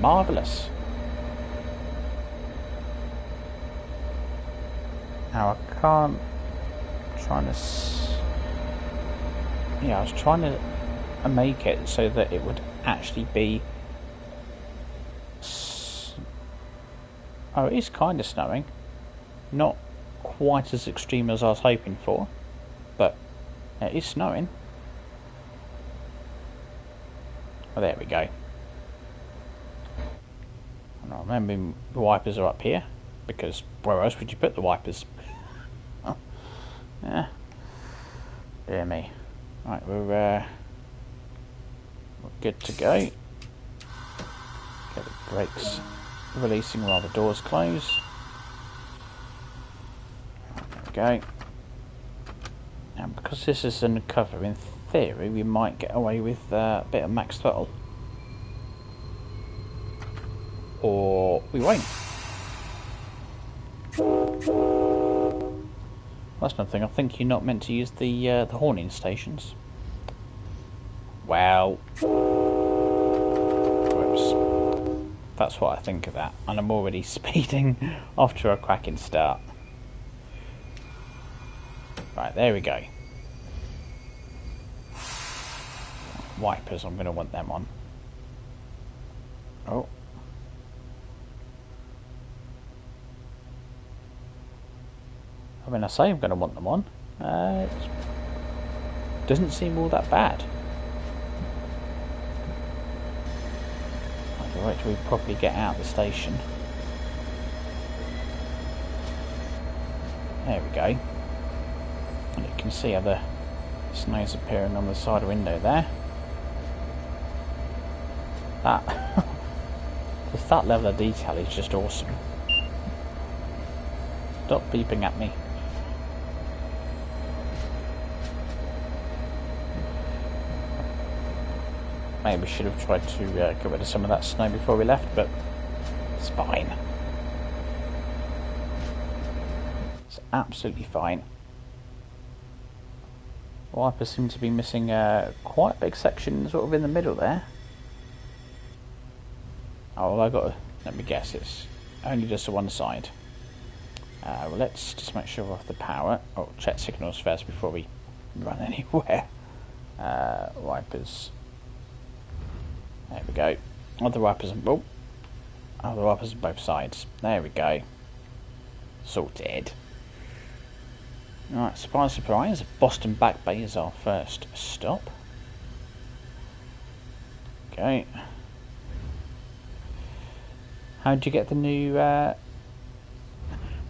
Marvellous. Now I can't. I was trying to make it so that it would actually be. Oh, it is kind of snowing. Not quite as extreme as I was hoping for, but it is snowing. Oh, there we go. And I remember the wipers are up here, because where else would you put the wipers? Oh, yeah. Dear me. Right, we're good to go. Get the brakes releasing while the doors close. There we go. And because this is undercover, in theory we might get away with a bit of max throttle. Or we won't. That's another thing. I think you're not meant to use the horning stations. Well, whoops. That's what I think of that, and I'm already speeding after a cracking start. Right, there we go. Wipers, I'm going to want them on. Oh. I mean, I say I'm going to want them on. It doesn't seem all that bad. wait till we properly get out of the station. There we go. And you can see how the snow's appearing on the side window there. That just that level of detail is just awesome. Stop beeping at me. Maybe we should have tried to get rid of some of that snow before we left, but it's fine. It's absolutely fine. The wipers seem to be missing quite a big section sort of in the middle there. Oh, well, I got to, let me guess, it's only just the one side. Well, let's just make sure we're off the power. Oh, check signals first before we run anywhere. Wipers. There we go. Other wipers on, oh, other wipers on both sides. There we go. Sorted. Right, surprise, surprise. Boston Back Bay is our first stop. Okay. How did you get the new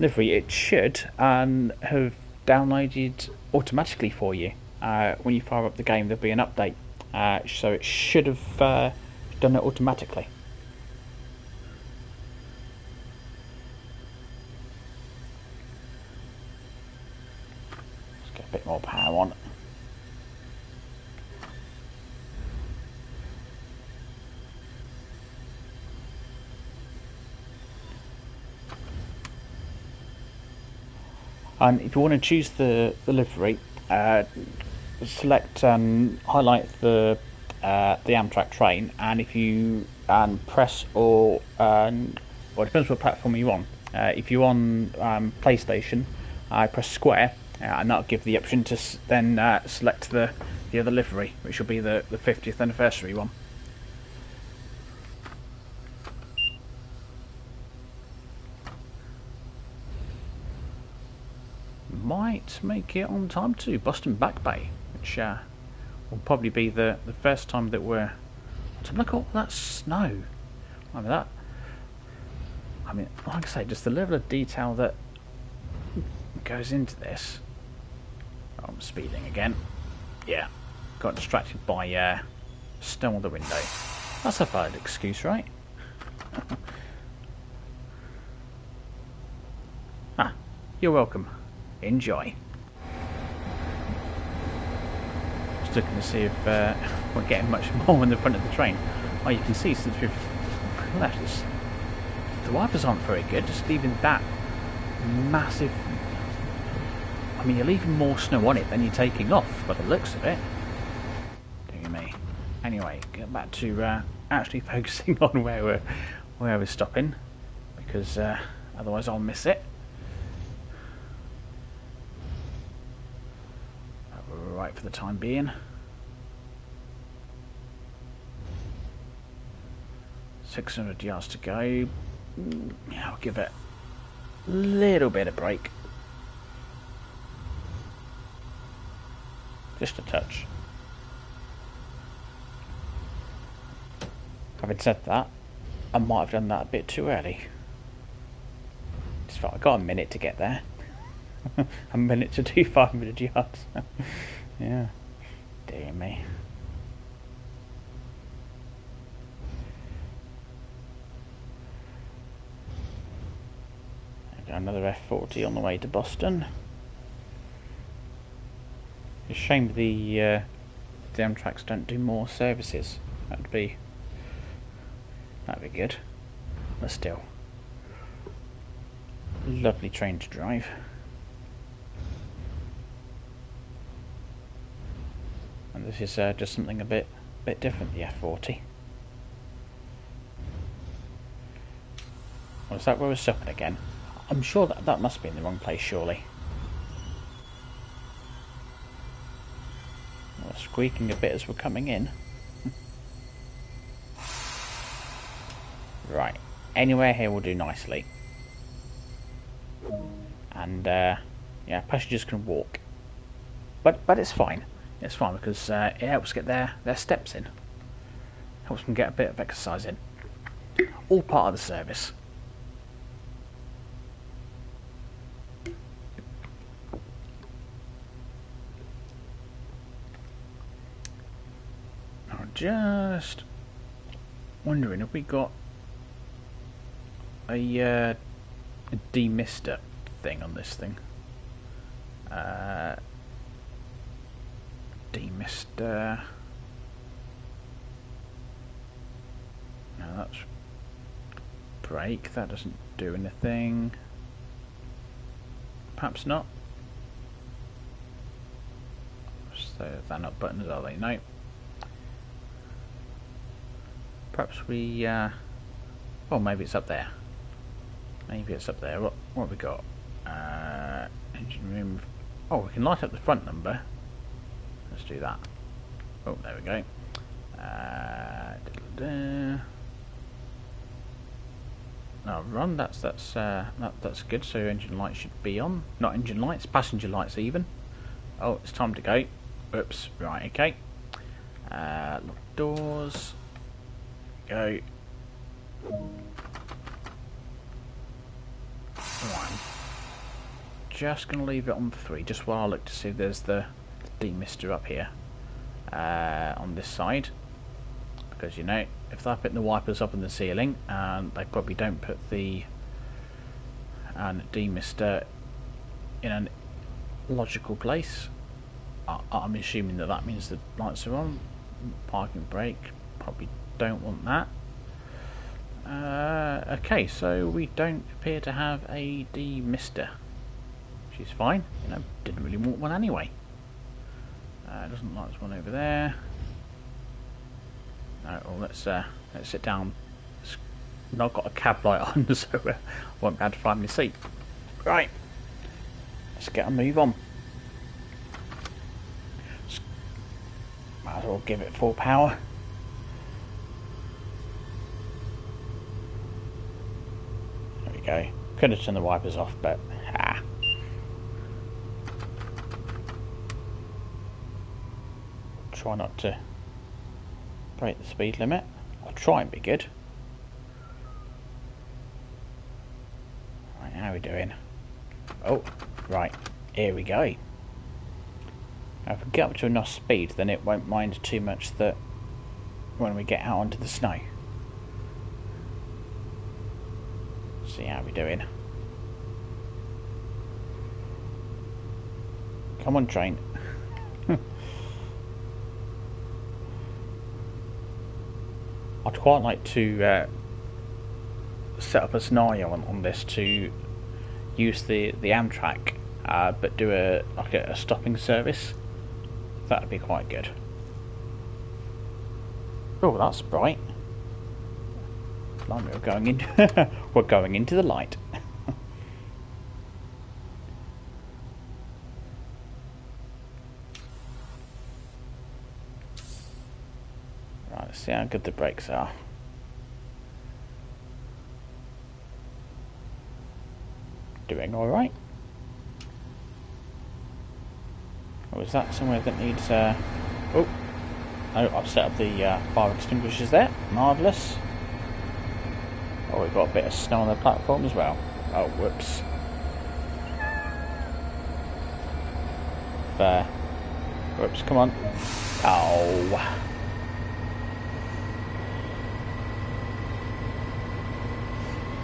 livery? It should have downloaded automatically for you. When you fire up the game, there'll be an update. So it should have done it automatically. Let's get a bit more power on. And if you want to choose the livery, select highlight the Amtrak train, and if you press or well, it depends what platform you're on. If you're on PlayStation, press square, and that'll give the option to then select the other livery, which will be the 50th anniversary one. Might make it on time to Boston Back Bay, which will probably be the first time that we're. Look at all that snow. I mean that. I mean, like I say, just the level of detail that goes into this. Oh, I'm speeding again. Yeah, got distracted by snow on the window. That's a valid excuse, right? Ah, you're welcome. Enjoy. Just looking to see if we're getting much more in the front of the train. Oh, you can see since we've left this, the wipers aren't very good. Just leaving that massive. I mean, you're leaving more snow on it than you're taking off, by the looks of it. Dear me. Anyway, get back to actually focusing on where we're stopping, because otherwise I'll miss it. Right for the time being. 600 yards to go. Yeah, I'll give it a little bit of break. Just a touch. Having said that, I might have done that a bit too early. Just thought I got a minute to get there. A minute to do 500 yards. Yeah. Dear me. Got another F40 on the way to Boston. It's a shame the Amtraks don't do more services. That'd be good. But still, lovely train to drive. And this is just something a bit different, the F40. Well, is that where we're stopping again? I'm sure that must be in the wrong place, surely. We're squeaking a bit as we're coming in. Right, anywhere here will do nicely. And yeah, passengers can walk, but it's fine. It's fine because it helps get their steps in. Helps them get a bit of exercise in. all part of the service. I'm just wondering if we got a demister thing on this thing. Demister. No, that's brake. That doesn't do anything. Perhaps not. So they're not buttons, are they? No. Perhaps we. Well, maybe it's up there. Maybe it's up there. What have we got? Engine room. Oh, we can light up the front number. Let's do that. Oh, there we go. No, run. That's good. So engine lights should be on. Not engine lights, passenger lights even. Oh, it's time to go. Oops. Right. Okay. Lock doors. Go. Right. Just going to leave it on 3, just while I look to see if there's the demister up here on this side, because you know, if they're putting the wipers up in the ceiling and they probably don't put the demister in a logical place, I'm assuming that means the lights are on. Parking brake, probably don't want that. Okay, so we don't appear to have a demister, which is fine. You know, didn't really want one anyway. Doesn't like this one over there. No, well, let's sit down. I've not got a cab light on, so I won't be able to find my seat. Right, let's get a move on. Might as well give it full power. There we go. Could have turned the wipers off, but try not to break the speed limit. I'll try and be good. Right, how are we doing? Oh, right, here we go. Now, if we get up to enough speed, then it won't mind too much that when we get out onto the snow. See how we're doing. Come on, train. I'd quite like to set up a scenario on this to use the Amtrak, but do a stopping service. That'd be quite good. Oh, that's bright. Like we're going into we're going into the light. Right, let's see how good the brakes are. Doing all right. Oh, is that somewhere that needs? Oh, I've set up the fire extinguishers there. Marvellous. Oh, we've got a bit of snow on the platform as well. Oh, whoops. There. Whoops, come on. Oh.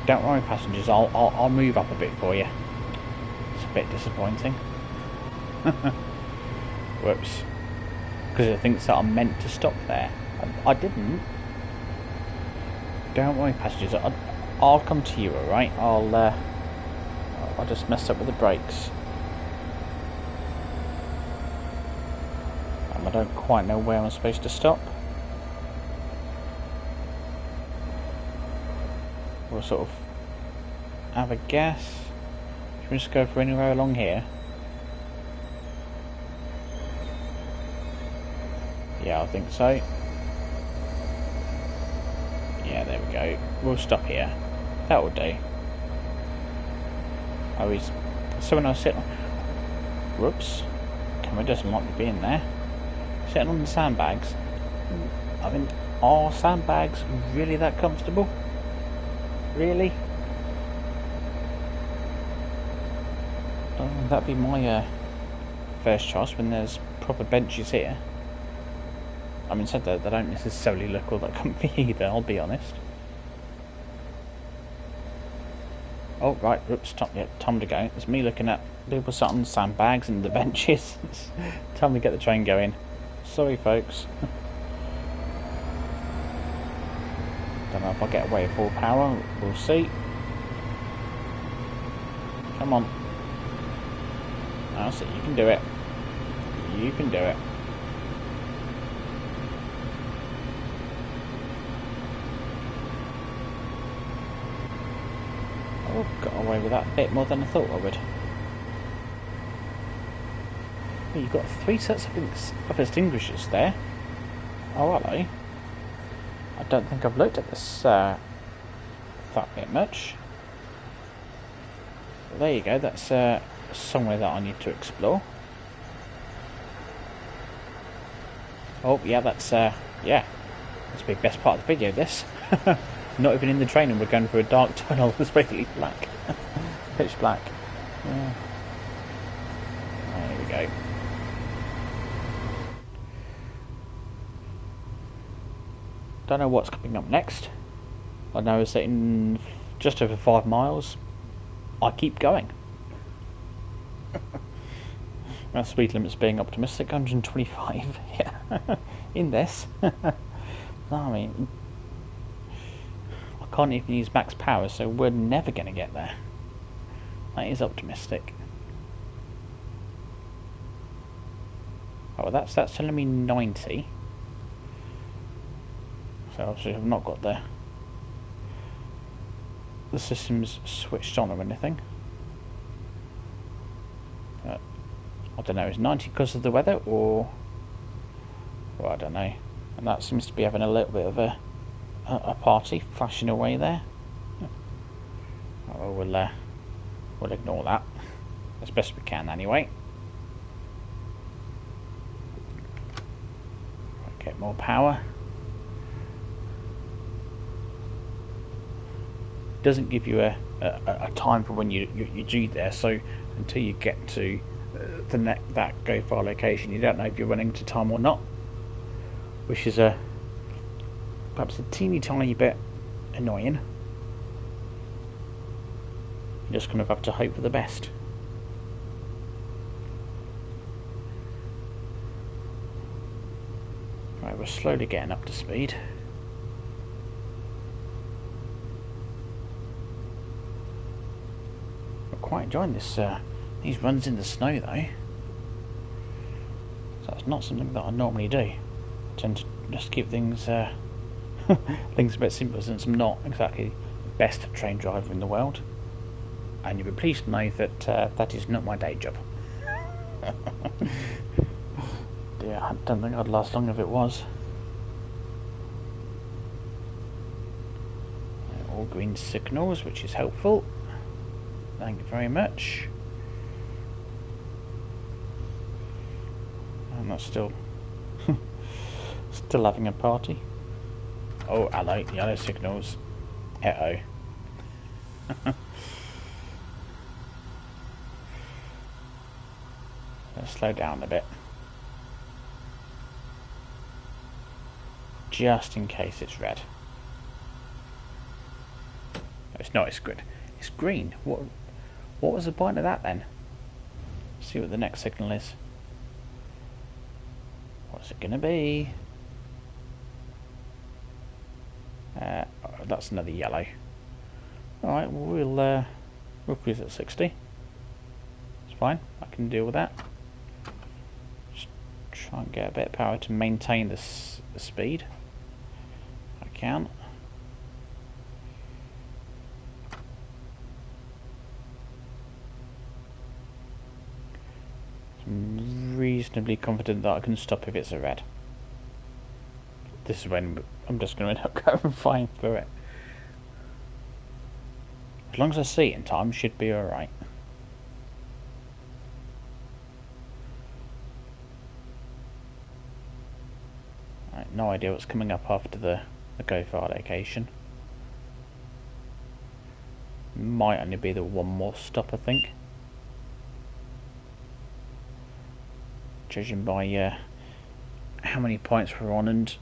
Don't worry, passengers. I'll move up a bit for you. It's a bit disappointing. Whoops. Because it thinks that I'm meant to stop there. I didn't. Don't worry, passengers. I'll come to you, alright? I'll just mess up with the brakes. I don't quite know where I'm supposed to stop. We'll sort of have a guess. Should we just go for anywhere along here? Yeah, I think so. Yeah, there we go. We'll stop here. That will do. Oh, he's someone else sitting on. Whoops. Camera doesn't like me being there. Sitting on the sandbags. I mean, are sandbags really that comfortable? Really? Oh, that'd be my first choice when there's proper benches here. I mean, said that they don't necessarily look all that comfy either, I'll be honest. Oh, right, oops, time to go. It's me looking at people sat on sandbags and the benches. It's time to get the train going. Sorry, folks. Don't know if I'll get away with full power, we'll see. Come on. That's it, you can do it. You can do it. Oh, got away with that a bit more than I thought I would. Oh, you've got 3 sets of extinguishers there. Oh, hello. I don't think I've looked at this that bit much. But there you go, that's somewhere that I need to explore. Oh, yeah, that's the best part of the video, this. Not even in the train and we're going through a dark tunnel that's basically black. Pitch black. Yeah. There we go. Don't know what's coming up next. I know it's in just over 5 miles. I keep going. My speed limit's being optimistic, 125. Yeah. In this. I mean, I can't even use max power, so we're never going to get there. That is optimistic. Oh, that's telling me 90. So obviously I've not got the system's switched on or anything. I don't know, is 90 because of the weather or well, I don't know. And that seems to be having a little bit of a party flashing away there. Oh, we'll ignore that as best we can anyway. Get more power. Doesn't give you a time for when you do there, so until you get to that go far location you don't know if you're running to time or not, which is perhaps a teeny tiny bit annoying. You just kind of have to hope for the best. Right, we're slowly getting up to speed. Quite enjoying these runs in the snow though. So that's not something that I normally do. I tend to just keep things things a bit simpler since I'm not exactly the best train driver in the world. And you'll be pleased to know that that is not my day job. Yeah, I don't think I'd last long if it was. All green signals, which is helpful. Thank you very much. And that's still having a party. Oh, hello, yellow signals. Uh-oh. Let's slow down a bit. Just in case it's red. It's not, it's good. It's green. What was the point of that then? Let's see what the next signal is. What's it gonna be? That's another yellow. Alright, we'll cruise at 60. It's fine, I can deal with that. Just try and get a bit of power to maintain the speed. I can. I'm reasonably confident that I can stop if it's a red. This is when I'm just going to end up going flying through it. As long as I see it in time, should be alright. Right, no idea what's coming up after the go far location. Might only be the one more stop, I think. Judging by how many points we're on and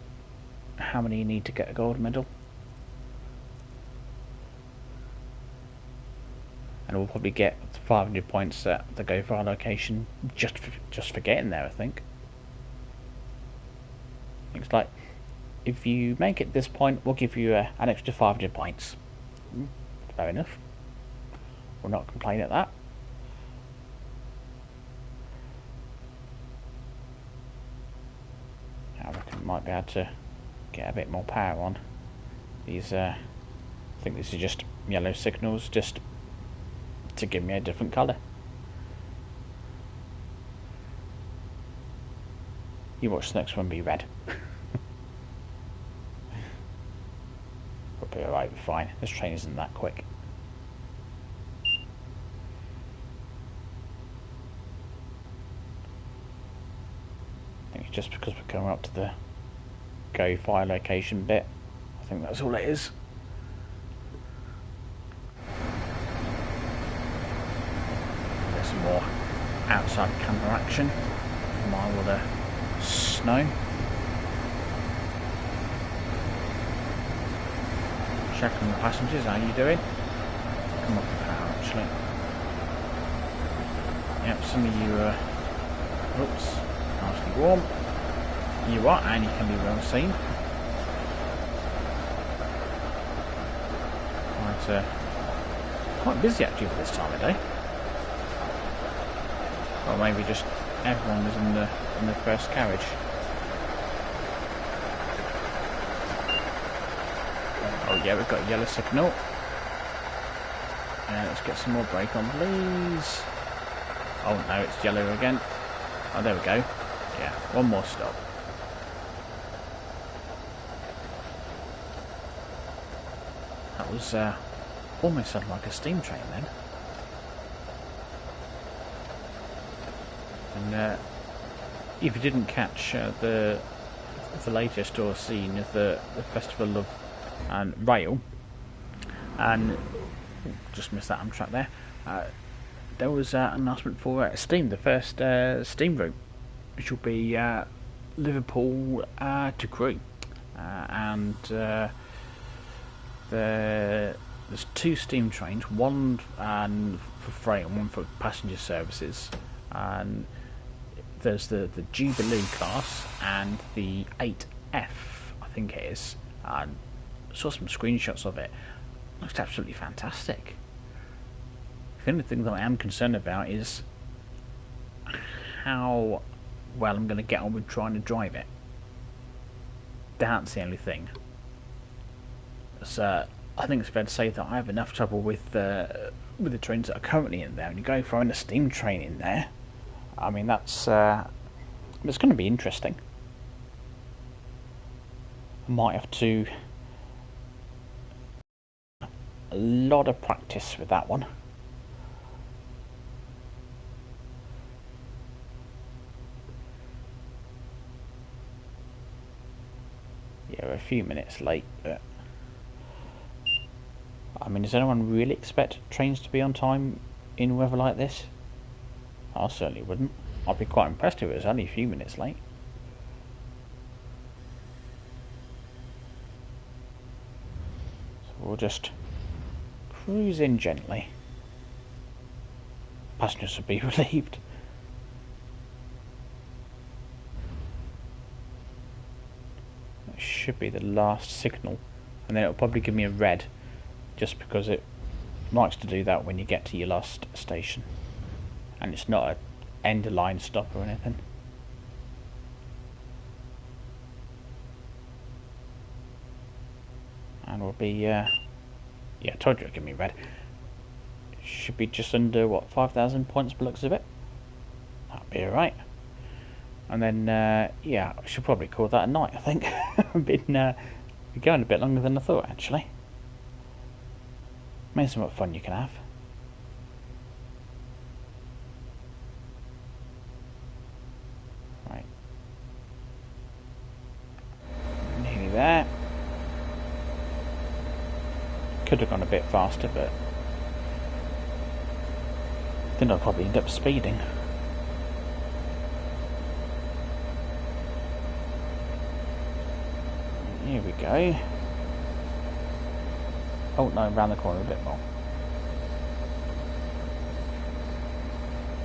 how many you need to get a gold medal. And we'll probably get 500 points at the go far location just for getting there, I think. Looks like if you make it this point, we'll give you an extra 500 points. Fair enough. We'll not complain at that. I reckon we might be able to get a bit more power on these. I think this is just yellow signals, just to give me a different colour. You watch the next one be red. We'll be alright, we're fine. This train isn't that quick. I think it's just because we're coming up to the go fire location bit. I think that's all it is. Get some more outside camera action. Mine with the snow. Checking the passengers, how you doing? Come off the power actually. Yep, some of you oops, nicely warm. You are, and you can be well seen. Quite busy actually for this time of day. Or maybe just everyone was in the first carriage. Oh yeah, we've got a yellow signal. Let's get some more brake on, please. Oh no, it's yellow again. Oh, there we go. Yeah, one more stop. That was almost sounded like a steam train then. And if you didn't catch the latest or seen of the Festival of Rail, and just missed that Amtrak there, there was an announcement for Steam, the first Steam route, which will be Liverpool to Crewe, and there's two steam trains, one for freight and one for passenger services, and there's the Jubilee class and the 8F, I think it is. I saw some screenshots of it. Looks absolutely fantastic. The only thing that I am concerned about is how well I'm going to get on with trying to drive it. That's the only thing. So I think it's fair to say that I have enough trouble with the trains that are currently in there, and you go throwing a steam train in there. I mean, it's going to be interesting. I might have to a lot of practice with that one. Yeah, we're a few minutes late, but I mean, does anyone really expect trains to be on time in weather like this? I certainly wouldn't. I'd be quite impressed if it was only a few minutes late. So we'll just cruise in gently. Passengers will be relieved. That should be the last signal, and then it'll probably give me a red, just because it likes to do that when you get to your last station, and it's not a end of line stop or anything. And we'll be yeah, I told you it'd give me red. Should be just under what, 5,000 points by the looks of it. That'll be alright. And then yeah, I should probably call that a night, I think. I've been going a bit longer than I thought actually. Amazing what fun you can have. Right. Nearly there. Could have gone a bit faster, but Then I'll probably end up speeding. Here we go. Oh no, round the corner a bit more.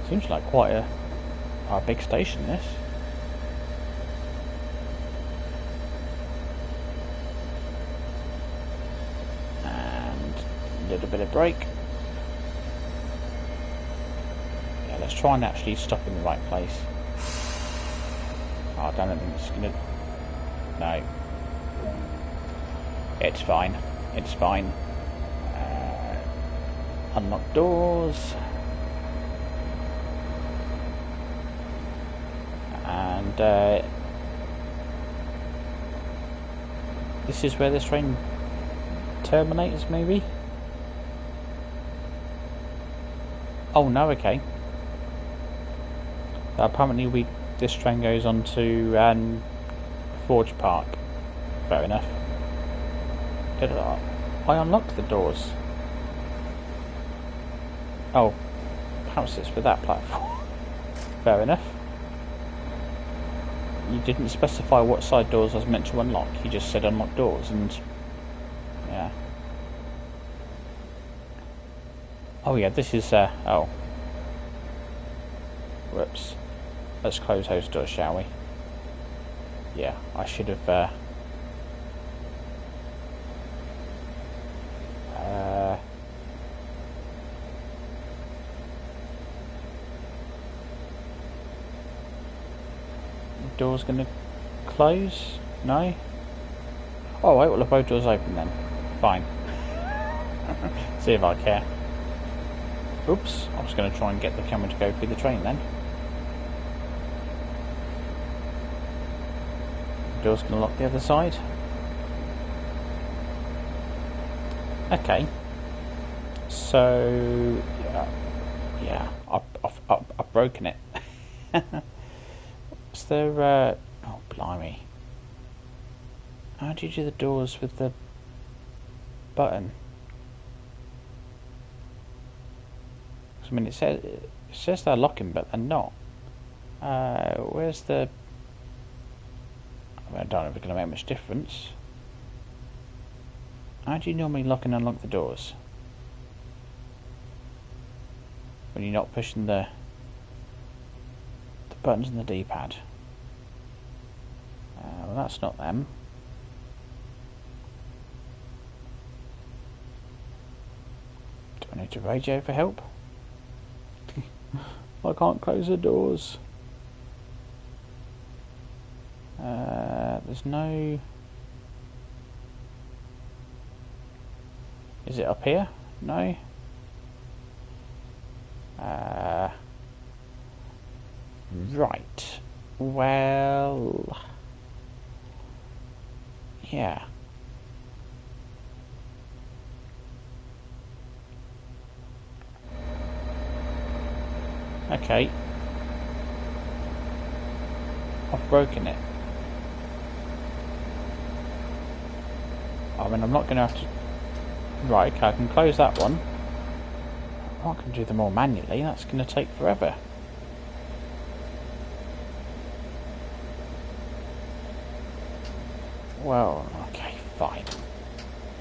Seems like quite a big station, this. And a little bit of brake. Yeah, let's try and actually stop in the right place. Oh, I don't think it's gonna... No. It's fine. It's fine. Unlock doors. And this is where this train terminates, maybe? Oh no, okay. Apparently this train goes on to Forge Park. Fair enough. Did I unlocked the doors? Oh, perhaps it's for that platform. Fair enough. You didn't specify what side doors I was meant to unlock. You just said unlock doors, and yeah. Oh yeah, this is oh. Whoops. Let's close those doors, shall we? Yeah, I should have door's gonna close? No? Oh wait, well if both doors open then. Fine. See if I care. Oops, I was gonna try and get the camera to go through the train then. Door's gonna lock the other side. Okay. So yeah, I've broken it. Is there oh blimey. How do you do the doors with the button? I mean, it says they're locking, but they're not. Where's the... I don't know if it's going to make much difference. How do you normally lock and unlock the doors? When you're not pushing the buttons on the D-pad. Well, that's not them. Do I need to radio for help? I can't close the doors. There's no... Is it up here? No. Right. Well... Yeah. Okay. I've broken it. I mean, I'm not going to have to... Right, okay, I can close that one. I'm not going to do them all manually. That's going to take forever. Well, okay, fine.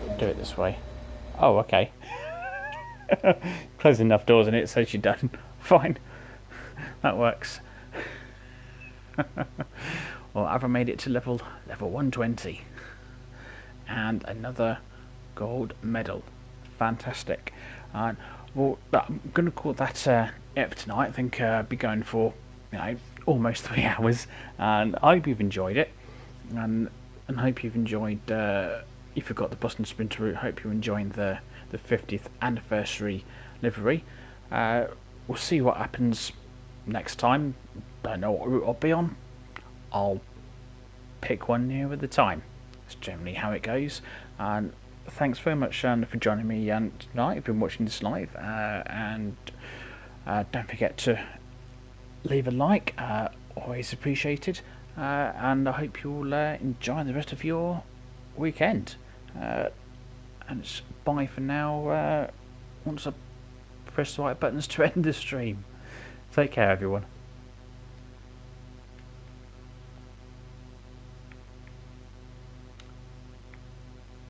We'll do it this way. Oh, okay. Close enough doors and it says you're done. Fine. That works. Well, I've made it to level 120. And another gold medal. Fantastic. Well, I'm going to call that it for tonight. I think I'll be going for, almost 3 hours. And I hope you've enjoyed it. And hope you've enjoyed, if you've got the Boston Sprinter route, hope you're enjoying the 50th anniversary livery. We'll see what happens next time. Don't know what route I'll be on. I'll pick one nearer the time. That's generally how it goes. And thanks very much for joining me tonight. If you've been watching this live, and don't forget to leave a like. Always appreciated. And I hope you'll enjoy the rest of your weekend. And it's bye for now. Once I press the right buttons to end the stream. Take care, everyone.